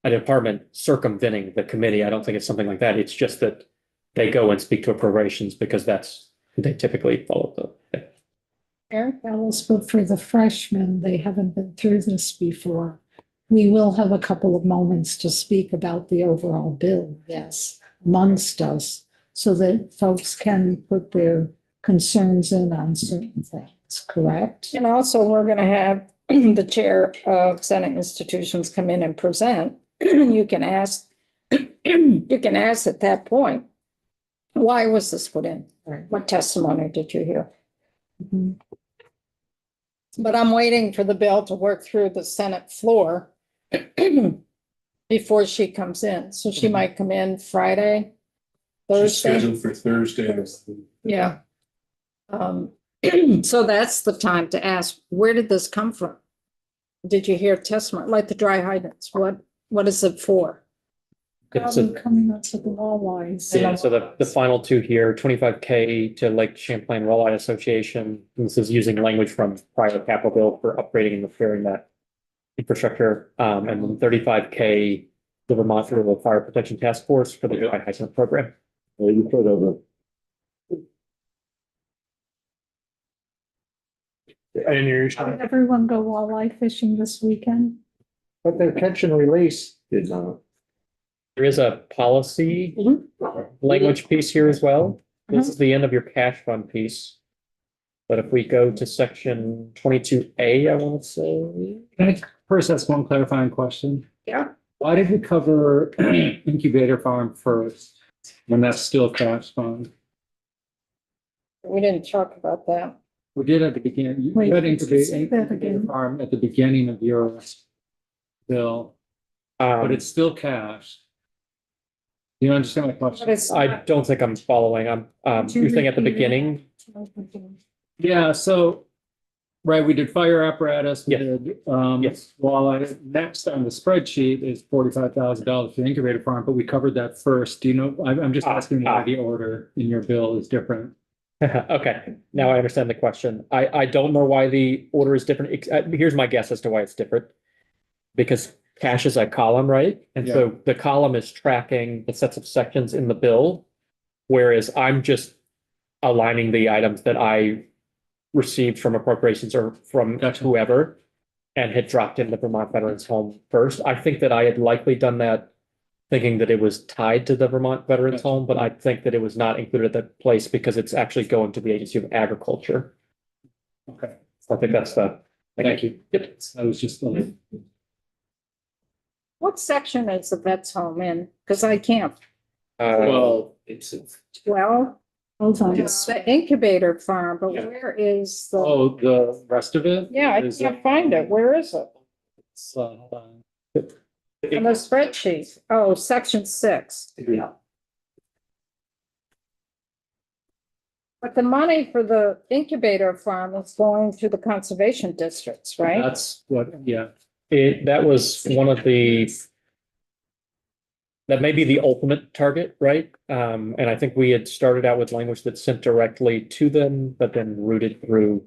a department circumventing the committee. I don't think it's something like that. It's just that they go and speak to appropriations because that's who they typically follow. Eric? Alice, but for the freshmen, they haven't been through this before. We will have a couple of moments to speak about the overall bill, yes, amongst us, so that folks can put their concerns in on certain things, correct? And also, we're going to have the chair of Senate institutions come in and present. You can ask at that point, why was this put in? What testimony did you hear? Mhm. But I'm waiting for the bill to work through the Senate floor before she comes in. So she might come in Friday, Thursday. Scheduled for Thursday. Yeah. So that's the time to ask, where did this come from? Did you hear testimony, like the dry hydrants? What is it for? So, Coming up to the walleyes. yeah, so the final two here, 25K to Lake Champlain Walleye Association. This is using language from prior capital bill for upgrading and repairing that infrastructure. And then 35K, the Vermont Rural Fire Protection Task Force for the dry hydrant program. You put over. I didn't hear you. Did everyone go walleye fishing this weekend? But their catch and release, Did not. There is a policy language piece here as well. This is the end of your cash fund piece. But if we go to section 22A, I want to say. Can I first ask one clarifying question? Yeah. Why did we cover incubator farm first when that's still cash fund? We didn't talk about that. We did at the beginning. You Wait, had say that incubator again. farm at the beginning of your bill, but it's still cash. Do you understand my But question? it's I not- don't think I'm following. You're saying at the beginning? Yeah, so, right, we did fire apparatus, we Yeah. did, Yes. walleye. Next on the spreadsheet is $45,000 for the incubator farm, but we covered that first. Do you know, I'm just asking why the order in your bill is different. Okay, now I understand the question. I don't know why the order is different. Here's my guess as to why it's different. Because cash is a column, right? And so the column is tracking the sets of sections in the bill. Whereas I'm just aligning the items that I received from appropriations or from whoever and had dropped in the Vermont Veterans Home first. I think that I had likely done that thinking that it was tied to the Vermont Veterans Home, but I think that it was not included at that place because it's actually going to the Agency of Agriculture. Okay, So I think that's the. thank you. Yep, I was just. What section is the vet's home in? Because I can't. Well, it's, Well, Hold on. the incubator farm, but Yeah. where is the? oh, the rest of it? Yeah, I is, can't find it. Where is it? It's, hold on. On the spreadsheet. Oh, section 6. Yeah. But the money for the incubator farm is going to the conservation districts, right? That's what, yeah. That was one of the. That may be the ultimate target, right? And I think we had started out with language that sent directly to them, but then routed through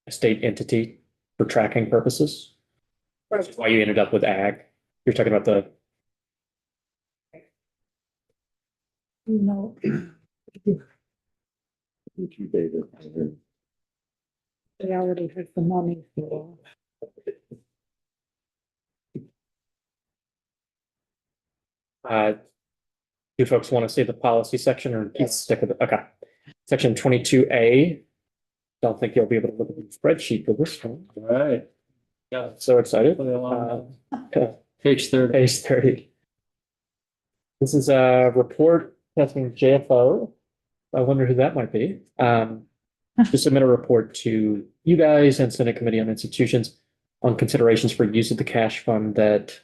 a state entity for tracking purposes. Which is why you ended up with ag. You're talking about the. No. They already had the money for. Do folks want to see the policy section or stick with it? Okay. Section 22A. Don't think you'll be able to look at the spreadsheet for this one. All right. Yeah, so excited. Page 30. Page 30. This is a report testing JFO. I wonder who that might be. To submit a report to you guys and Senate Committee on Institutions on considerations for use of the cash fund that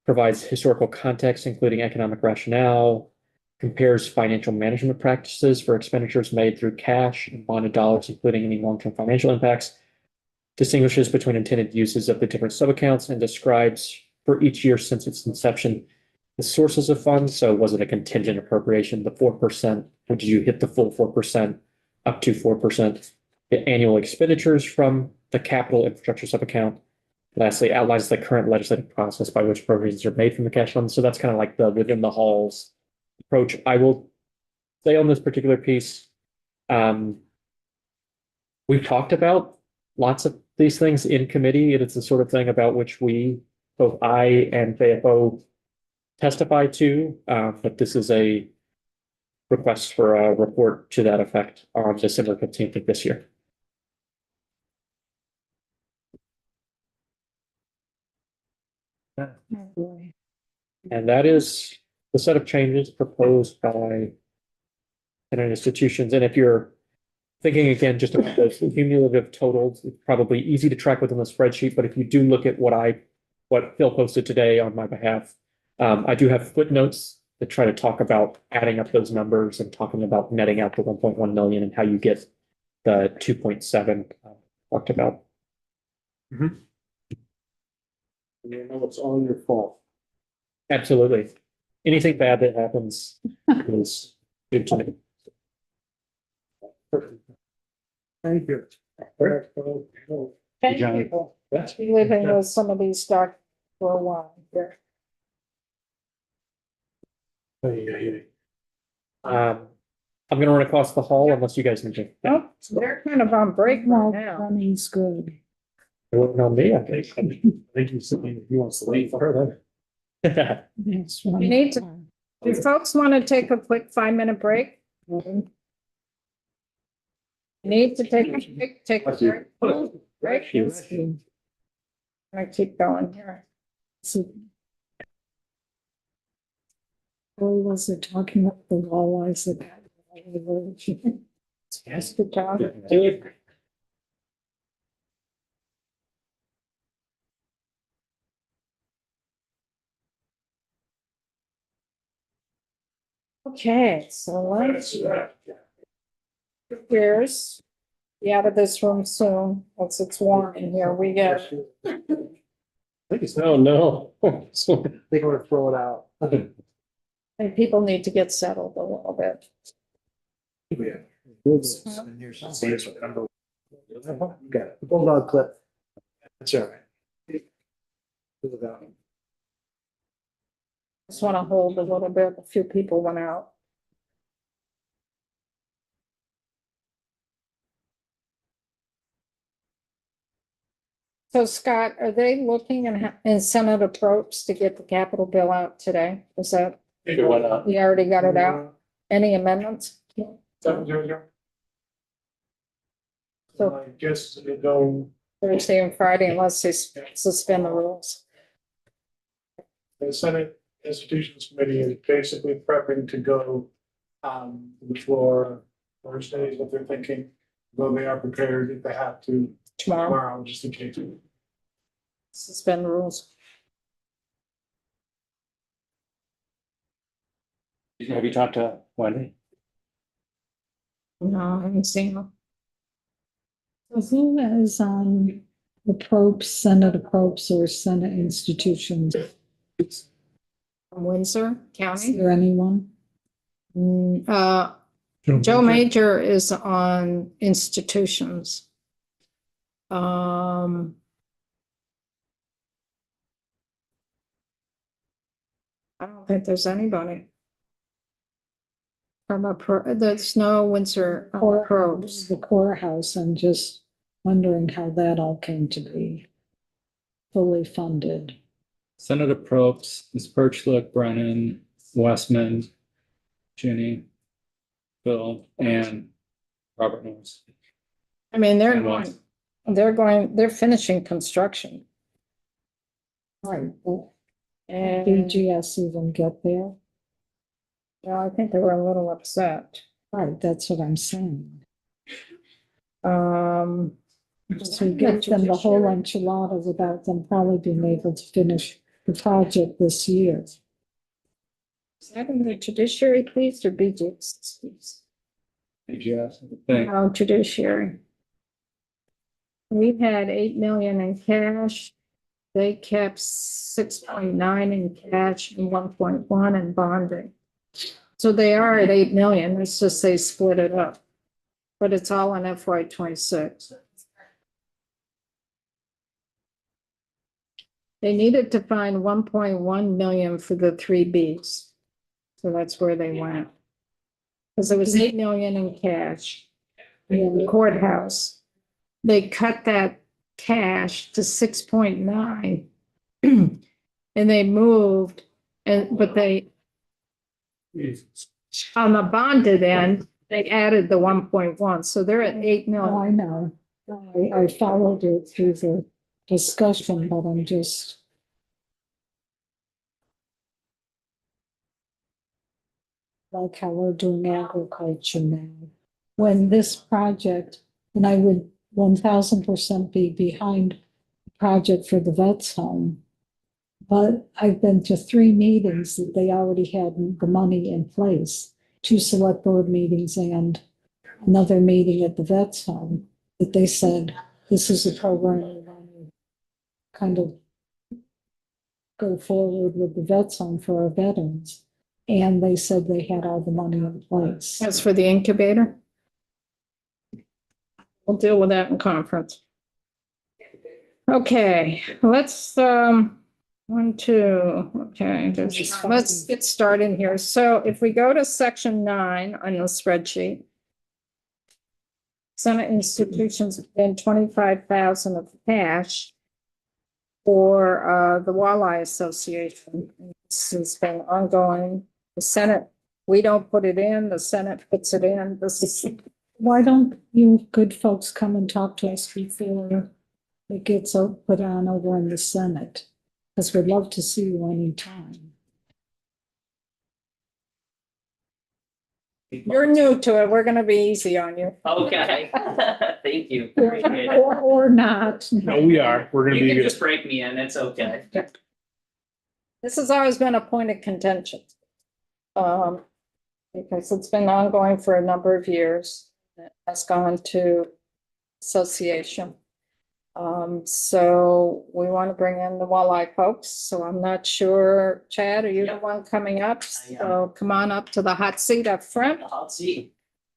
provides historical context, including economic rationale, compares financial management practices for expenditures made through cash and bonded dollars, including any long-term financial impacts, distinguishes between intended uses of the different subaccounts, and describes for each year since its inception the sources of funds. So was it a contingent appropriation, the 4%, or did you hit the full 4%, up to 4%? The annual expenditures from the capital infrastructure subaccount. Lastly, outlines the current legislative process by which appropriations are made from the cash fund. So that's kind of like the within the halls approach. I will say on this particular piece, we've talked about lots of these things in committee, and it's the sort of thing about which we, both I and FAFO, testify to. But this is a request for a report to that effect on December 15th of this year. And that is the set of changes proposed by Senate institutions. And if you're thinking again, just about the cumulative totals, it's probably easy to track within the spreadsheet. But if you do look at what Phil posted today on my behalf, I do have footnotes that try to talk about adding up those numbers and talking about netting out the 1.1 million and how you get the 2.7 talked about. You know, it's all your fault. Absolutely. Anything bad that happens is good to me. Thank you. Thank you. Been living with some of these stuff for a while. I'm gonna run across the hall unless you guys need to. Oh, they're kind of on break right now. Running's good. You're working on me, I think. I think he's saying he wants to leave further. Yes, You need to, do folks want to take a quick 5-minute break? Need to take a break. Break. I keep going here. So. Or was it talking about the walleyes that? Yes, good job. Okay, so let's. Here's, be out of this room soon, once it's warm in here, we get. Oh, no. They want to throw it out. And people need to get settled a little bit. Got it. Bulldog clip. That's all right. Just want to hold a little bit, a few people went out. So Scott, are they looking in Senate approach to get the capital bill out today? Is that, It went up. we already got it out? Any amendments? 700. So- I guess it go, Thursday and Friday unless they suspend the rules. the Senate Institutions Committee is basically prepping to go to the floor Thursday is what they're thinking. Though they are prepared if they have to tomorrow, just in case. Suspend the rules. Have you talked to Wendy? No, I haven't seen them. So who is on the probes, Senate probes or Senate institutions? From Windsor Is County. there anyone? Joe Major is on institutions. I don't think there's anybody. There's no Windsor probes. The courthouse, I'm just wondering how that all came to be fully funded. Senator Probst, Ms. Birchlick, Brennan, Westman, Ginny, Bill, and Robert Norris. I mean, And Watts. they're finishing construction. Right, but And, BGS even get there? well, I think they were a little upset. Right, that's what I'm saying. Um, So we give them the whole enchilada without them probably being able to finish the project this year. is that in the judiciary piece or BGS? BGS, I think. No, judiciary. We had 8 million in cash. They kept 6.9 in cash and 1.1 in bonding. So they are at 8 million. It's just they split it up. But it's all in FY 26. They needed to find 1.1 million for the 3Bs. So that's where they went. Because it was 8 million in cash in the courthouse. They cut that cash to 6.9. And they moved, but they, on the bonded end, they added the 1.1, so they're at 8 Oh, million. I know. I followed it through the discussion, but I'm just. Like how we're doing agriculture now. When this project, and I would 1000% be behind the project for the vets home. But I've been to 3 meetings that they already had the money in place, 2 select board meetings and another meeting at the vets home, that they said, this is a program we want to kind of go forward with the vets home for our veterans. And they said they had all the money in place. As for the incubator, we'll deal with that in conference. Okay, let's, 1, 2, okay, let's get started here. So if we go to section 9 on the spreadsheet, Senate institutions and 25,000 of cash for the Walleye Association. This has been ongoing. The Senate, we don't put it in, the Senate puts it in. This is, Why don't you good folks come and talk to us before it gets put on over in the Senate? Because we'd love to see you anytime. you're new to it. We're gonna be easy on you. Okay, thank you. Appreciate it. Or not. No, we are. We're gonna You be can good. just break me in, it's okay. This has always been a point of contention. Because it's been ongoing for a number of years. It has gone to association. So we want to bring in the Walleye folks, so I'm not sure, Chad, are you the one coming up? I am. So come on up to the hot seat up front. I'll see.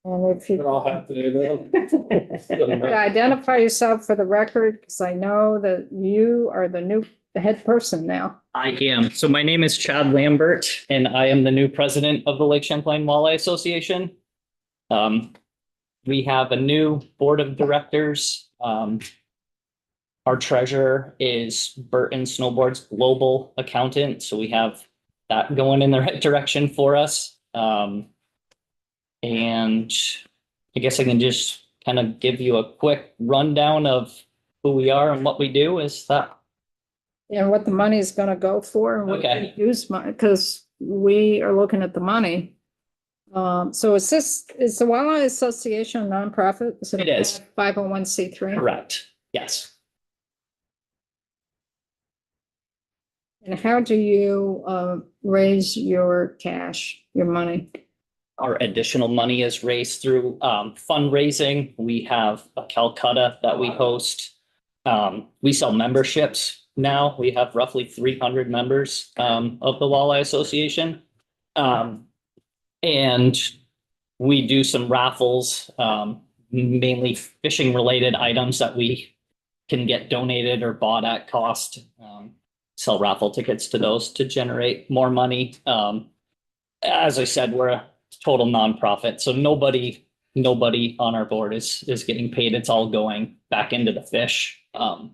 And if you I'll have to do that. identify yourself for the record, because I know that you are the head person now. I am. So my name is Chad Lambert, and I am the new president of the Lake Champlain Walleye Association. We have a new board of directors. Our treasurer is Burton Snowboards Global Accountant, so we have that going in the right direction for us. And I guess I can just kind of give you a quick rundown of who we are and what we do. Is that And what the money is gonna go for and what Okay. we use money, because we are looking at the money. So is the Walleye Association a nonprofit? It is. 501c3? correct? Yes. And how do you raise your cash, your money? Our additional money is raised through fundraising. We have a Calcutta that we host. We sell memberships now. We have roughly 300 members of the Walleye Association. And we do some raffles, mainly fishing related items that we can get donated or bought at cost. Sell raffle tickets to those to generate more money. As I said, we're a total nonprofit, so nobody on our board is getting paid. It's all going back into the fish. So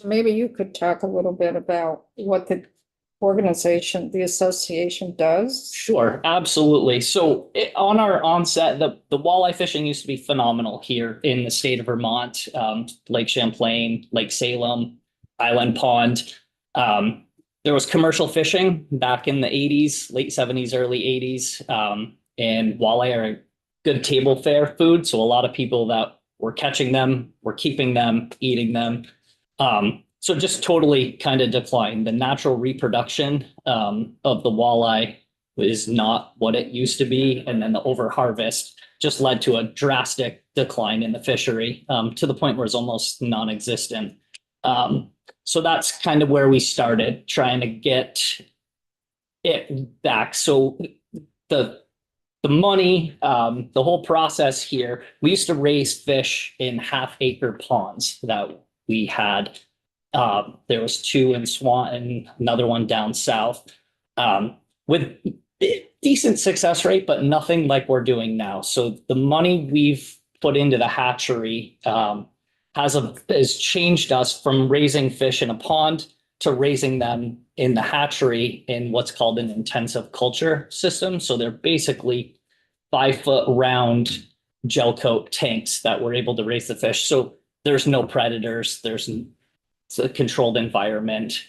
maybe you could talk a little bit about what the organization, the association does. Sure, absolutely. So on our onset, the walleye fishing used to be phenomenal here in the state of Vermont, Lake Champlain, Lake Salem, Island Pond. There was commercial fishing back in the 80s, late 70s, early 80s. And walleye are a good table fare food. So a lot of people that were catching them were keeping them, eating them. So just totally kind of declined. The natural reproduction of the walleye is not what it used to be. And then the overharvest just led to a drastic decline in the fishery to the point where it's almost non-existent. So that's kind of where we started, trying to get it back. So the money, the whole process here, we used to raise fish in half-acre ponds that we had. There was 2 in Swanton, another one down south, with decent success rate, but nothing like we're doing now. So the money we've put into the hatchery has changed us from raising fish in a pond to raising them in the hatchery in what's called an intensive culture system. So they're basically 5-foot round gel coat tanks that we're able to raise the fish. So there's no predators, it's a controlled environment.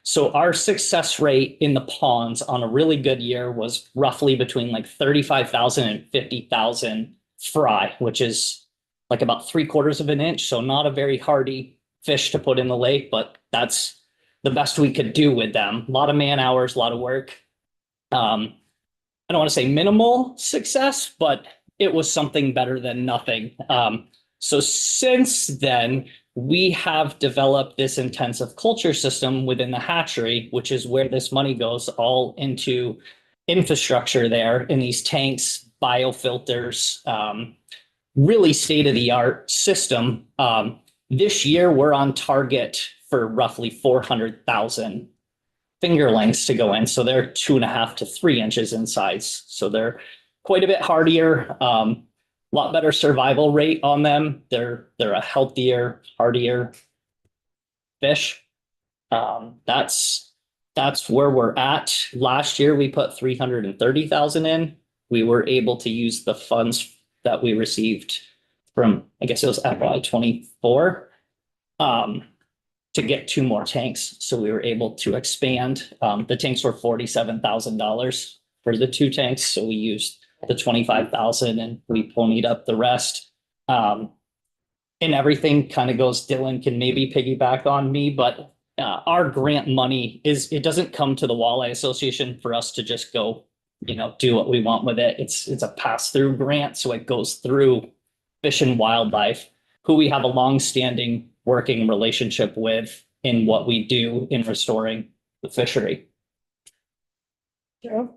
So our success rate in the ponds on a really good year was roughly between like 35,000 and 50,000 fry, which is like about 3/4 of an inch. So not a very hardy fish to put in the lake, but that's the best we could do with them. A lot of man hours, a lot of work. I don't want to say minimal success, but it was something better than nothing. So since then, we have developed this intensive culture system within the hatchery, which is where this money goes all into infrastructure there in these tanks, biofilters, really state-of-the-art system. This year, we're on target for roughly 400,000 fingerlings to go in. So they're 2.5 to 3 inches in size. So they're quite a bit hardier, lot better survival rate on them. They're a healthier, hardier fish. That's where we're at. Last year, we put 330,000 in. We were able to use the funds that we received from, I guess it was FY24, to get 2 more tanks. So we were able to expand. The tanks were $47,000 for the 2 tanks. So we used the 25,000 and we ponied up the rest. And everything kind of goes, Dylan can maybe piggyback on me, but our grant money it doesn't come to the Walleye Association for us to just go, do what we want with it. It's a pass-through grant. So it goes through Fish and Wildlife, who we have a long-standing working relationship with in what we do in restoring the fishery. Joe?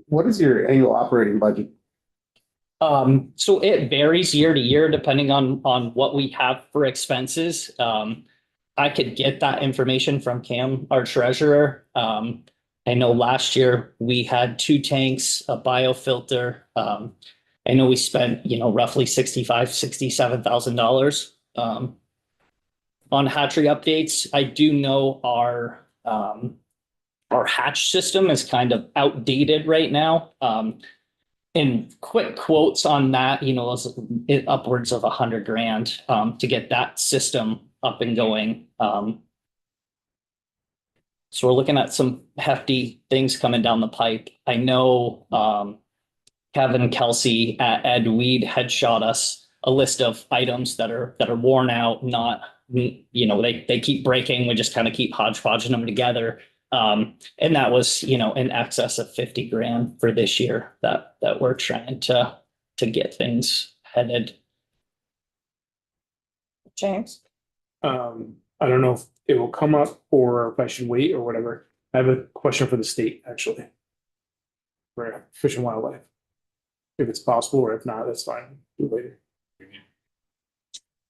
What is your annual operating budget? So it varies year to year depending on what we have for expenses. I could get that information from Cam, our treasurer. I know last year we had 2 tanks, a biofilter. I know we spent, roughly $67,000. hatchery updates, I do know our hatch system is kind of outdated right now. And quick quotes on that, you know, it upwards of $100,000 to get that system up and going. So we're looking at some hefty things coming down the pipe. I know Kevin Kelsey at Ed Weed had shot us a list of items that are worn out, not, you know, they keep breaking. We just kind of keep hodgepodging them together. And that was, you know, in excess of 50 grand for this year that we're trying to get things headed. James? I don't know if it will come up or if I should wait or whatever. I have a question for the state, actually. For Fish and Wildlife. If it's possible, or if not, that's fine. Do it later.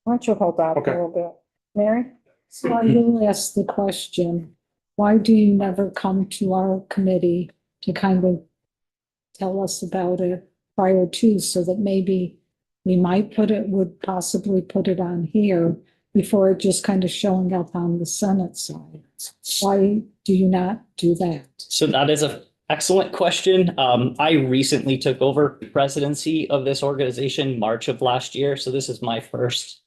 Why don't you hold out a Okay. little bit? Mary? So I will ask the question, why do you never come to our committee to kind of tell us about it prior to, so that maybe we would possibly put it on here before it just kind of showing up on the Senate side? Why do you not do that? So that is an excellent question. I recently took over presidency of this organization March of last year. So this is my first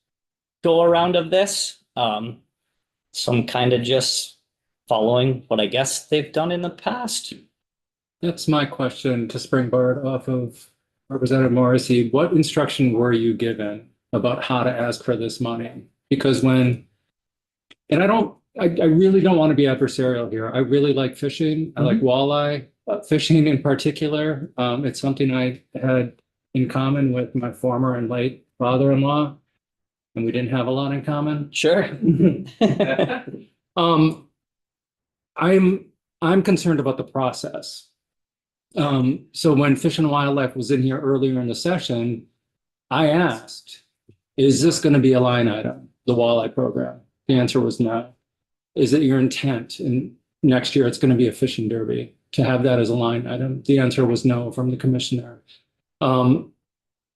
go around of this. So I'm kind of just following what I guess they've done in the past. That's my question to springboard off of Representative Morrissey. What instruction were you given about how to ask for this money? Because I really don't want to be adversarial here. I really like fishing. I like walleye fishing in particular. It's something I had in common with my former and late father-in-law, and we didn't have a lot in common. Sure. I'm concerned about the process. So when Fish and Wildlife was in here earlier in the session, I asked, is this going to be a line item, the walleye program? The answer was no. Is it your intent? And next year it's going to be a fishing derby to have that as a line item? The answer was no from the commissioner.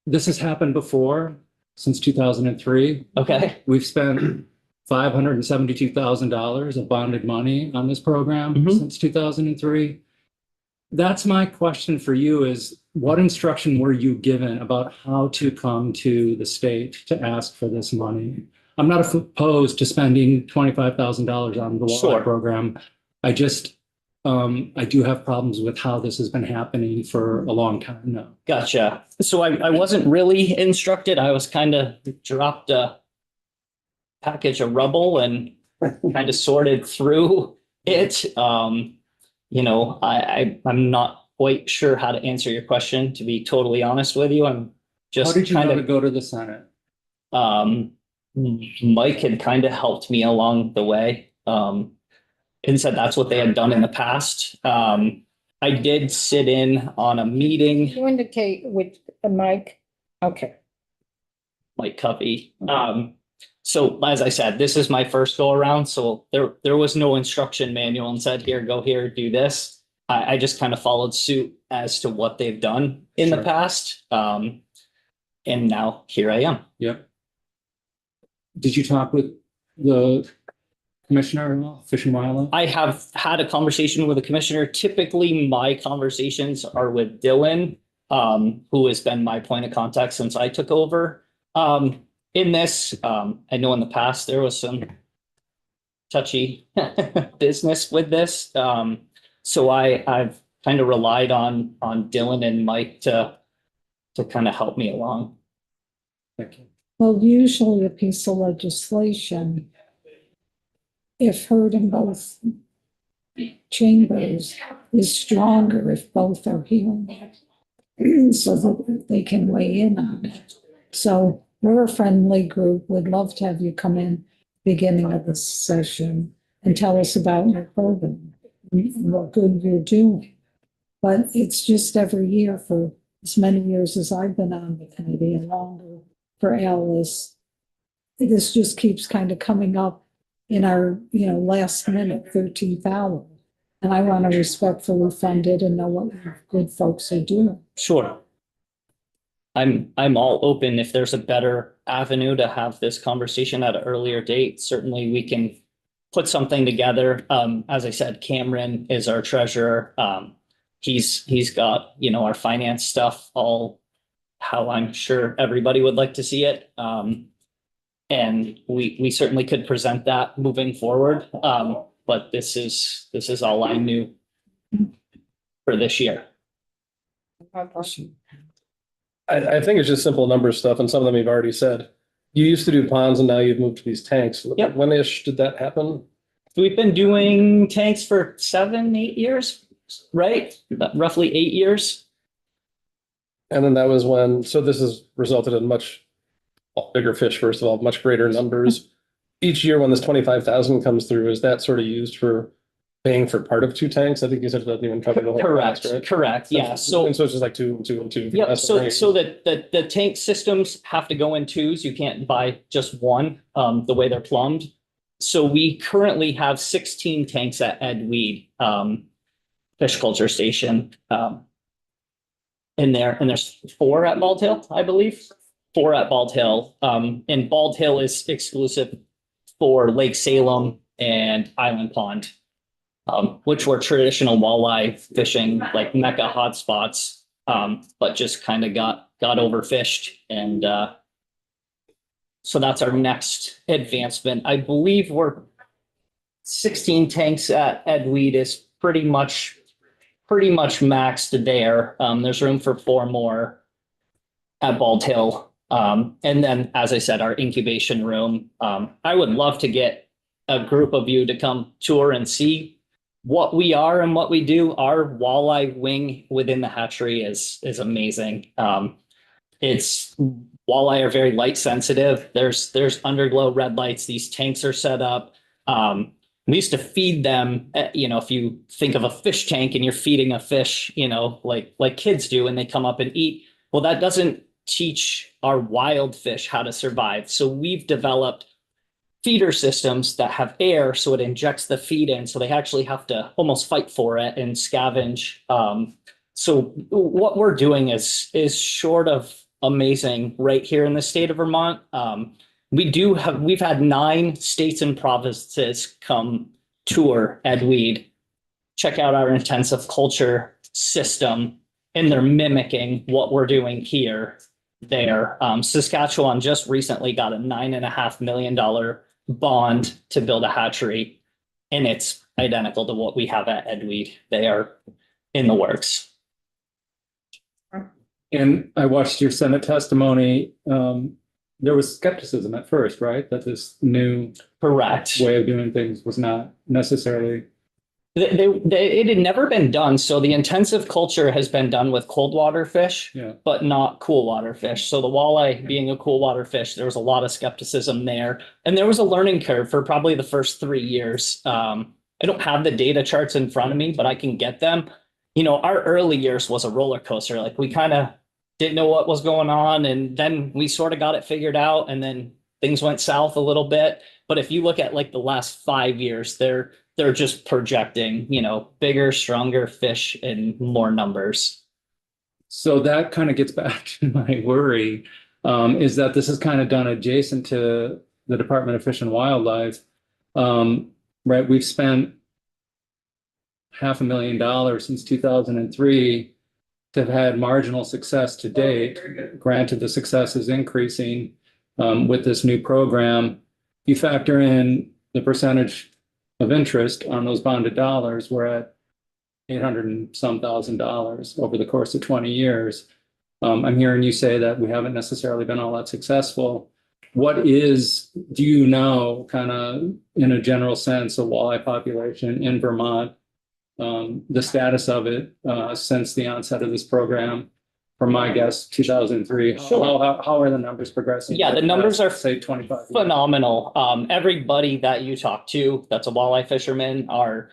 This has happened before since 2003. Okay. We've spent $572,000 of bonded money on this program since 2003. That's my question for you is, what instruction were you given about how to come to the state to ask for this money? I'm not opposed to spending $25,000 on the walleye program. I just, I do have problems with how this has been happening for a long time now. Gotcha. So I wasn't really instructed. I was kind of dropped a package of rubble and kind of sorted through it. You know, I'm not quite sure how to answer your question, to be totally honest with you. I'm just How did you kind know of to go to the Senate? Mike had kind of helped me along the way. And said that's what they had done in the past. I did sit in on a meeting. You indicate with Mike? Okay. Mike Covey. So as I said, this is my first go around. So there was no instruction manual and said, here, go here, do this. I just kind of followed suit as to what they've done in the past. And now here I am. Yep. Did you talk with the commissioner, Fish and Wildlife? I have had a conversation with the commissioner. Typically, my conversations are with Dylan, who has been my point of contact since I took over. In this, I know in the past there was some touchy business with this. So I've kind of relied on Dylan and Mike to kind of help me along. Thank you. Well, usually a piece of legislation, if heard in both chambers, is stronger if both are hearing it, so that they can weigh in on it. So we're a friendly group. We'd love to have you come in beginning of the session and tell us about your program and what good you're doing. But it's just every year for as many years as I've been on the committee and longer for Alice, this just keeps kind of coming up in our, last minute 13th hour. And I want to respectfully fund it and know what good folks are doing. Sure. I'm all open if there's a better avenue to have this conversation at an earlier date. Certainly we can put something together. As I said, Cameron is our treasurer. He's got, you know, our finance stuff all how I'm sure everybody would like to see it. And we certainly could present that moving forward. But this is all I knew for this year. I think it's just simple number stuff, and some of them you've already said. You used to do ponds and now you've moved to these tanks. Yep. When-ish did that happen? We've been doing tanks for 7-8 years, right? Roughly 8 years. And then that was when, so this has resulted in much bigger fish, first of all, much greater numbers. Each year when this 25,000 comes through, is that sort of used for paying for part of 2 tanks? I think you said it doesn't even cover the whole Correct, cost, right? correct, yeah. So And so it's just like two and two. Yep, That's so right. that the tank systems have to go in twos. You can't buy just one, the way they're plumbed. So we currently have 16 tanks at Ed Weed, fish culture station. In there, and there's 4 at Bald Hill, I believe. 4 at Bald Hill. And Bald Hill is exclusive for Lake Salem and Island Pond, which were traditional walleye fishing, like mecca hotspots, but just kind of got overfished. And so that's our next advancement. I believe we're 16 tanks at Ed Weed is pretty much maxed there. There's room for 4 more at Bald Hill. And then, as I said, our incubation room. I would love to get a group of you to come tour and see what we are and what we do. Our walleye wing within the hatchery is amazing. It's walleye are very light sensitive. There's underglow red lights. These tanks are set up. We used to feed them, you know, if you think of a fish tank and you're feeding a fish, you know, like kids do, and they come up and eat. Well, that doesn't teach our wild fish how to survive. So we've developed feeder systems that have air, so it injects the feed in. So they actually have to almost fight for it and scavenge. So what we're doing is short of amazing right here in the state of Vermont. We've had 9 states and provinces come tour Ed Weed, check out our intensive culture system, and they're mimicking what we're doing here, there. Saskatchewan just recently got a $9.5 million bond to build a hatchery, and it's identical to what we have at Ed Weed. They are in the works. And I watched your Senate testimony. There was skepticism at first, right? That this new correct way of doing things was not necessarily. It had never been done. So the intensive culture has been done with cold water fish, but not cool water fish. So the walleye being a cool water fish, there was a lot of skepticism there. And there was a learning curve for probably the first 3 years. I don't have the data charts in front of me, but I can get them. You know, our early years was a roller coaster. Like we kind of didn't know what was going on. And then we sort of got it figured out, and then things went south a little bit. But if you look at like the last 5 years, they're just projecting, you know, bigger, stronger fish in more numbers. So that kind of gets back to my worry, is that this is kind of done adjacent to the Department of Fish and Wildlife. Right, we've spent $500,000 since 2003 to have had marginal success to date. Granted, the success is increasing with this new program. You factor in the percentage of interest on those bonded dollars, we're at $800 and some thousand over the course of 20 years. I'm hearing you say that we haven't necessarily been all that successful. What is, do you know, kind of in a general sense, a walleye population in Vermont, the status of it since the onset of this program? From my guess, 2003. Sure. How are the numbers progressing? Yeah, the numbers are say 25 years. phenomenal. Everybody that you talk to that's a walleye fisherman are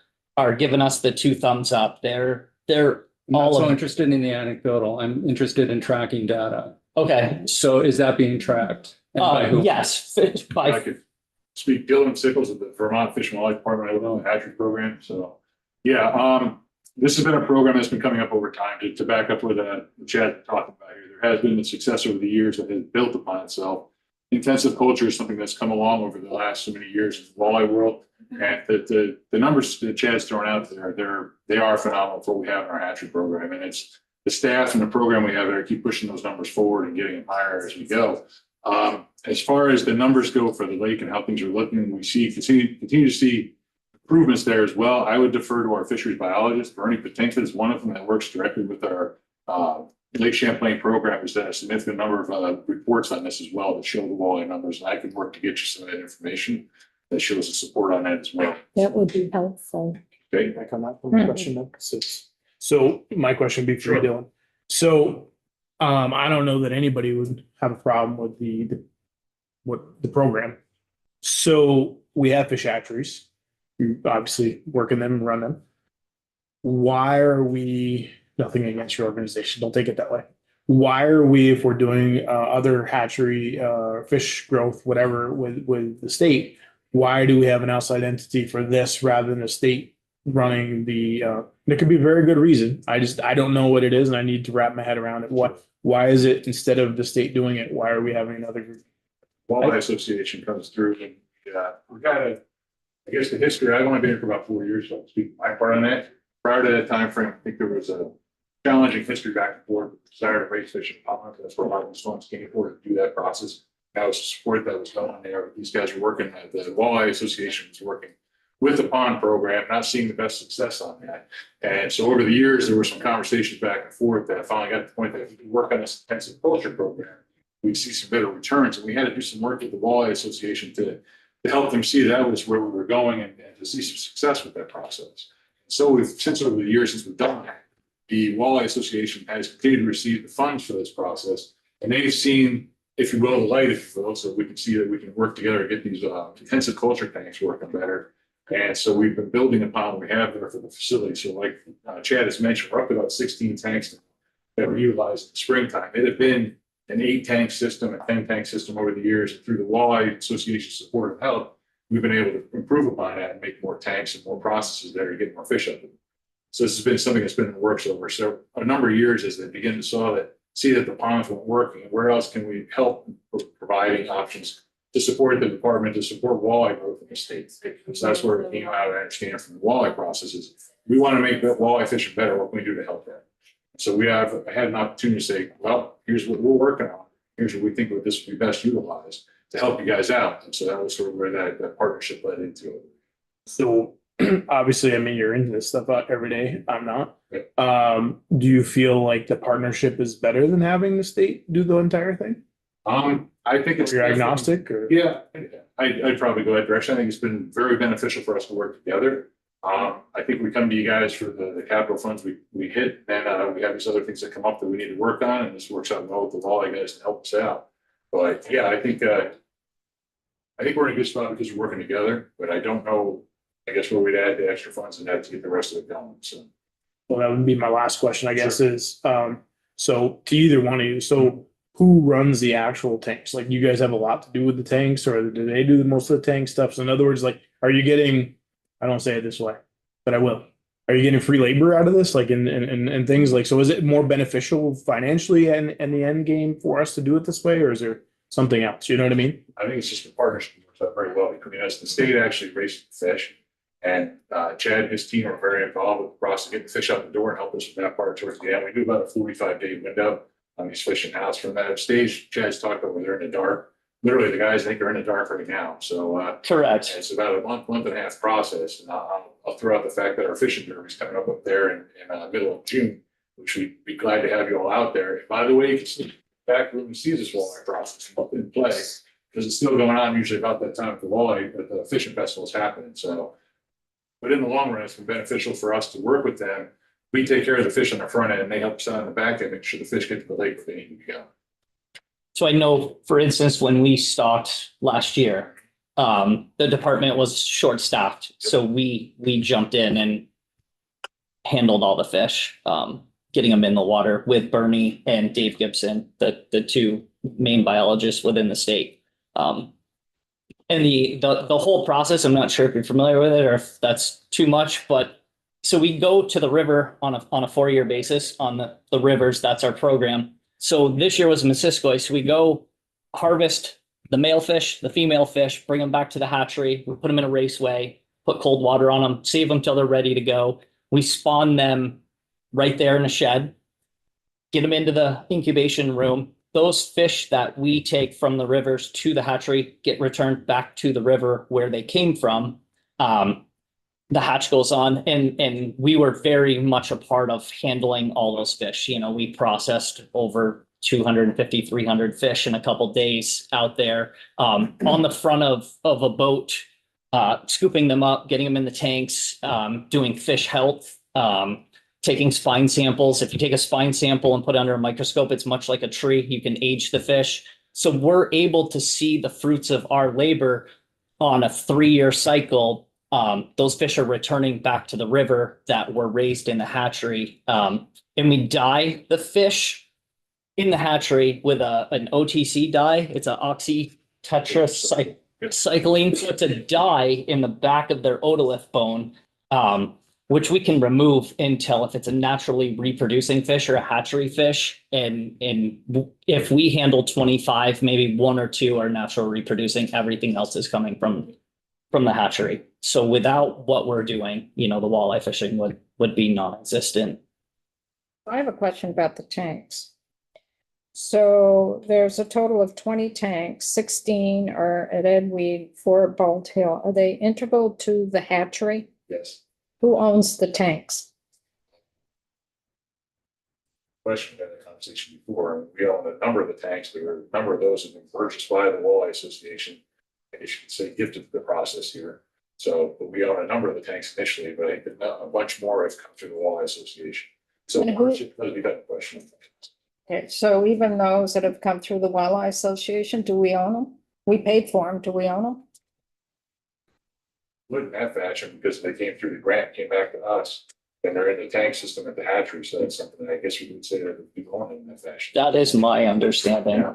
giving us the 2 thumbs up. They're I'm not all so of, interested in the anecdotal. I'm interested in tracking data. okay. So is that being tracked? And by who? Yes. I could speak. Dylan Sickles of the Vermont Fish and Wildlife Department. I live on the hatchery program. So yeah, this has been a program that's been coming up over time. To back up what Chad talked about here, there has been the success over the years that has built upon itself. Intensive culture is something that's come along over the last so many years in the walleye world. And the numbers that Chad's thrown out there, they are phenomenal for what we have in our hatchery program. And it's the staff and the program we have there keep pushing those numbers forward and getting them higher as we go. As far as the numbers go for the lake and how things are looking, we continue to see improvements there as well. I would defer to our fisheries biologist. Bernie Patinka is one of them that works directly with our Lake Champlain program, who's done a significant number of reports on this as well that show the walleye numbers. And I can work to get you some of that information that shows the support on that as well. That would be helpful. Okay. Can I come up with a question then? So my question would be for you, Dylan. So I don't know that anybody would have a problem with the program. So we have fish hatcheries. We obviously work in them and run them. Why are we, nothing against your organization, don't take it that way. Why are we, if we're doing other hatchery, fish growth, whatever with the state, why do we have an outside entity for this rather than the state running the, there could be a very good reason. I don't know what it is and I need to wrap my head around it. Why is it instead of the state doing it, why are we having another group? Walleye Association comes through and we got I guess the history, I've only been here for about 4 years, so I'll speak my part on that. Prior to that time frame, I think there was a challenging history back and forth, desire to raise fish in ponds. That's where a lot of these funds came forward to do that process. That was the support that was going on there. These guys were working, the Walleye Association was working with the pond program, not seeing the best success on that. And so over the years, there were some conversations back and forth that I finally got to the point that if we could work on this intensive culture program, we'd see some better returns. And we had to do some work with the Walleye Association to help them see that was where we were going and to see some success with that process. So since over the years since we've done that, the Walleye Association has continued to receive the funds for this process. And they've seen, if you will, the light, if you will, so we can see that we can work together to get these intensive culture tanks working better. And so we've been building upon what we have there for the facility. So like Chad has mentioned, we're up to about 16 tanks that were utilized in the springtime. It had been an 8-tank system, a 10-tank system over the years. Through the Walleye Association support and help, we've been able to improve upon that and make more tanks and more processes there to get more fish out of them. So this has been something that's been in the works over a number of years as they begin to see that the ponds weren't working. Where else can we help providing options to support the department, to support walleye growth in the state? So that's where it came out. I understand from the walleye processes. We want to make walleye fishing better. What can we do to help that? So I had an opportunity to say, well, here's what we're working on. Here's what we think this would be best utilized to help you guys out. And so that was sort of where that partnership led into it. So obviously, I mean, you're into this stuff every day. I'm not. Do you feel like the partnership is better than having the state do the entire thing? I think it's. You're agnostic or? Yeah, I'd probably go that direction. I think it's been very beneficial for us to work together. I think we come to you guys for the capital funds we hit, and we have these other things that come up that we need to work on, and this works out well with the Walleye guys to help us out. But yeah, I think we're in a good spot because we're working together, but I don't know, I guess where we'd add the extra funds and that to get the rest of it going, so. Well, that would be my last question, I guess, is, so to either one of you, so who runs the actual tanks? Like, you guys have a lot to do with the tanks, or do they do most of the tank stuff? So in other words, like, are you getting, I don't say it this way, but I will. Are you getting free labor out of this? Like in things like, so is it more beneficial financially and the end game for us to do it this way, or is there something else? You know what I mean? I think it's just a partnership that works out very well between us. The state actually raises the fish, and Chad and his team are very involved with the process of getting the fish out the door and help us with that part towards the end. We do about a 45-day window on these fish in house. From that stage, Chad's talked about when they're in the dark. Literally, the guys think they're in the dark right now. So correct. It's about a month and a half process. And I'll throw out the fact that our fishing derby is coming up there in middle of June, which we'd be glad to have you all out there. And by the way, you can see back room and see this walleye process in play, because it's still going on usually about that time at the walleye, but the fishing festival is happening. So, but in the long run, it's been beneficial for us to work with them. We take care of the fish on the front end, and they help us out on the back end, make sure the fish get to the lake where they need to go. So I know, for instance, when we stocked last year, the department was short-staffed, so we jumped in and handled all the fish, getting them in the water with Bernie and Dave Gibson, the two main biologists within the state. And the whole process, I'm not sure if you're familiar with it or if that's too much, but so we go to the river on a 4-year basis on the rivers. That's our program. So this year was Missisquoi. So we go harvest the male fish, the female fish, bring them back to the hatchery. We put them in a raceway, put cold water on them, save them till they're ready to go. We spawn them right there in a shed, get them into the incubation room. Those fish that we take from the rivers to the hatchery get returned back to the river where they came from. The hatch goes on, and we were very much a part of handling all those fish. You know, we processed over 250, 300 fish in a couple days out there, on the front of a boat, scooping them up, getting them in the tanks, doing fish health, taking spine samples. If you take a spine sample and put it under a microscope, it's much like a tree. You can age the fish. So we're able to see the fruits of our labor on a 3-year cycle. Those fish are returning back to the river that were raised in the hatchery. And we dye the fish in the hatchery with an OTC dye. It's an oxytetracycline. So it's a dye in the back of their otolith bone, which we can remove until if it's a naturally reproducing fish or a hatchery fish. And if we handle 25, maybe 1 or 2 are natural reproducing, everything else is coming from the hatchery. So without what we're doing, you know, the walleye fishing would be non-existent. I have a question about the tanks. So there's a total of 20 tanks, 16 are at Edweed, 4 at Bald Hill. Are they integral to the hatchery? Yes. Who owns the tanks? Question in the conversation before, we own a number of the tanks, but a number of those have been purchased by the Walleye Association. I should say gifted to the process here. So, but we own a number of the tanks initially, but I think a bunch more have come through the Walleye Association. So And who- ownership does be that question. Okay, so even those that have come through the Wildlife Association, do we own them? We paid for them, do we own them? Would in that fashion, because they came through the grant, came back to us, and they're in the tank system at the hatchery, so that's something that I guess we would say that would be going in that fashion. That is my understanding.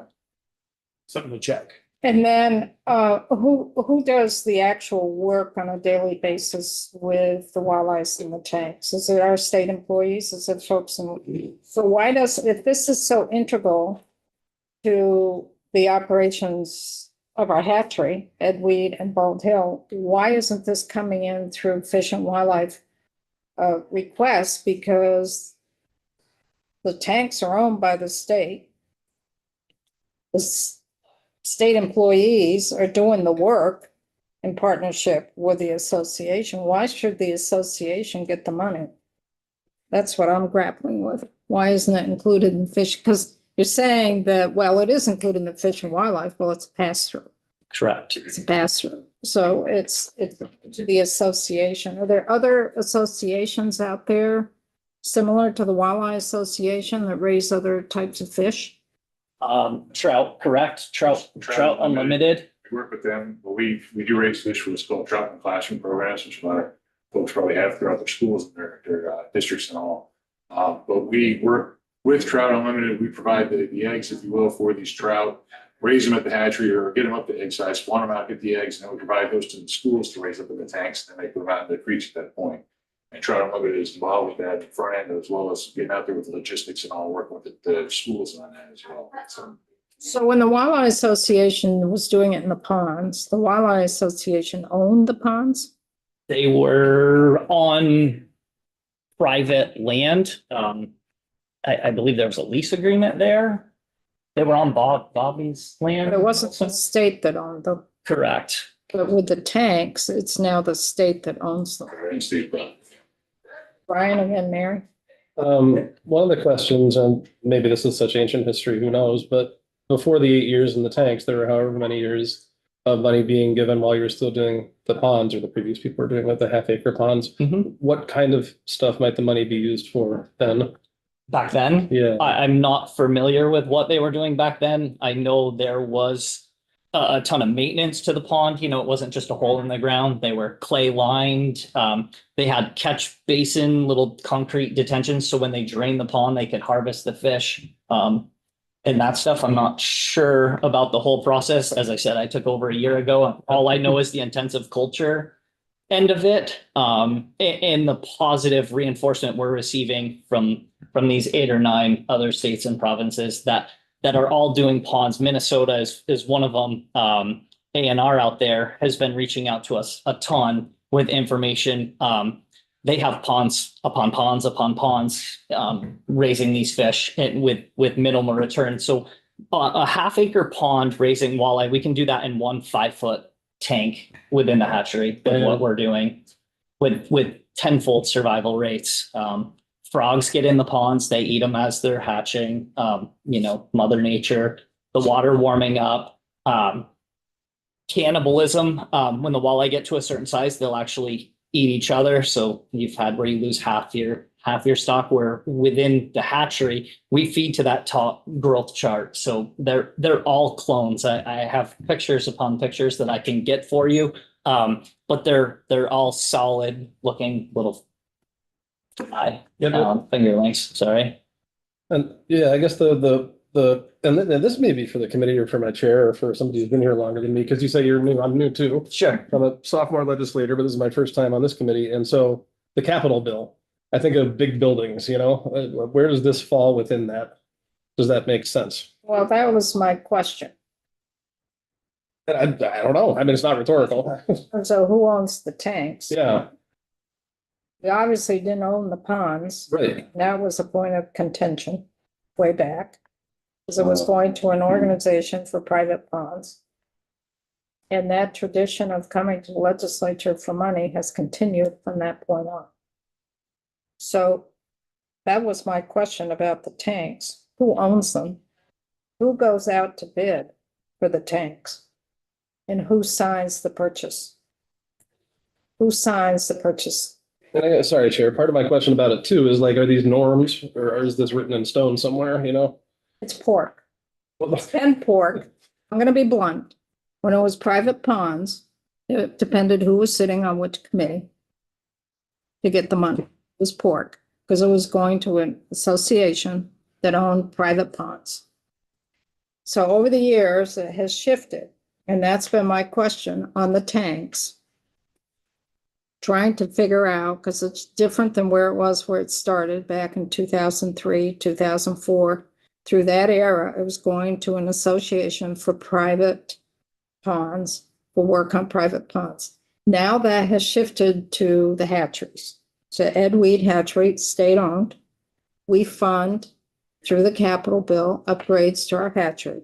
Something to check. And then, who does the actual work on a daily basis with the wildlife in the tanks? Is it our state employees? Is it folks in? So why does, if this is so integral to the operations of our hatchery, Edweed and Bald Hill, why isn't this coming in through Fish and Wildlife requests? Because the tanks are owned by the state. The state employees are doing the work in partnership with the association. Why should the association get the money? That's what I'm grappling with. Why isn't it included in fish? Because you're saying that, well, it is included in the Fish and Wildlife. Well, it's a pass-through. Correct. It's a pass-through. So it's to the association. Are there other associations out there similar to the Wildlife Association that raise other types of fish? Trout, correct? Trout Unlimited. We work with them, but we do raise fish for what's called trout in classroom programs, which a lot of folks probably have throughout their schools and their districts and all. But we work with Trout Unlimited. We provide the eggs, if you will, for these trout, raise them at the hatchery or get them up to egg size, spawn them out, get the eggs, and then we provide those to the schools to raise up in the tanks, and then they put them out in the creeks at that point. And Trout Unlimited is involved with that at the front end, as well as getting out there with the logistics and all, working with the schools on that as well. So when the Wildlife Association was doing it in the ponds, the Wildlife Association owned the ponds? They were on private land. I believe there was a lease agreement there. They were on Bobby's land. But it wasn't the state that owned them. Correct. But with the tanks, it's now the state that owns them. Brian and then Mary? One of the questions, and maybe this is such ancient history, who knows, but before the 8 years in the tanks, there were however many years of money being given while you were still doing the ponds, or the previous people were doing with the half-acre ponds. What kind of stuff might the money be used for then? Back then? Yeah. I'm not familiar with what they were doing back then. I know there was a ton of maintenance to the pond. You know, it wasn't just a hole in the ground. They were clay lined. They had catch basin, little concrete detentions. So when they drained the pond, they could harvest the fish. And that stuff, I'm not sure about the whole process. As I said, I took over a year ago. All I know is the intensive culture end of it. And the positive reinforcement we're receiving from these 8 or 9 other states and provinces that are all doing ponds. Minnesota is one of them. ANR out there has been reaching out to us a ton with information. They have ponds upon ponds upon ponds, raising these fish and with minimal return. So a half-acre pond raising walleye, we can do that in 1 5-foot tank within the hatchery with what we're doing with tenfold survival rates. Frogs get in the ponds, they eat them as they're hatching. Mother Nature, the water warming up, cannibalism. When the walleye get to a certain size, they'll actually eat each other. So you've had where you lose half your stock, where within the hatchery, we feed to that top growth chart. So they're all clones. I have pictures upon pictures that I can get for you. But they're all solid looking little fingerlings, sorry. And yeah, I guess and this may be for the committee or for my chair or for somebody who's been here longer than me, because you say you're new, I'm new too. Sure. I'm a sophomore legislator, but this is my first time on this committee. And so the Capitol bill, I think of big buildings, where does this fall within that? Does that make sense? Well, that was my question. I don't know. I mean, it's not rhetorical. So who owns the tanks? Yeah, We obviously didn't own the ponds. right. That was a point of contention way back. Because it was going to an organization for private ponds. And that tradition of coming to the legislature for money has continued from that point on. So that was my question about the tanks. Who owns them? Who goes out to bid for the tanks? And who signs the purchase? Who signs the purchase? And sorry, Chair, part of my question about it too is like, are these norms or is this written in stone somewhere, It's pork. It's been pork. I'm gonna be blunt. When it was private ponds, it depended who was sitting on which committee to get the money. It was pork, because it was going to an association that owned private ponds. So over the years, it has shifted, and that's been my question on the tanks. Trying to figure out, because it's different than where it started back in 2003, 2004. Through that era, it was going to an association for private ponds, for work on private ponds. Now that has shifted to the hatcheries. So Ed Weed Hatchery, state-owned. We fund, through the capital bill, upgrades to our hatchery.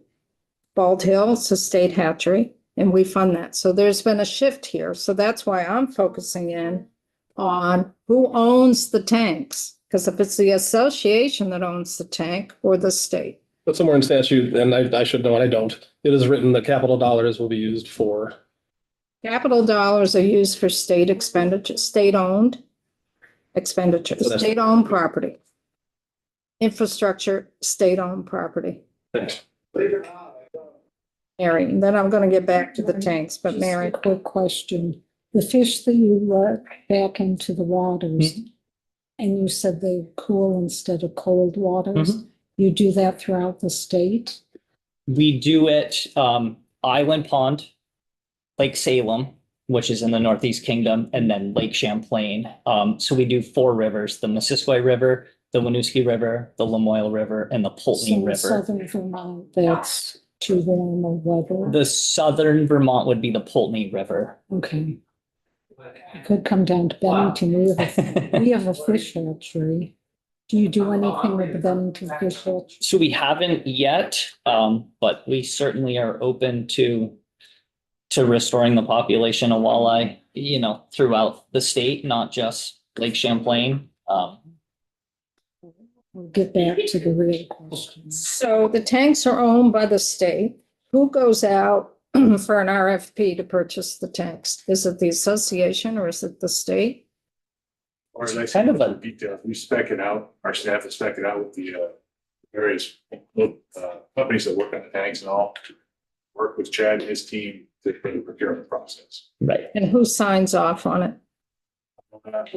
Bald Hill is a state hatchery, and we fund that. So there's been a shift here. So that's why I'm focusing in on who owns the tanks. Because if it's the association that owns the tank or the state. But somewhere in statute, and I should know, and I don't, it is written that capital dollars will be used for. Capital dollars are used for state expenditure, state-owned expenditures, state-owned property. Infrastructure, state-owned property. Thanks. Mary, and then I'm gonna get back to the tanks, but Mary. Quick question. The fish that you let back into the waters, and you said they cool instead of cold waters, you do that throughout the state? We do it, Island Pond, Lake Salem, which is in the Northeast Kingdom, and then Lake Champlain. So we do 4 rivers, the Missisquoi River, the Winooski River, the Lamoille River, and the So Pulteney in River. southern Vermont, that's too warm or weather? The southern Vermont would be the Pulteney River. Okay. It could come down to Bennington. We have a fish hatchery. Do you do anything with the Bennington fish hatchery? So we haven't yet, but we certainly are open to restoring the population of walleye, throughout the state, not just Lake Champlain. We'll get back to the real question. So the tanks are owned by the state. Who goes out for an RFP to purchase the tanks? Is it the association or is it the state? Or as I said, kind of a detail, we spec it out, our staff has spec it out with the various companies that work on the tanks and all. Work with Chad and his team to the procurement process. Right. And who signs off on it?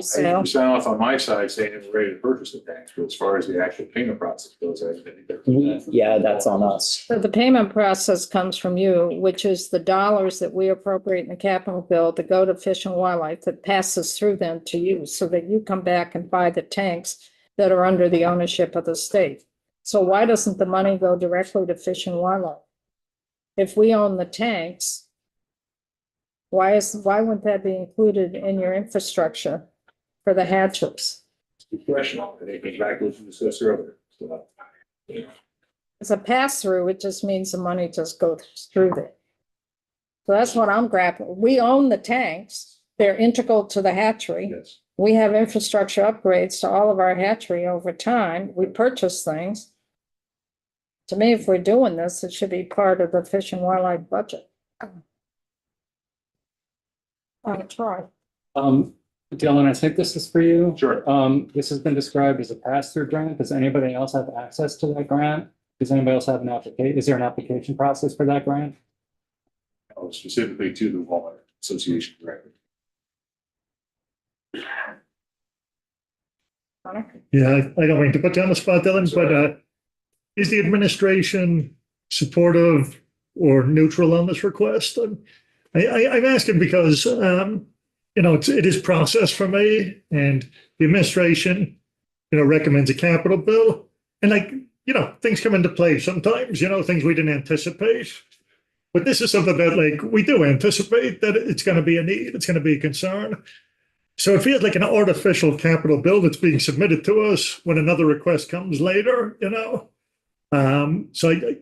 Sale. Percent off on my side saying we're ready to purchase the tanks, but as far as the actual payment process goes, I think that's. Yeah, that's on us. So the payment process comes from you, which is the dollars that we appropriate in the capital bill to go to Fish and Wildlife that passes through them to you, so that you come back and buy the tanks that are under the ownership of the state. So why doesn't the money go directly to Fish and Wildlife? If we own the tanks, why wouldn't that be included in your infrastructure for the hatcheries? Good question. I think it's back to what we discussed earlier. So, As a pass-through, it just means the money just goes through there. So that's what I'm grappling. We own the tanks. They're integral to the hatchery. yes. We have infrastructure upgrades to all of our hatchery over time. We purchase things. To me, if we're doing this, it should be part of the Fish and Wildlife budget. I'll try. Dylan, I think this is for you. Sure. This has been described as a pass-through grant. Does anybody else have access to that grant? Does anybody else have an application? Is there an application process for that grant? Oh, specifically to the Walmart Association directly. Yeah, I don't mean to put you on the spot, Dylan, but is the administration supportive or neutral on this request? I'm asking because, it is process for me, and the administration, recommends a capital bill. And things come into play sometimes, things we didn't anticipate. But this is something that we do anticipate that it's going to be a need, it's going to be a concern. So it feels like an artificial capital bill that's being submitted to us when another request comes later, So I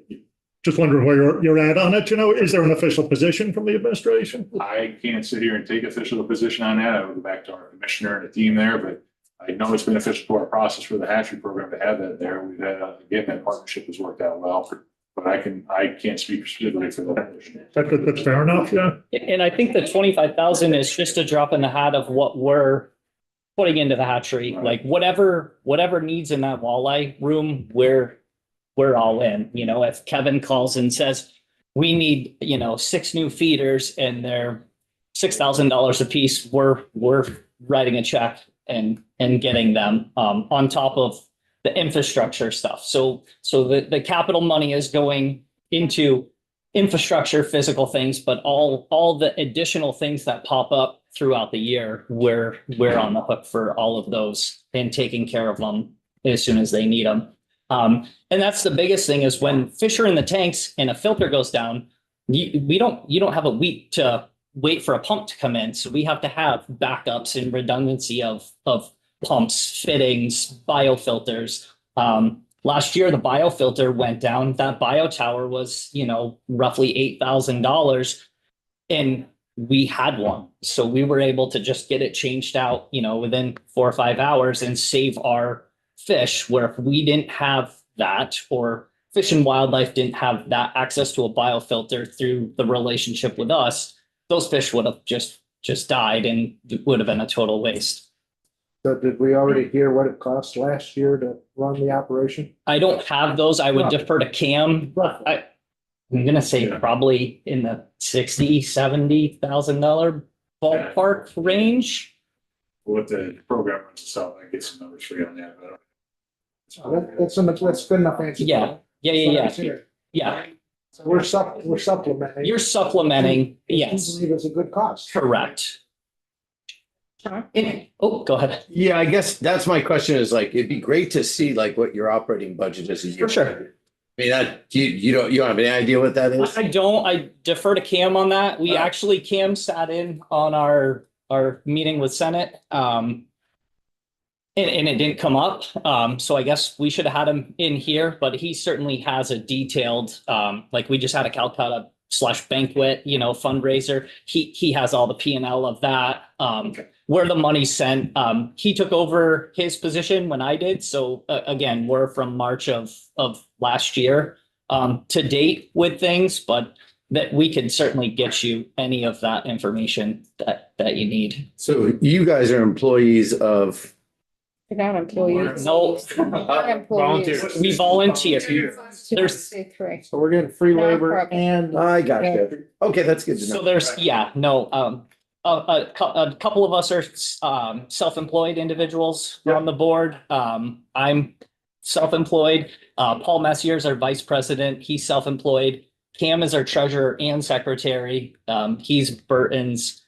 just wondering where you're at on it, is there an official position from the administration? I can't sit here and take official position on that. I would go back to our commissioner and the team there, but I know it's beneficial to our process for the hatchery program to have that there. We've had, again, that partnership has worked out well, but I can't speak specifically for that. That's fair enough, yeah. And I think the 25,000 is just a drop in the hat of what we're putting into the hatchery. Right. Like whatever needs in that walleye room, we're all in. If Kevin calls and says, we need, 6 new feeders and they're $6,000 a piece, we're writing a check and getting them on top of the infrastructure stuff. So the capital money is going into infrastructure, physical things, but all the additional things that pop up throughout the year, we're on the hook for all of those and taking care of them as soon as they need them. And that's the biggest thing is when fish are in the tanks and a filter goes down, you don't have a week to wait for a pump to come in. So we have to have backups and redundancy of pumps, fittings, biofilters. Last year, the biofilter went down. That bio tower was, roughly $8,000 and we had one. So we were able to just get it changed out, within 4 or 5 hours and save our fish, where if we didn't have that, or Fish and Wildlife didn't have that access to a biofilter through the relationship with us, those fish would have just died and it would have been a total waste. So did we already hear what it cost last year to run the operation? I don't have those. I would defer to Cam. Roughly. I'm gonna say probably in the $60,000-$70,000 ballpark range. What the program runs itself, I get some numbers for you on that. That's good enough answer. Yeah. Yeah. So we're supplementing. You're supplementing, yes, I believe it's a good cost. correct. Go ahead. Yeah, I guess that's my question is it'd be great to see what your operating budget is. a year. For sure. I mean, you don't have any idea what that is? I don't. I defer to Cam on that. Cam sat in on our meeting with Senate. And it didn't come up. So I guess we should have had him in here, but he certainly has a detailed, we just had a Calcutta /banquet, fundraiser. He has all the P&L of that, where the money's sent. He took over his position when I did. So again, we're from March of last year to date with things, but that we can certainly get you any of that information that you need. So you guys are employees of. You're not employees. No, Not employees. we volunteer. There's C3. So we're getting free labor Nonprofit. and. I got you. Okay, that's good to So know. there's, a couple of us are self-employed individuals on the board. I'm self-employed. Paul Messier is our vice president. He's self-employed. Cam is our treasurer and secretary. He's Burton's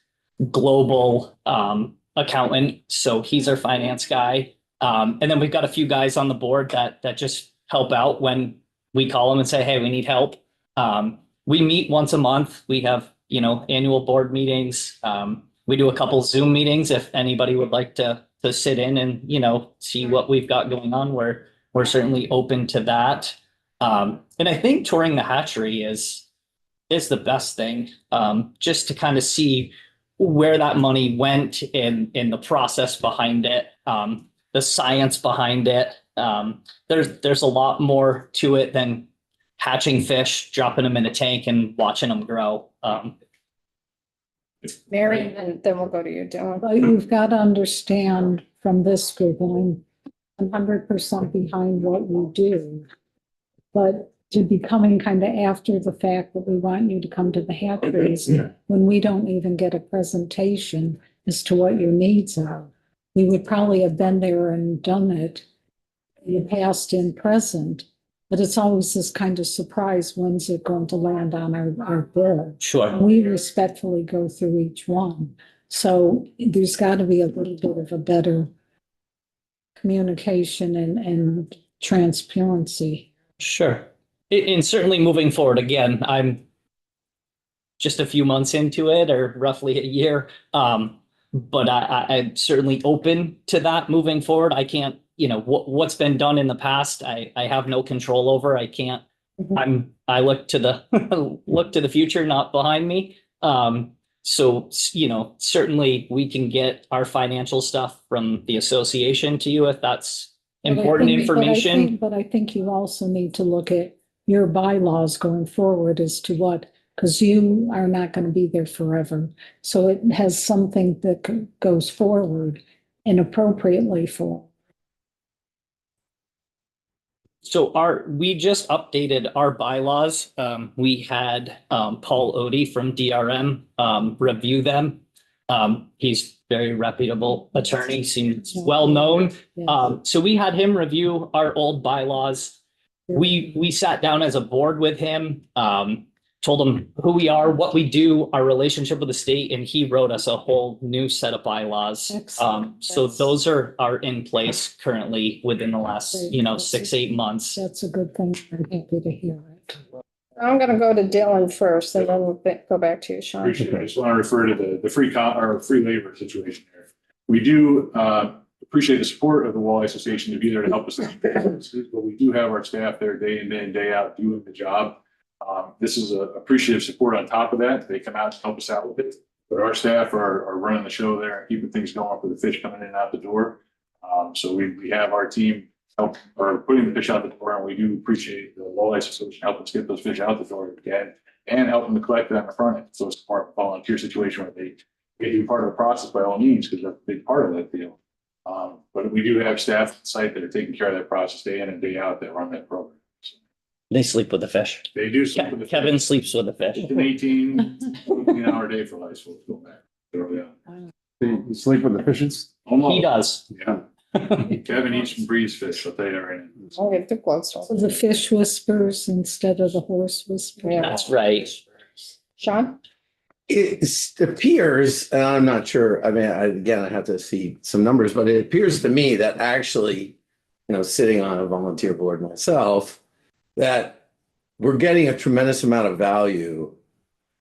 global accountant, so he's our finance guy. And then we've got a few guys on the board that just help out when we call them and say, hey, we need help. We meet once a month. We have, annual board meetings. We do a couple Zoom meetings if anybody would like to sit in and, see what we've got going on. We're certainly open to that. And I think touring the hatchery is the best thing, just to kind of see where that money went in the process behind it, the science behind it. There's a lot more to it than hatching fish, dropping them in a tank and watching them grow. Mary, and then we'll go to you, Dylan. But you've got to understand from this group, and I'm 100% behind what you do. But to be coming kind of after the fact that we want you to come to the hatcheries, when we don't even get a presentation as to what your needs are. We would probably have been there and done it in the past and present, but it's always this kind of surprise, when's it going to land on our bill? Sure. And we respectfully go through each one. So there's got to be a little bit of a better communication and transparency. Sure. And certainly moving forward, again, I'm just a few months into it, or roughly a year. But I'm certainly open to that moving forward. I can't, what's been done in the past, I have no control over. I can't, I look to the future, not behind me. So, certainly we can get our financial stuff from the association to you if that's important information. But I think you also need to look at your bylaws going forward as to what, because you are not going to be there forever. So it has something that goes forward inappropriately for. So we just updated our bylaws. We had Paul Odie from DRM review them. He's very reputable attorney, seems well known. So we had him review our old bylaws. We sat down as a board with him, told him who we are, what we do, our relationship with the state, and he wrote us a whole new set of bylaws. So those are in place currently within the last, 6-8 months. That's a good thing. I'm happy to hear it. I'm going to go to Dylan first, and then we'll go back to you, Sean. Appreciate it. I just want to refer to the free labor situation there. We do appreciate the support of the Walleye Association to be there to help us. But we do have our staff there day in and day out doing the job. This is a appreciative support on top of that. They come out and help us out with it. But our staff are running the show there and keeping things going for the fish coming in and out the door. So we have our team help or putting the fish out the door, and we do appreciate the Walleye Association helping us get those fish out the door again and helping to collect it on the front end. So it's part of a volunteer situation where they get to be part of the process by all means, because that's a big part of that deal. But we do have staff on site that are taking care of that process day in and day out that run that program. They sleep with the fish. They do sleep with the fish. Kevin sleeps with the fish. It's an 18-hour day for life, so let's go back. You sleep with the fishes? He does. Yeah. Kevin eats and breathes fish, I'll tell you that right now. I'll get too close. So the fish whispers instead of the horse whispers. Yeah. That's right. Sean? It appears, and I'm not sure, I have to see some numbers, but it appears to me that actually, sitting on a volunteer board myself, that we're getting a tremendous amount of value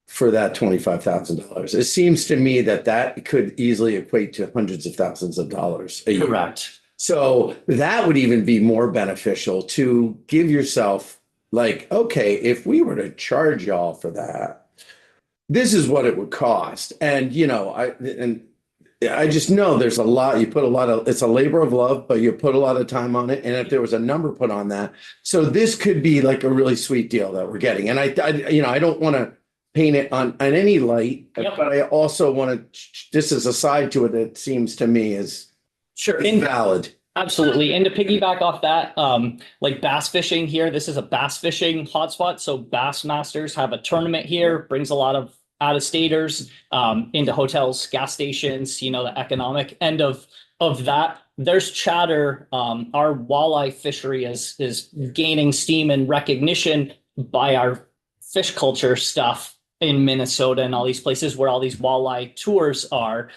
for that $25,000. It seems to me that could easily equate to hundreds of thousands of dollars a year. Correct. So that would even be more beneficial to give yourself okay, if we were to charge y'all for that, this is what it would cost. And, I just know there's a lot, it's a labor of love, but you put a lot of time on it. And if there was a number put on that, so this could be like a really sweet deal that we're getting. And I don't want to paint it on any light, but I also want to, this is a side to it that seems to me is valid. Absolutely. And to piggyback off that, like bass fishing here, this is a bass fishing hotspot. So Bassmasters have a tournament here, brings a lot of out-of-staters, into hotels, gas stations, you know, the economic end of that. There's chatter, our walleye fishery is gaining steam and recognition by our fish culture stuff in Minnesota and all these places where all these walleye tours are.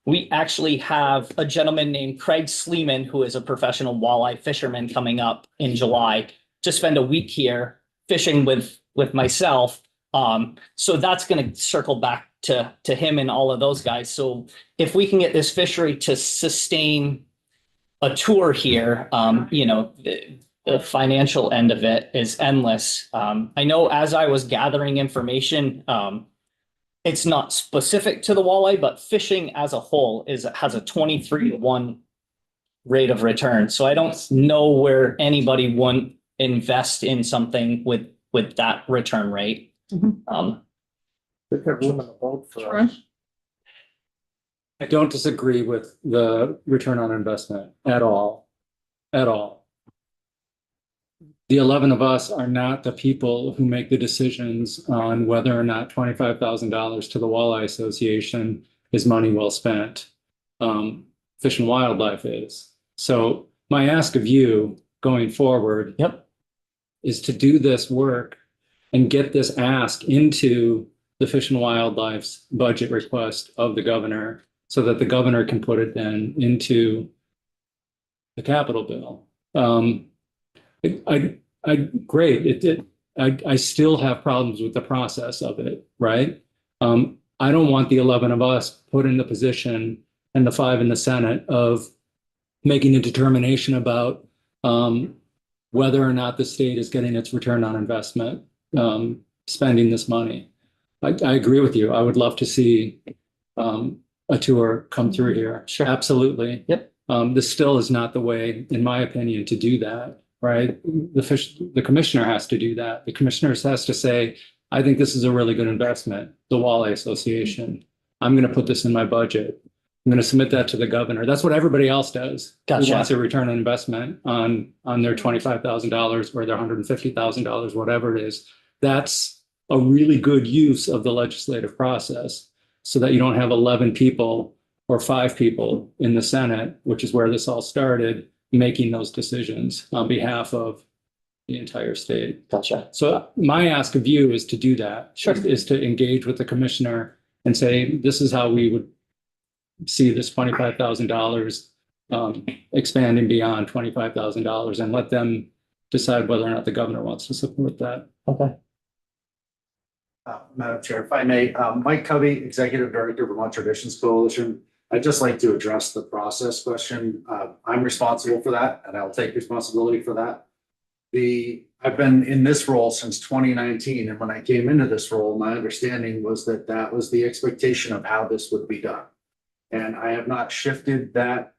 We actually have a gentleman named Craig Sleeman, who is a professional walleye fisherman, coming up in July to spend a week here fishing with myself. So that's going to circle back to him and all of those guys. So if we can get this fishery to sustain a tour here, you know, the financial end of it is endless. I know as I was gathering information, it's not specific to the walleye, but fishing as a whole has a 23-to-1 rate of return. So I don't know where anybody wouldn't invest in something with that return rate. We've got room in the boat for us. I don't disagree with the return on investment at all. At all. The 11 of us are not the people who make the decisions on whether or not $25,000 to the Walleye Association is money well spent. Fish and Wildlife is. So my ask of you going forward is to do this work and get this ask into the Fish and Wildlife's budget request of the governor so that the governor can put it then into the capital bill. I still have problems with the process of it, right? I don't want the 11 of us put in the position and the 5 in the Senate of making a determination about whether or not the state is getting its return on investment, spending this money. I agree with you. I would love to see a tour come through here. Sure. Absolutely. Yep. This still is not the way, in my opinion, to do that. Right? The commissioner has to do that. The commissioner has to say, I think this is a really good investment, the Walleye Association. I'm going to put this in my budget. I'm going to submit that to the governor. That's what everybody else does. Gotcha. Who wants a return on investment on their $25,000 or their $150,000, whatever it is. That's a really good use of the legislative process so that you don't have 11 people or 5 people in the Senate, which is where this all started, making those decisions on behalf of the entire state. Gotcha. So my ask of you is to do that. Sure. Is to engage with the commissioner and say, this is how we would see this $25,000 expanding beyond $25,000 and let them decide whether or not the governor wants to support that. Okay. Madam Chair, if I may, Mike Covey, Executive Director, Vermont Traditions Coalition. I'd just like to address the process question. I'm responsible for that and I'll take responsibility for that. I've been in this role since 2019. And when I came into this role, my understanding was that that was the expectation of how this would be done. And I have not shifted that.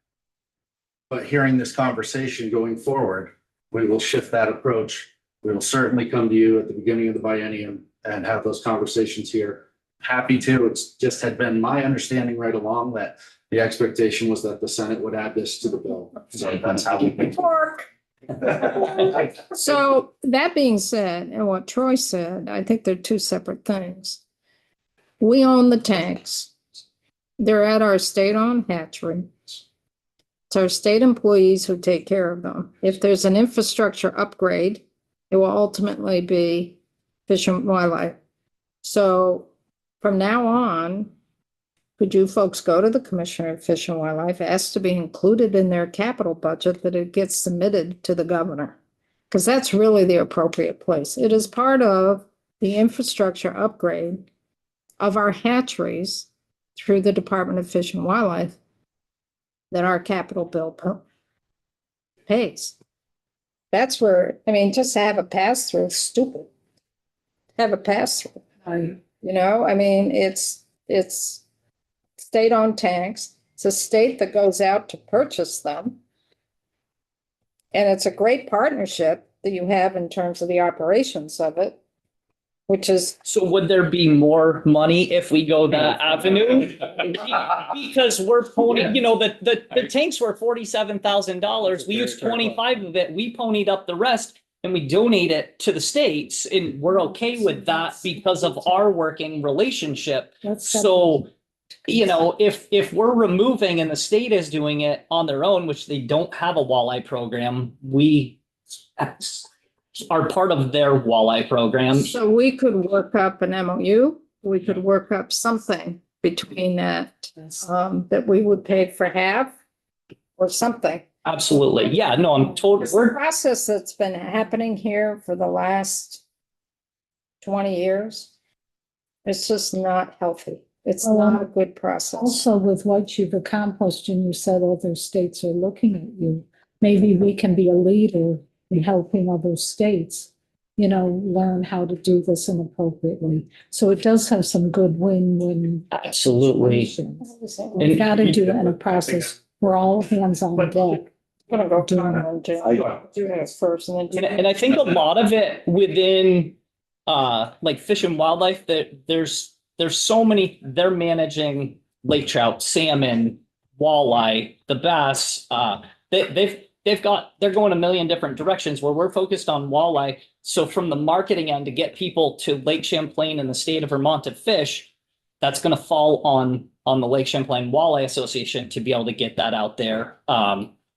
But hearing this conversation going forward, we will shift that approach. We will certainly come to you at the beginning of the biennium and have those conversations here. Happy to. It's just had been my understanding right along that the expectation was that the Senate would add this to the bill. So that's how we Pork. So that being said, and what Troy said, I think they're two separate things. We own the tanks. They're at our state-owned hatchery. It's our state employees who take care of them. If there's an infrastructure upgrade, it will ultimately be Fish and Wildlife. So from now on, could you folks go to the Commissioner of Fish and Wildlife, ask to be included in their capital budget, that it gets submitted to the governor? Because that's really the appropriate place. It is part of the infrastructure upgrade of our hatcheries through the Department of Fish and Wildlife that our capital bill pays. That's where, I mean, just to have a pass-through is stupid. Have a pass-through. You know, I mean, it's state-owned tanks. It's a state that goes out to purchase them. And it's a great partnership that you have in terms of the operations of it, which is. So would there be more money if we go that avenue? Because we're ponying, you know, the tanks were $47,000. We used 25 of it. We ponied up the rest. and we donate it to the states, and we're okay with that because of our working relationship. So, you know, if we're removing and the state is doing it on their own, which they don't have a walleye program, we are part of their walleye program. So we could work up an MOU, we could work up something between that, that we would pay for half or something. Absolutely. Yeah, no, I'm totally, The process that's been happening here for the last 20 years, it's just not healthy. It's not a good process. Also, with what you've accomplished and you said other states are looking at you, maybe we can be a leader in helping other states, you know, learn how to do this inappropriately. So it does have some good win-win. Absolutely. situations. We gotta do that in a process. We're all hands on deck. Gonna go to do it first and then. do And I think a lot of it within like Fish and Wildlife, that there's so many, they're managing lake trout, salmon, walleye, the bass. They're going a million different directions where we're focused on walleye. So from the marketing end to get people to Lake Champlain and the state of Vermont to fish, that's gonna fall on the Lake Champlain Walleye Association to be able to get that out there.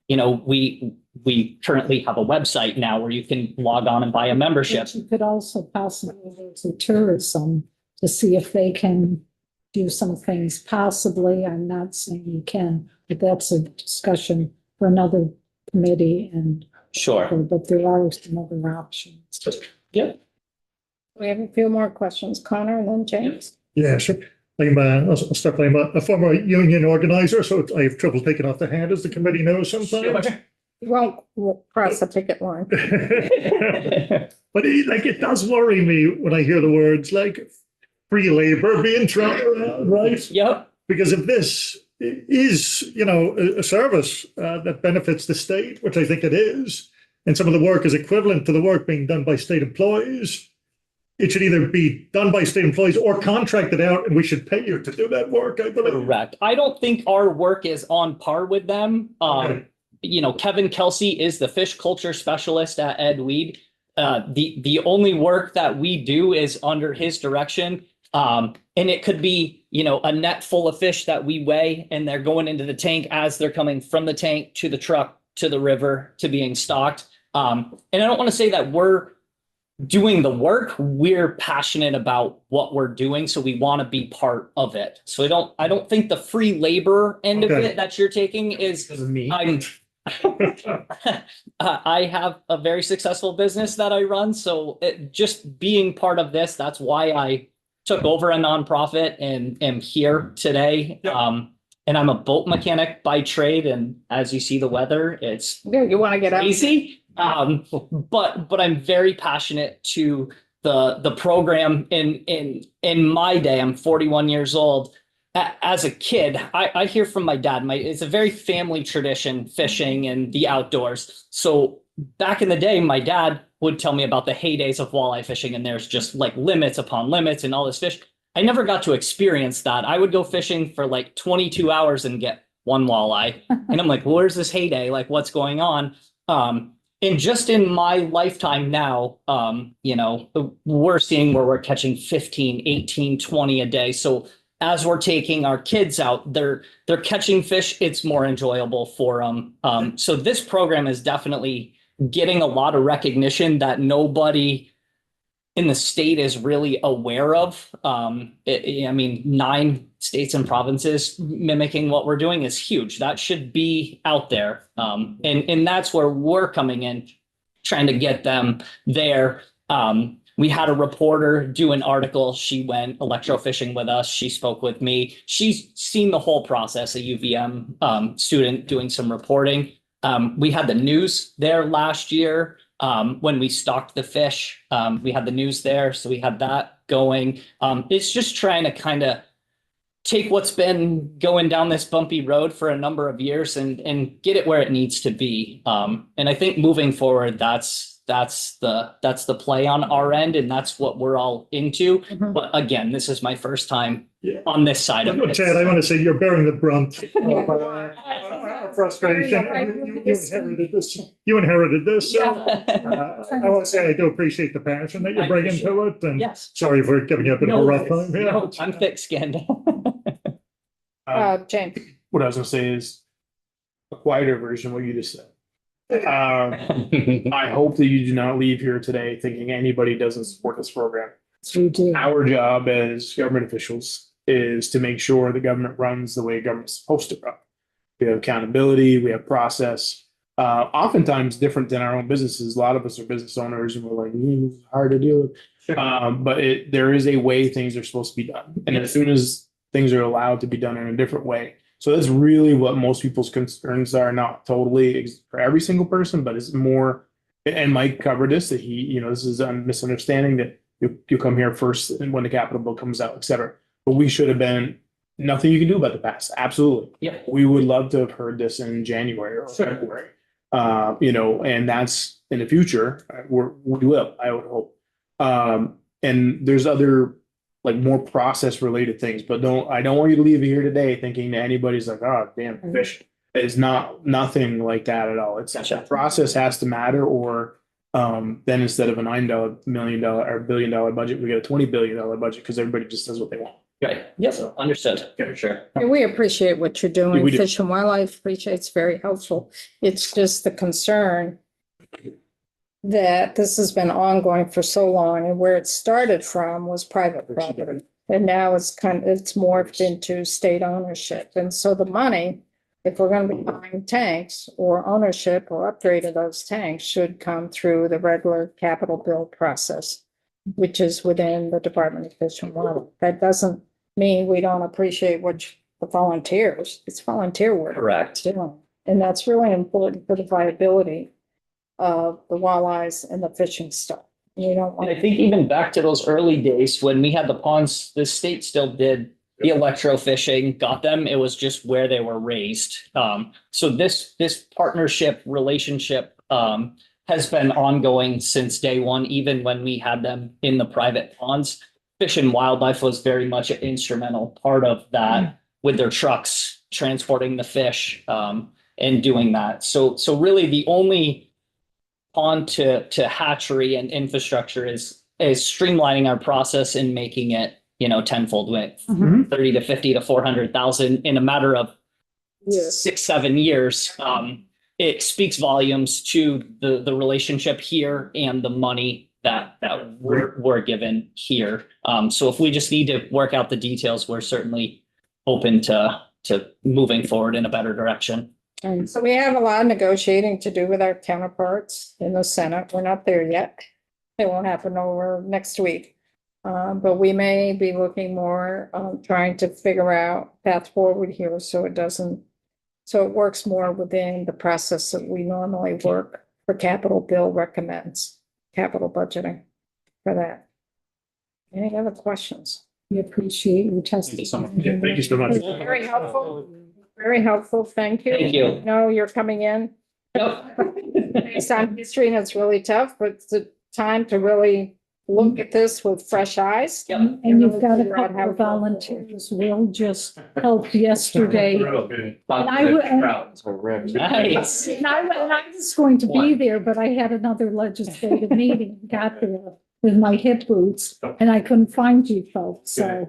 You know, we currently have a website now where you can log on and buy a membership. But you could also possibly go to tourism to see if they can do some things possibly. I'm not saying you can, but that's a discussion for another committee and. Sure. But there are some other options. Yep. We have a few more questions, Connor and then James. Yeah, sure. I'll start. I'm a former union organizer, so I have trouble taking off the hand, as the committee knows sometimes. You won't cross the picket line. But it does worry me when I hear the words like free labor being thrown around, right? Yep. Because if this is, you know, a service that benefits the state, which I think it is, and some of the work is equivalent to the work being done by state employees, it should either be done by state employees or contracted out, and we should pay you to do that work, I believe. Correct. I don't think our work is on par with them. Okay. You know, Kevin Kelsey is the fish culture specialist at Ed Weed. The only work that we do is under his direction. And it could be, you know, a net full of fish that we weigh and they're going into the tank as they're coming from the tank to the truck, to the river, to being stocked. And I don't want to say that we're doing the work. We're passionate about what we're doing, so we want to be part of it. So I don't think the free labor end of Okay. it that you're taking is me. I have a very successful business that I run, so just being part of this, that's why I took over a nonprofit and am here today. And I'm a boat mechanic by trade, and as you see the weather, it's Yeah, you want to get out. crazy. But I'm very passionate to the program in my day. I'm 41 years old. As a kid, I hear from my dad, it's a very family tradition, fishing and the outdoors. So back in the day, my dad would tell me about the heydays of walleye fishing, and there's just like limits upon limits and all this fish. I never got to experience that. I would go fishing for like 22 hours and get one walleye. And I'm like, where's this heyday? Like, what's going on? And just in my lifetime now, you know, we're seeing where we're catching 15, 18, 20 a day. So as we're taking our kids out, they're catching fish. It's more enjoyable for them. So this program is definitely getting a lot of recognition that nobody in the state is really aware of. I mean, 9 states and provinces mimicking what we're doing is huge. That should be out there. And that's where we're coming in, trying to get them there. We had a reporter do an article. She went electrofishing with us. She spoke with me. She's seen the whole process, a UVM student doing some reporting. We had the news there last year. When we stocked the fish, we had the news there. So we had that going. It's just trying to kind of take what's been going down this bumpy road for a number of years and get it where it needs to be. And I think moving forward, that's the play on our end, and that's what we're all into. But again, this is my first time on this side of it. Chad, I want to say you're bearing the brunt frustration. You inherited this, so. I want to say I do appreciate the passion that you're bringing to it, and Yes. sorry for giving you a bit of a No rough worries. time. No, I'm thick-skinned. James. What I was gonna say is a quieter version of what you just said. I hope that you do not leave here today thinking anybody doesn't support this program. We do. Our job as government officials is to make sure the government runs the way government's supposed to run. We have accountability, we have process. Oftentimes different than our own businesses. A lot of us are business owners and we're like, it's hard to deal with. But there is a way things are supposed to be done. And as soon as things are allowed to be done in a different way. So that's really what most people's concerns are, not totally for every single person, but it's more, and Mike covered this, that this is a misunderstanding that you come here first and when the capital bill comes out, et cetera. But we should have been, nothing you can do about the past. Absolutely. Yeah. We would love to have heard this in January or February. And that's in the future, we will, I would hope. And there's other like more process related things, but I don't want you to leave here today thinking that anybody's like, oh, damn fish. It's nothing like that at all. It's the process has to matter, or then instead of a $9 million or $1 billion budget, we get a $20 billion budget because everybody just does what they want. Right. Yes, understood. For sure. And we appreciate what you're doing. We do. Fish and Wildlife appreciates, very helpful. It's just the concern that this has been ongoing for so long, and where it started from was private property. And now it's morphed into state ownership. And so the money, if we're gonna be buying tanks or ownership or upgrade of those tanks, should come through the regular capital bill process, which is within the Department of Fish and Wildlife. That doesn't mean we don't appreciate the volunteers. It's volunteer work. Correct. And that's really important for the viability of the walleyes and the fishing stuff. You don't want. And I think even back to those early days when we had the ponds, the state still did the electrofishing, got them. It was just where they were raised. So this partnership relationship has been ongoing since day one, even when we had them in the private ponds. Fish and Wildlife was very much an instrumental part of that with their trucks transporting the fish and doing that. So really the only pond to hatchery and infrastructure is streamlining our process and making it, tenfold width, 30 to 50 to 400,000 in a matter of 6-7 years. It speaks volumes to the relationship here and the money that we're given here. So if we just need to work out the details, we're certainly open to moving forward in a better direction. And so we have a lot of negotiating to do with our counterparts in the Senate. We're not there yet. It won't happen over next week. But we may be looking more, trying to figure out path forward here so it works more within the process that we normally work for capital bill recommends, capital budgeting for that. Any other questions? We appreciate your testimony. Thank you so much. Very helpful. Very helpful. Thank you. Thank you. No, you're coming in. Based on history, and it's really tough, but it's a time to really look at this with fresh eyes. And you've got a couple of volunteers. Will just helped yesterday. And I Nice. and I was going to be there, but I had another legislative meeting, got there with my hip boots, and I couldn't find you folks, so.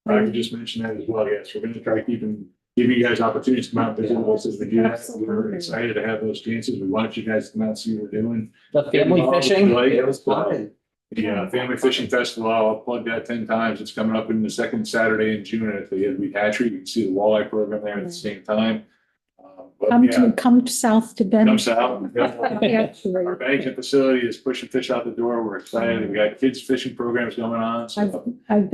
I can just mention that as well, yes, we're gonna try giving you guys opportunities to come out and visit us as we do that. We're excited to have those chances. We want you guys to come out and see what we're doing. The family fishing. It was fun. Yeah, Family Fishing Festival, I'll plug that 10 times. It's coming up in the second Saturday in June at the Edweed Hatchery. You can see the walleye program there at the same time. Come south to Bend. Come south. Actually. Our banking facility is pushing fish out the door. We're excited. We got kids fishing programs going on. So I've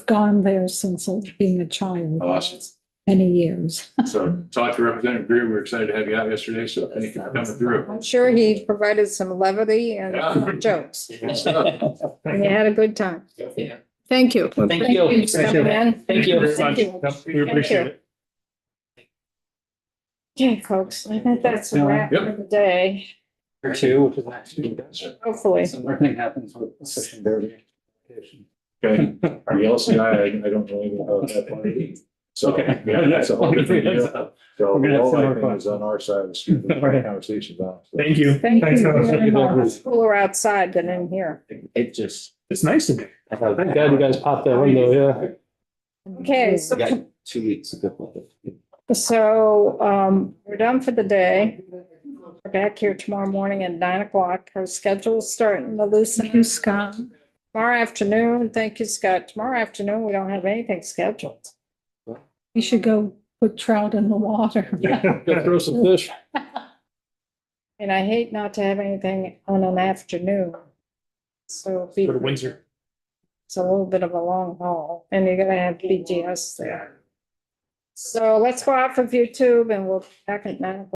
gone there since being a child. Awesome. Many years. So talked to Representative Greer. We're excited to have you out yesterday. So thank you for coming through. I'm sure he provided some levity and some jokes. And you had a good time. Yeah. Thank you. Thank you. for coming in. Thank you. We appreciate it. Okay, folks, I think that's a wrap for the day. Or two, which is actually. Hopefully. Something happens with fish and dairy. Okay. The LCI, I don't know anything about that part. So, Okay. yeah, that's a whole different deal. So We're gonna have all similar I think is on our side of the street, All right. conversations on. So. Thank you. Thank Thanks, you Alice. very much. Cooler outside than in here. It just. It's nice to me. Thank God you guys popped that window, yeah. Okay, We so got 2 weeks of good weather. we're done for the day. We're back here tomorrow morning at 9 o'clock. Our schedule's starting to loosen. Thank you, Scott. Tomorrow afternoon, thank you, Scott. Tomorrow afternoon, we don't have anything scheduled. You should go put trout in the water. Go throw some fish. And I hate not to have anything on an afternoon. So Go to Windsor. it's a little bit of a long haul and you're gonna have BGS there. So let's go off of YouTube and we'll be back at 9 o'clock.